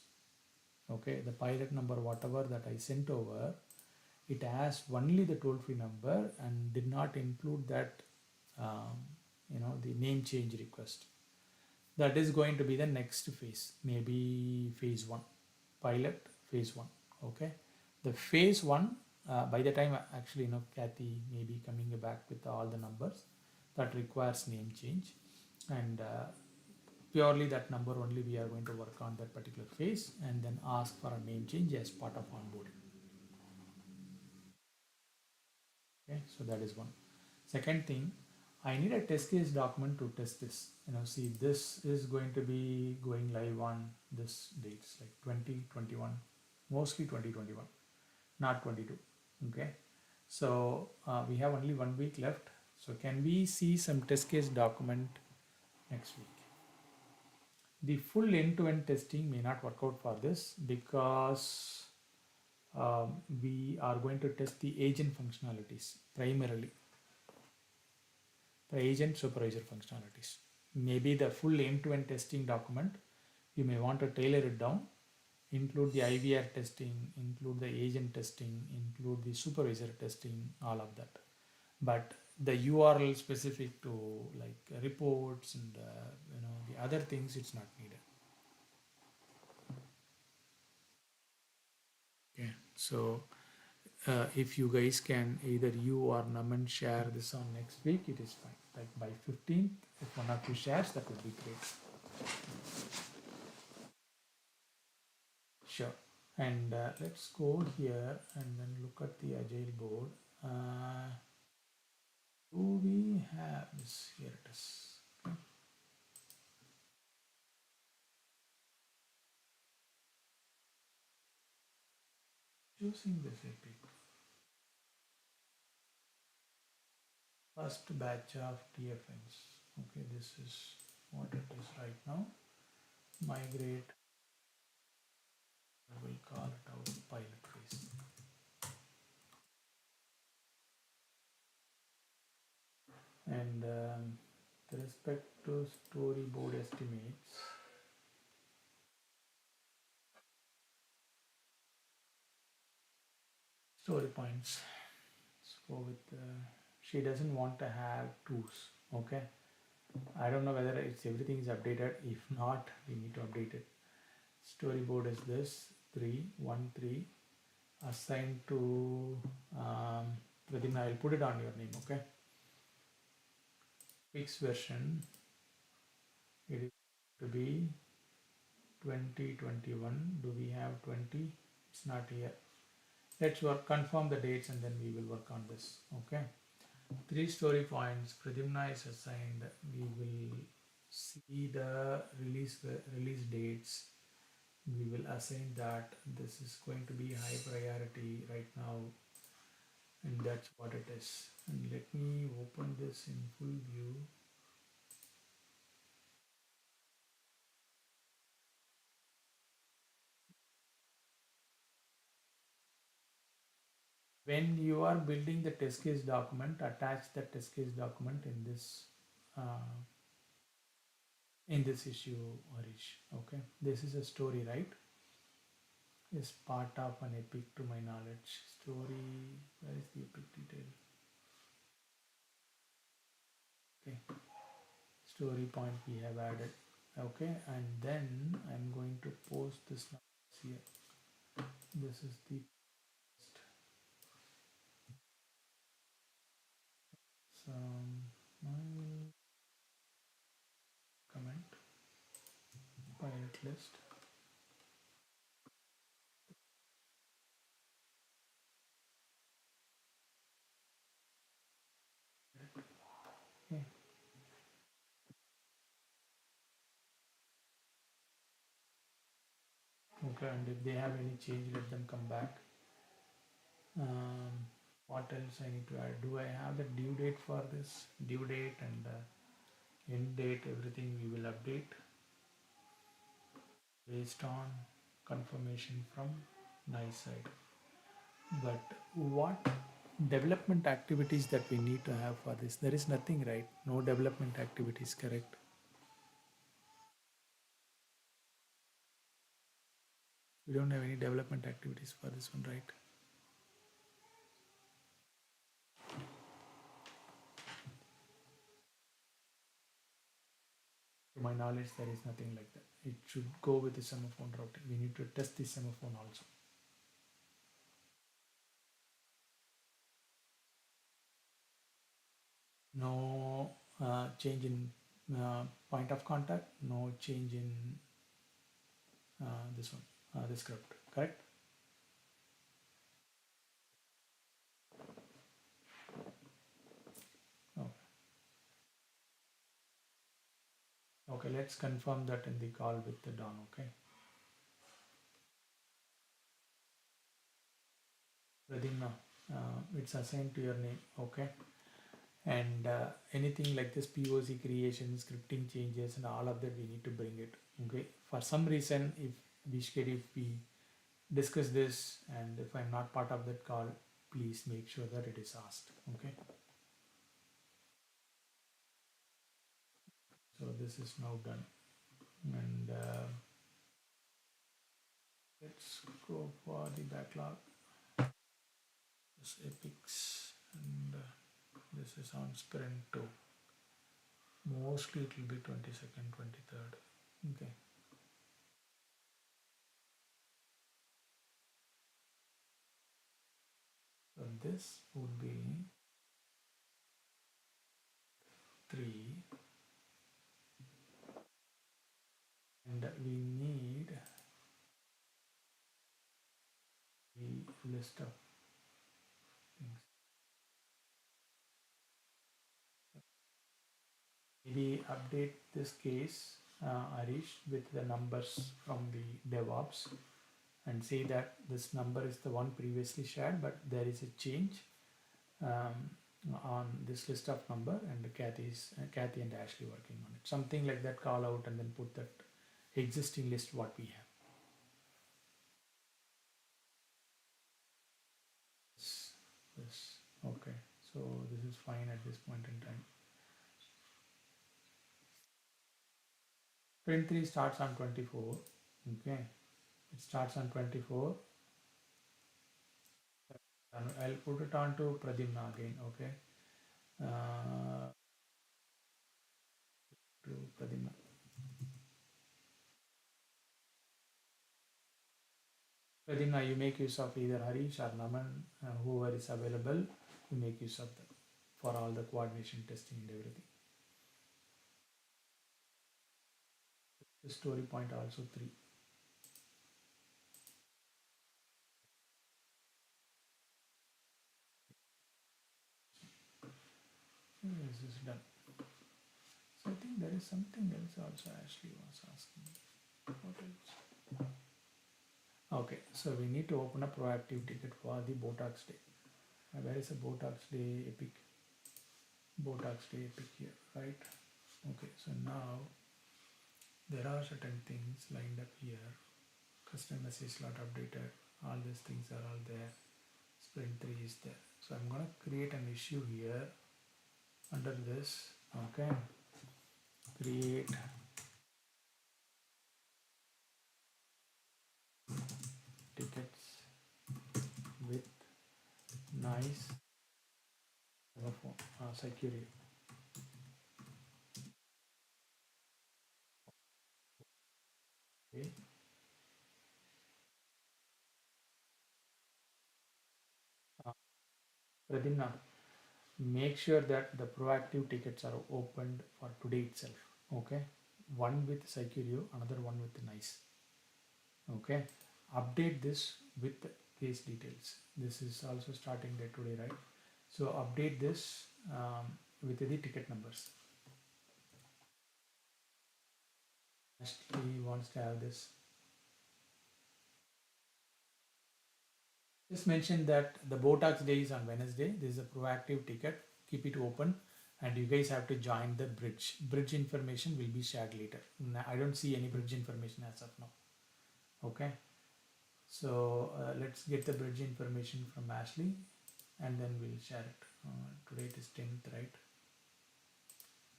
Okay, the pilot number whatever that I sent over, it has only the toll free number and did not include that um, the name change request. That is going to be the next phase, maybe phase one, pilot phase one. Okay, the phase one, by the time actually Kathy may be coming back with all the numbers that requires name change, and purely that number only we are going to work on that particular phase and then ask for a name change as part of onboarding. Okay, so that is one. Second thing, I need a test case document to test this. See, this is going to be going live on this dates like 2021, mostly 2021, not 22. Okay, so we have only 1 week left. So can we see some test case document next week? The full end-to-end testing may not work out for this because we are going to test the agent functionalities primarily, the agent supervisor functionalities. Maybe the full end-to-end testing document, you may want to tailor it down, include the IVR testing, include the agent testing, include the supervisor testing, all of that. But the URL specific to like reports and the other things, it's not needed. Okay, so if you guys can, either you or Naman share this on next week, it is fine. Like by 15th, if one of you shares, that would be great. Sure. And let's go here and then look at the Agile board. Do we have this? Here it is. Okay. Choosing this epic. First batch of TFNs. Okay, this is what it is right now. Migrate. I will call it out pilot phase. And with respect to storyboard estimates, story points. Let's go with. She doesn't want to have twos. Okay. I don't know whether it's everything is updated. If not, we need to update it. Storyboard is this 313 assigned to Pradyumna. I'll put it on your name. Okay. Fixed version. It is to be 2021. Do we have 20? It's not here. Let's work, confirm the dates, and then we will work on this. Okay. 3 story points. Pradyumna is assigned. We will see the release dates. We will assign that this is going to be high priority right now, and that's what it is. And let me open this in full view. When you are building the test case document, attach the test case document in this issue, Harish. Okay, this is a story, right? Is part of an epic to my knowledge. Story, where is the epic detail? Okay, story point we have added. Okay, and then I'm going to post this here. This is the my comment pilot list. Okay, and if they have any change, let them come back. Um, what else I need to add? Do I have the due date for this? Due date and end date, everything we will update based on confirmation from nice side. But what development activities that we need to have for this? There is nothing, right? No development activities, correct? We don't have any development activities for this one, right? To my knowledge, there is nothing like that. It should go with the semaphore routing. We need to test the semaphore also. No change in point of contact, no change in this one, the script, correct? Okay. Okay, let's confirm that in the call with the Don, okay? Pradyumna, it's assigned to your name, okay? And anything like this POC creation, scripting changes, and all of that, we need to bring it, okay? For some reason, if we discuss this, and if I'm not part of that call, please make sure that it is asked, okay? So this is now done, and let's go for the backlog. This epics, and this is on sprint 2. Mostly it will be 22nd, 23rd. Okay. So this would be 3, and we need the list of things. Maybe update this case, Arish, with the numbers from the DevOps, and say that this number is the one previously shared, but there is a change um, on this list of number, and Kathy and Ashley working on it. Something like that, call out and then put that existing list what we have. This, okay, so this is fine at this point in time. Print 3 starts on 24. Okay, it starts on 24. I'll put it on to Pradimna again. Okay, uh, to Pradimna. Pradimna, you make use of either Harish or Naman, whoever is available. You make use of them for all the coordination testing and everything. The story point also 3. This is done. So I think there is something else also Ashley was asking. What else? Okay, so we need to open a proactive ticket for the Botox day. Where is a Botox day epic? Botox day epic here, right? Okay, so now there are certain things lined up here. Custom message slot updated. All these things are all there. Sprint 3 is there. So I'm gonna create an issue here under this. Okay, create tickets with nice security. Okay. Uh, Pradimna, make sure that the proactive tickets are opened for today itself. Okay, one with Securio, another one with nice. Okay, update this with case details. This is also starting day today, right? So update this with the ticket numbers. Ashley wants to have this. Just mention that the Botox day is on Wednesday. This is a proactive ticket. Keep it open, and you guys have to join the bridge. Bridge information will be shared later. I don't see any bridge information as of now. Okay, so let's get the bridge information from Ashley, and then we'll share it. Today it is 10th, right?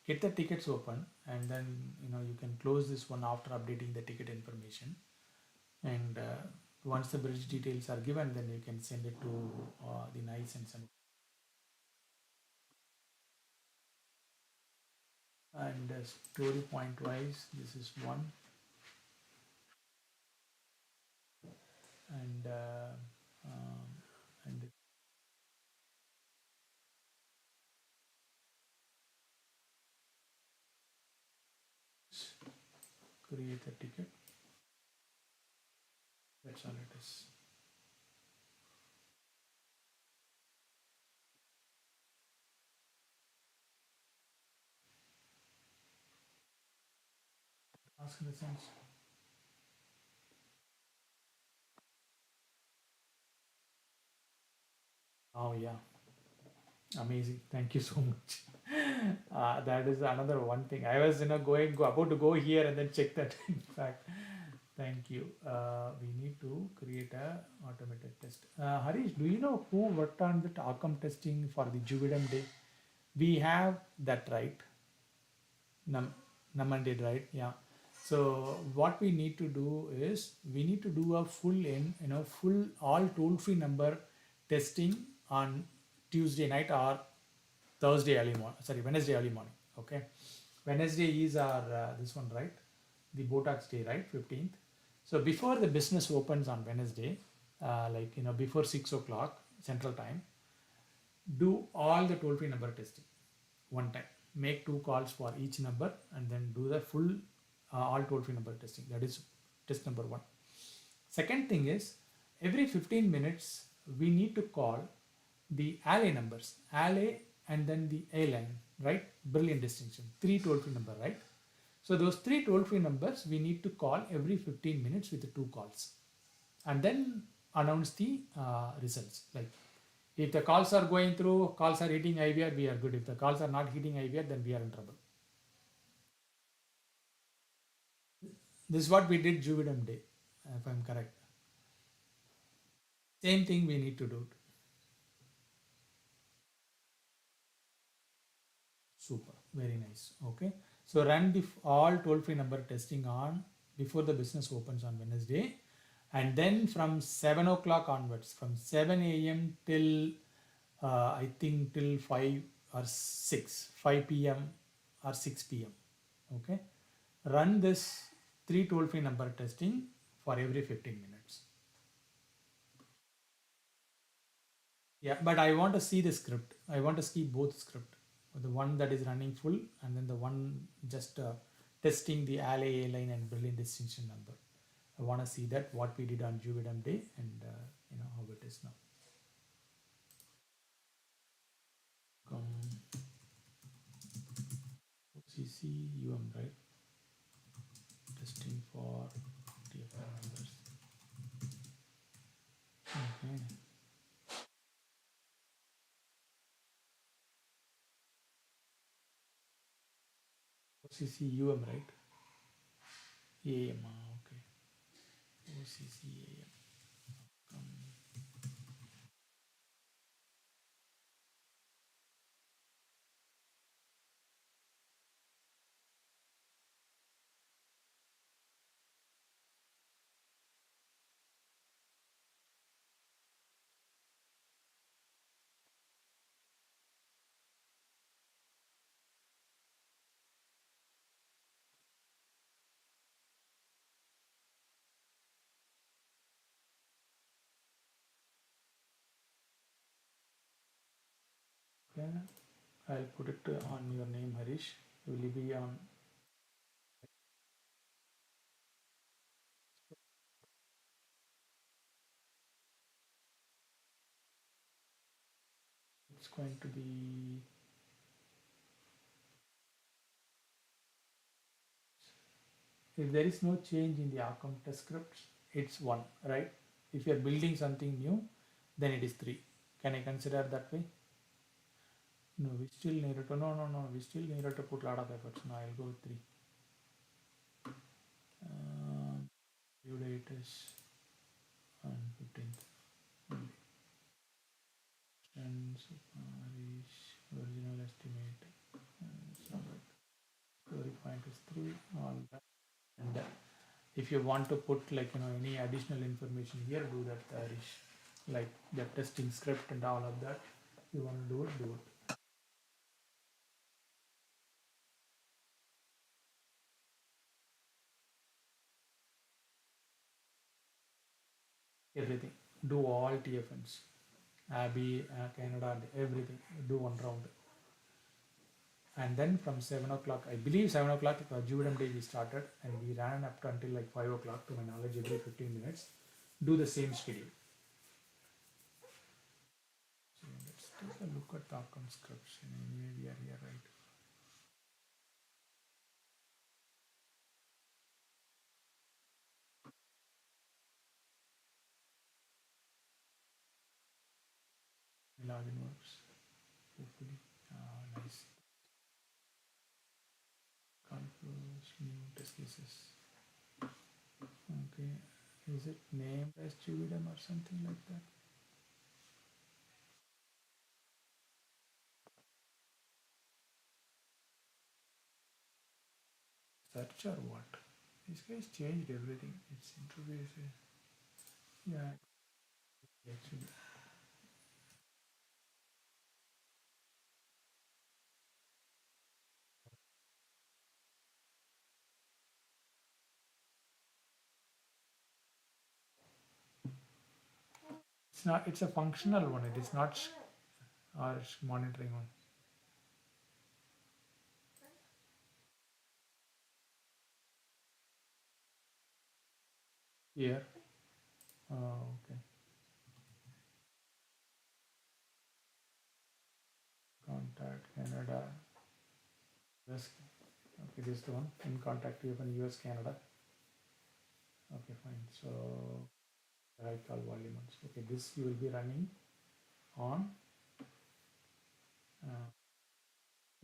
Get the tickets open, and then you can close this one after updating the ticket information. And once the bridge details are given, then you can send it to the NICE and send. And story point wise, this is one. And um, and create a ticket. That's all it is. Ask in the sense. Oh yeah, amazing. Thank you so much. That is another one thing. I was about to go here and then check that. In fact, thank you. We need to create a automated test. Harish, do you know who worked on the outcome testing for the Juvidum day? We have that, right? Naman did, right? Yeah. So what we need to do is we need to do a full all toll free number testing on Tuesday night or Thursday early morning. Sorry, Wednesday early morning. Okay. Wednesday is our this one, right? The Botox day, right? 15th. So before the business opens on Wednesday, before 6 o'clock Central Time, do all the toll free number testing one time. Make two calls for each number and then do the full all toll free number testing. That is test number one. Second thing is every 15 minutes we need to call the alley numbers, alley and then the A line, right? Brilliant distinction. Three toll free number, right? So those three toll free numbers we need to call every 15 minutes with the two calls and then announce the results. Like if the calls are going through, calls are hitting IVR, we are good. If the calls are not hitting IVR, then we are in trouble. This is what we did Juvidum Day, if I'm correct. Same thing we need to do. Super, very nice. Okay, so run the all toll-free number testing on before the business opens on Wednesday, and then from 7 o'clock onwards, from 7 a.m. till I think till 5 or 6, 5 p.m. or 6 p.m. Okay, run this three toll-free number testing for every 15 minutes. Yeah, but I want to see the script. I want to see both script. The one that is running full and then the one just testing the alley, A line and Berlin distinction number. I want to see that what we did on Juvidum Day and how it is now. OCC right? Testing for TFI numbers. Okay. OCC right? AM, okay. OCC Okay, I'll put it on your name, Harish. Will you be on? It's going to be. If there is no change in the outcome test scripts, it's one, right? If you're building something new, then it is 3. Can I consider that way? No, we still need to, no, we still need to put a lot of efforts. No, I'll go with 3. Due date is on 15th. And Parish original estimate. So story point is 3. All that. And if you want to put like any additional information here, do that, Parish. Like the testing script and all of that. You want to do it, do it. Everything. Do all TFNs. Abbey, Canada, everything. Do one round. And then from 7 o'clock, I believe 7 o'clock, Jubilee Day we started, and we ran up to until like 5 o'clock, to my knowledge, every 15 minutes. Do the same schedule. So let's take a look at the outcome scripts. Anyway, we are here, right? Login works. Hopefully. Nice. Confuse new test cases. Okay. Is it named as Jubilee or something like that? Search or what? These guys changed everything. It's introduced. Yeah, actually. It's not. It's a functional one. It is not or monitoring one. Here. Okay. Contact Canada. US. Okay, this is the one. In contact even US Canada. Okay, fine. So I call volume ones. Okay, this you will be running on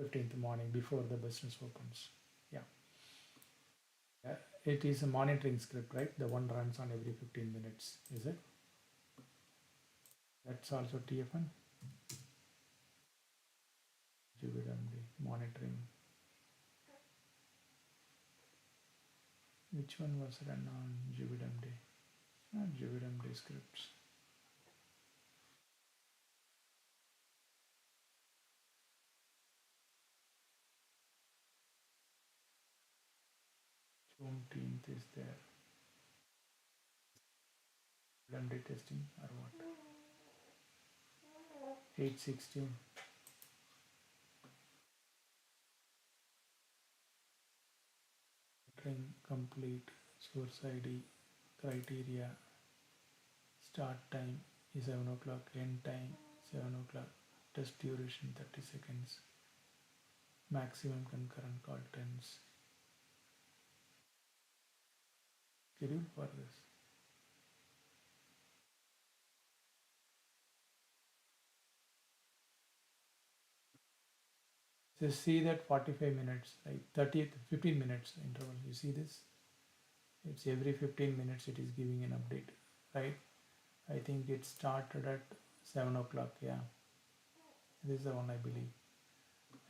15th morning before the business opens. Yeah. Uh, it is a monitoring script, right? The one runs on every 15 minutes. Is it? That's also TFN. GBWD monitoring. Which one was run on GBWD? Not GBWD scripts. 17th is there. GBWD testing or what? 816. Monitoring complete. Source ID. Criteria. Start time is 7 o'clock. End time 7 o'clock. Test duration 30 seconds. Maximum concurrent call times. Schedule for this. Just see that 45 minutes, like 30, 15 minutes interval. You see this? It's every 15 minutes it is giving an update, right? I think it started at 7 o'clock. Yeah, this is the one I believe.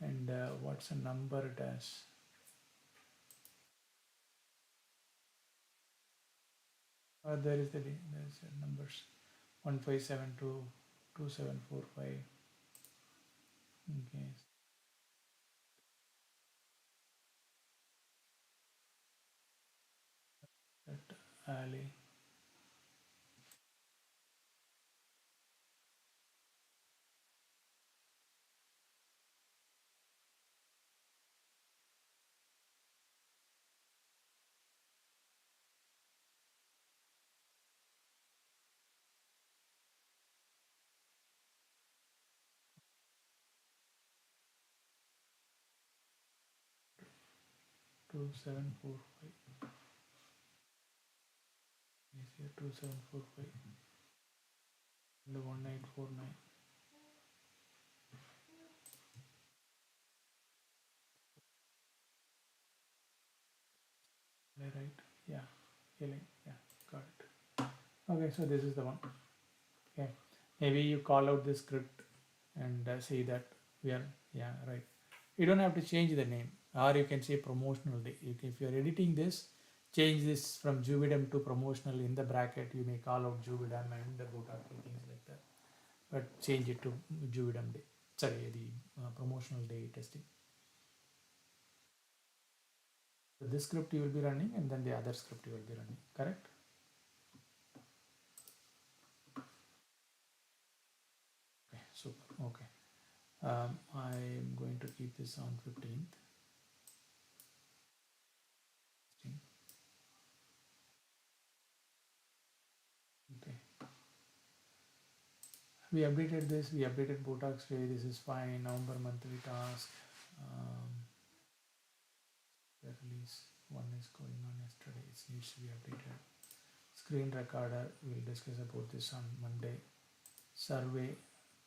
And what's the number it has? There is there's numbers 15722745. Okay, that alley. Two seven four five. Is here 2745. the 1849. Right? Yeah. Healing. Yeah. Got it. Okay, so this is the one. Okay, maybe you call out the script and say that we are, yeah, right. You don't have to change the name, or you can say promotional day. If you're editing this, change this from Juvidum to promotional in the bracket. You may call out Juvidum and the Botak things like that, but change it to Juvidum day. Sorry, the promotional day testing. So this script you will be running, and then the other script you will be running. Correct? Okay, super. Okay. I am going to keep this on 15th. Okay. We updated this. We updated Botox Day. This is fine. November monthly task. Um, the release one is going on yesterday. It needs to be updated. Screen recorder. We'll discuss about this on Monday. Survey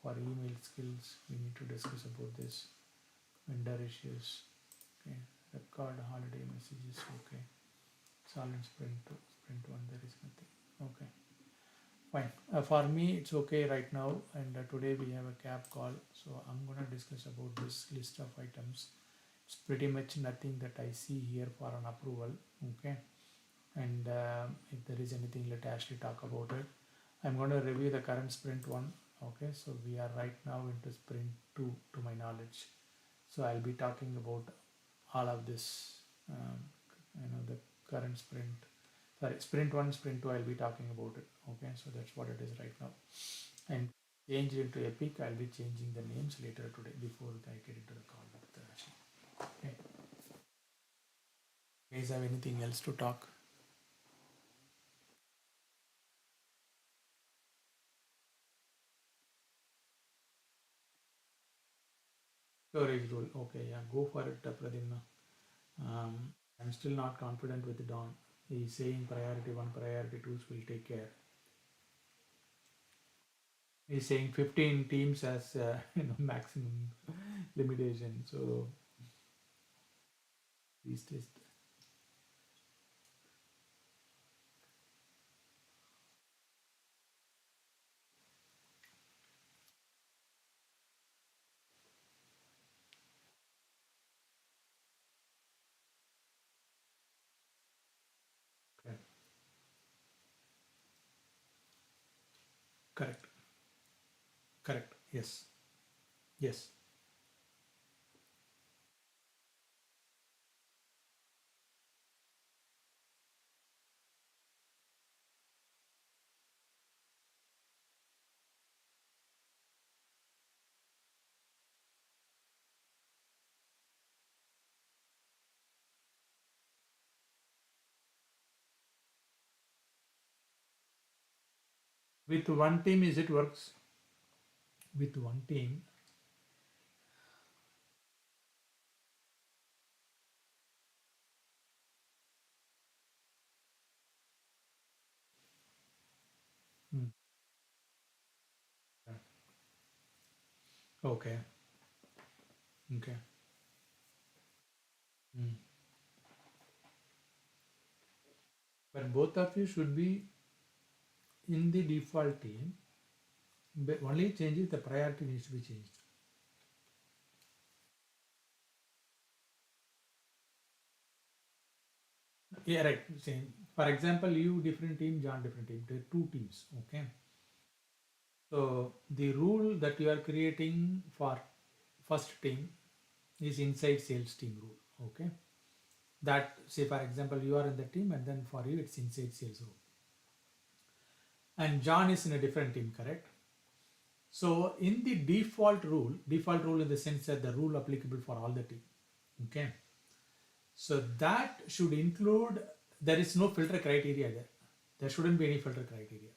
for email skills. We need to discuss about this. Vendor issues. Okay. Record holiday messages. Okay. Solid sprint two. Sprint one. There is nothing. Okay. Fine. For me, it's okay right now. And today we have a cap call. So I'm going to discuss about this list of items. It's pretty much nothing that I see here for an approval. Okay. And if there is anything, let Ashley talk about it. I'm going to review the current sprint one. Okay. So we are right now into sprint two, to my knowledge. So I'll be talking about all of this, the current sprint. Sorry, sprint one, sprint two, I'll be talking about it. Okay, so that's what it is right now. And change it into Epic, I'll be changing the names later today before I get into the call with the Ashley. Okay. Guys, have anything else to talk? Storage rule. Okay, yeah, go for it, Pradyumna. I'm still not confident with Don. He's saying priority one, priority twos will take care. He's saying 15 teams as maximum limitation. So please test. Correct. Correct. Correct. Yes. Yes. With one team, is it works? With one team. Hmm. Okay. Okay. Hmm. But both of you should be in the default team. But only changes the priority needs to be changed. Yeah, right. Same. For example, you different team, John different team. There are two teams. Okay. So the rule that you are creating for first team is inside sales team rule. Okay. That, say for example, you are in the team, and then for you it's inside sales rule. And John is in a different team, correct? So in the default rule in the sense that the rule applicable for all the team. Okay. So that should include, there is no filter criteria there. There shouldn't be any filter criteria.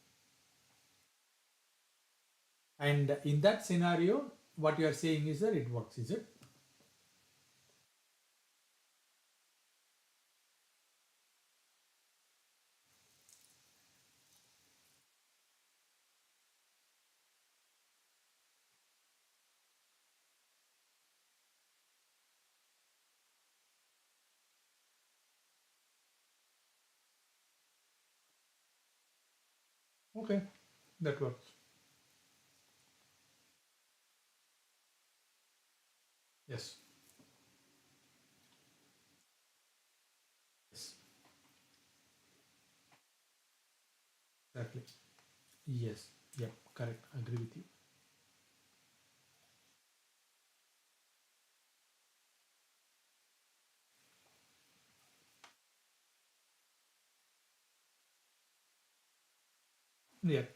And in that scenario, what you are saying is that it works, is it? Okay, that works. Yes. Yes. Exactly. Yes. Yep. Correct. Agree with you. Yep.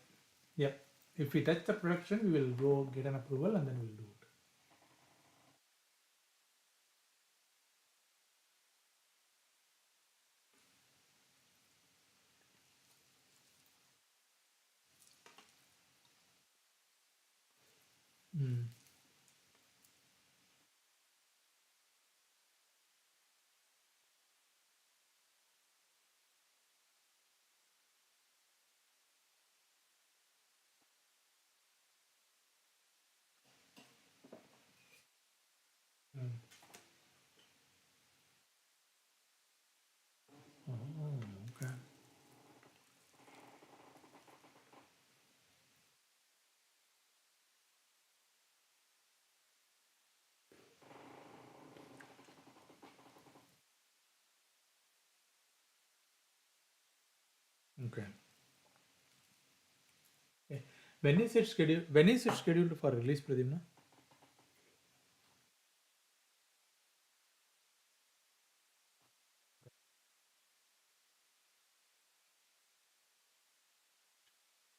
Yep. If we touch the production, we will go get an approval and then we'll do it. Mm. Mm. Oh, okay. Okay. Okay. When is it scheduled? When is it scheduled for release, Pradyumna?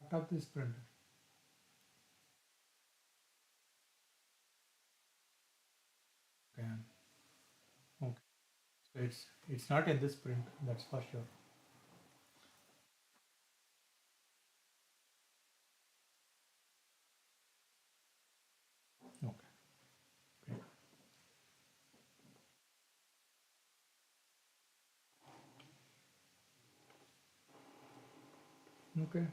Part of this sprint. Okay. Okay. So it's not in this sprint. That's for sure. Okay. Great. Okay.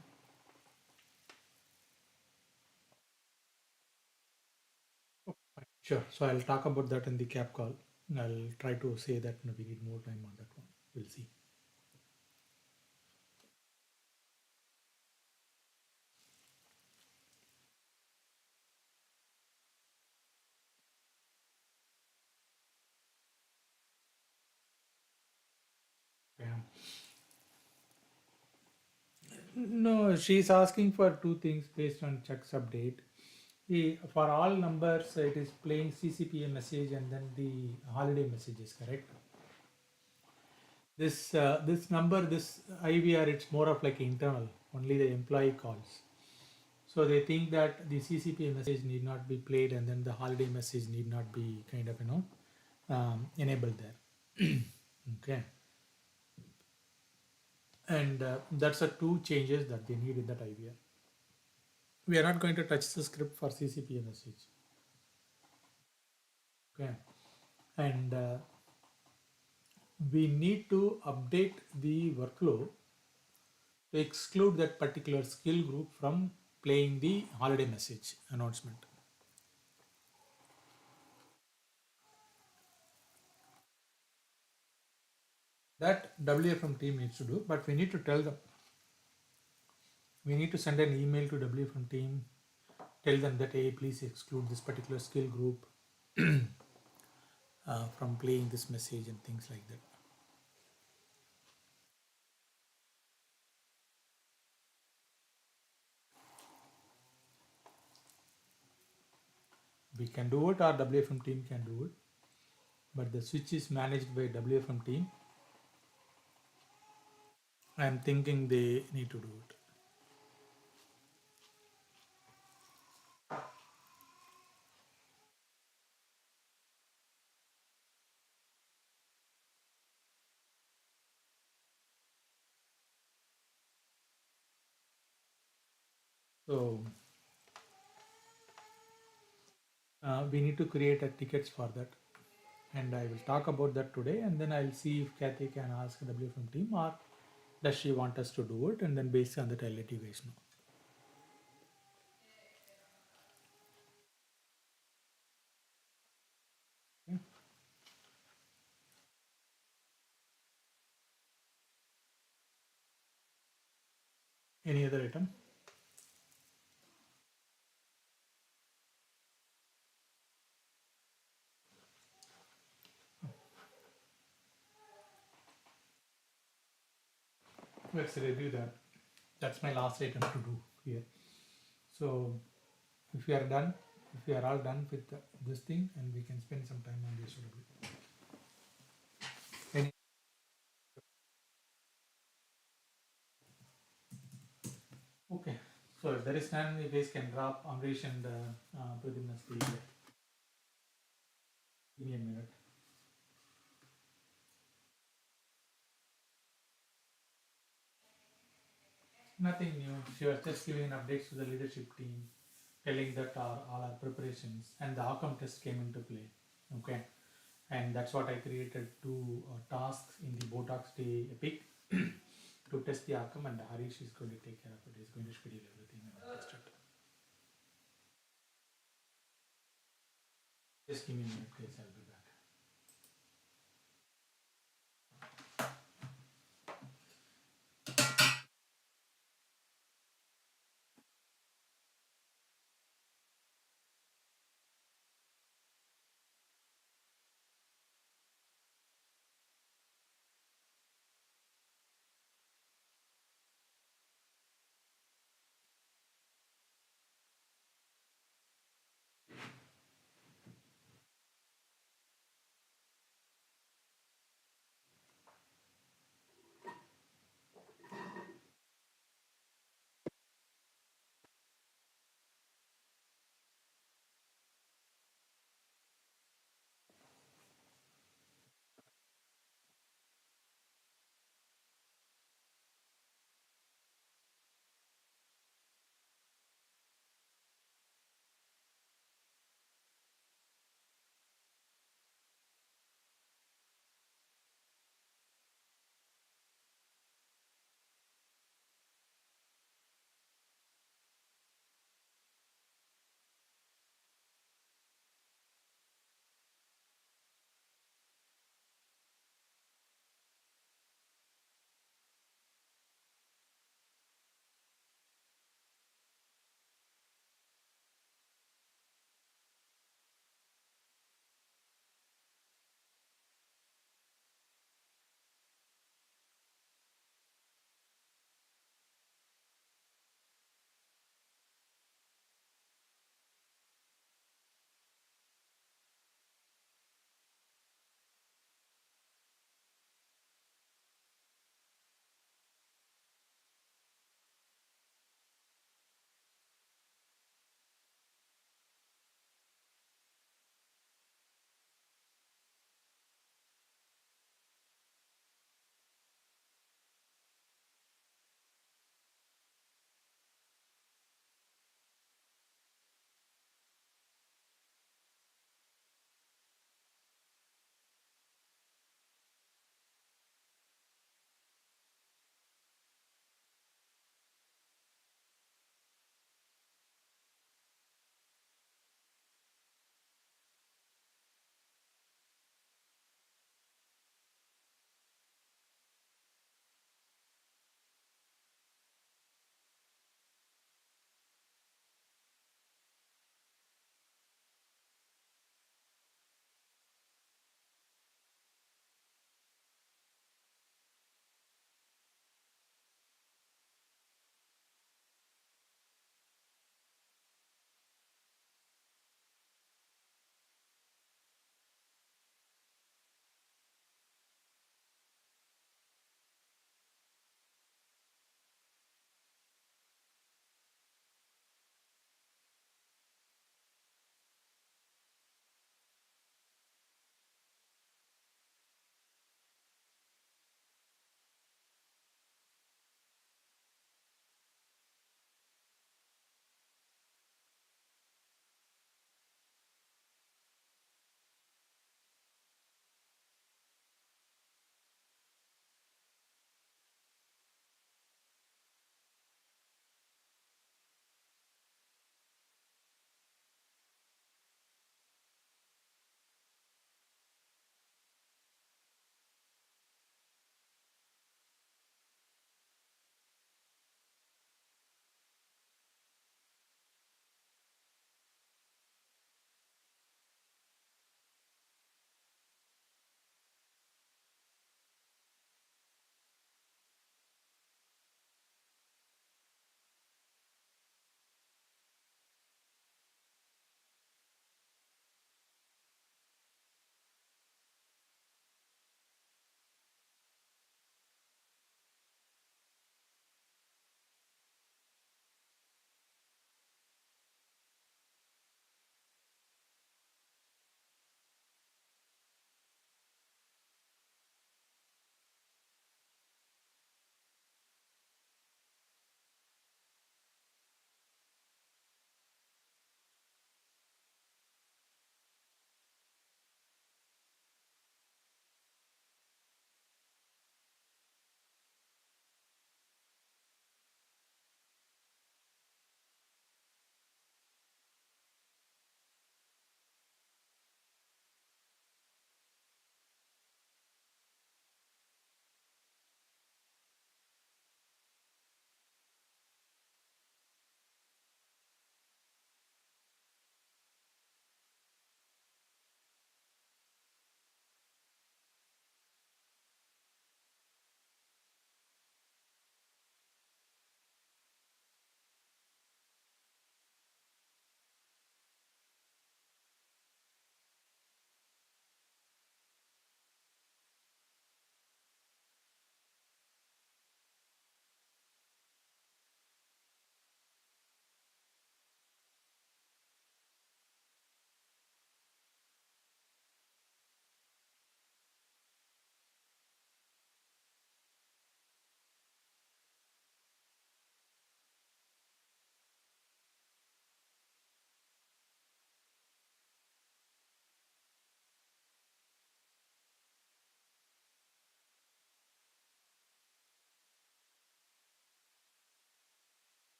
Oh, fine. Sure. So I'll talk about that in the cap call. I'll try to say that we need more time on that one. We'll see. Yeah. No, she's asking for two things based on Chuck's update. For all numbers, it is playing CCPA message and then the holiday messages, correct? This number, this IVR, it's more of like internal, only the employee calls. So they think that the CCPA message need not be played and then the holiday message need not be kind of enabled there. Okay, and that's the two changes that they need in that IVR. We are not going to touch the script for CCPA message. Okay, and we need to update the workflow to exclude that particular skill group from playing the holiday message announcement. That WFM team needs to do, but we need to tell them, we need to send an email to WFM team, tell them that, hey, please exclude this particular skill group from playing this message and things like that. We can do it, or WFM team can do it, but the switch is managed by WFM team. I'm thinking they need to do it. So we need to create a tickets for that, and I will talk about that today, and then I'll see if Kathy can ask WFM team, or does she want us to do it, and then based on that I'll let you guys know. Okay? Any other item? Let's review that. That's my last item to do here. So if we are done, if we are all done with this thing, and we can spend some time on this SOW. Any okay. So if there is none, you guys can drop Amrish and Pradyumna speak. Give me a minute. Nothing new. She was just giving updates to the leadership team, telling that all our preparations and the outcome test came into play. Okay, and that's what I created two tasks in the Botox Day Epic to test the outcome, and Harish is going to take care of it. He's going to schedule everything and test it. Just give me a minute, please. I'll be back.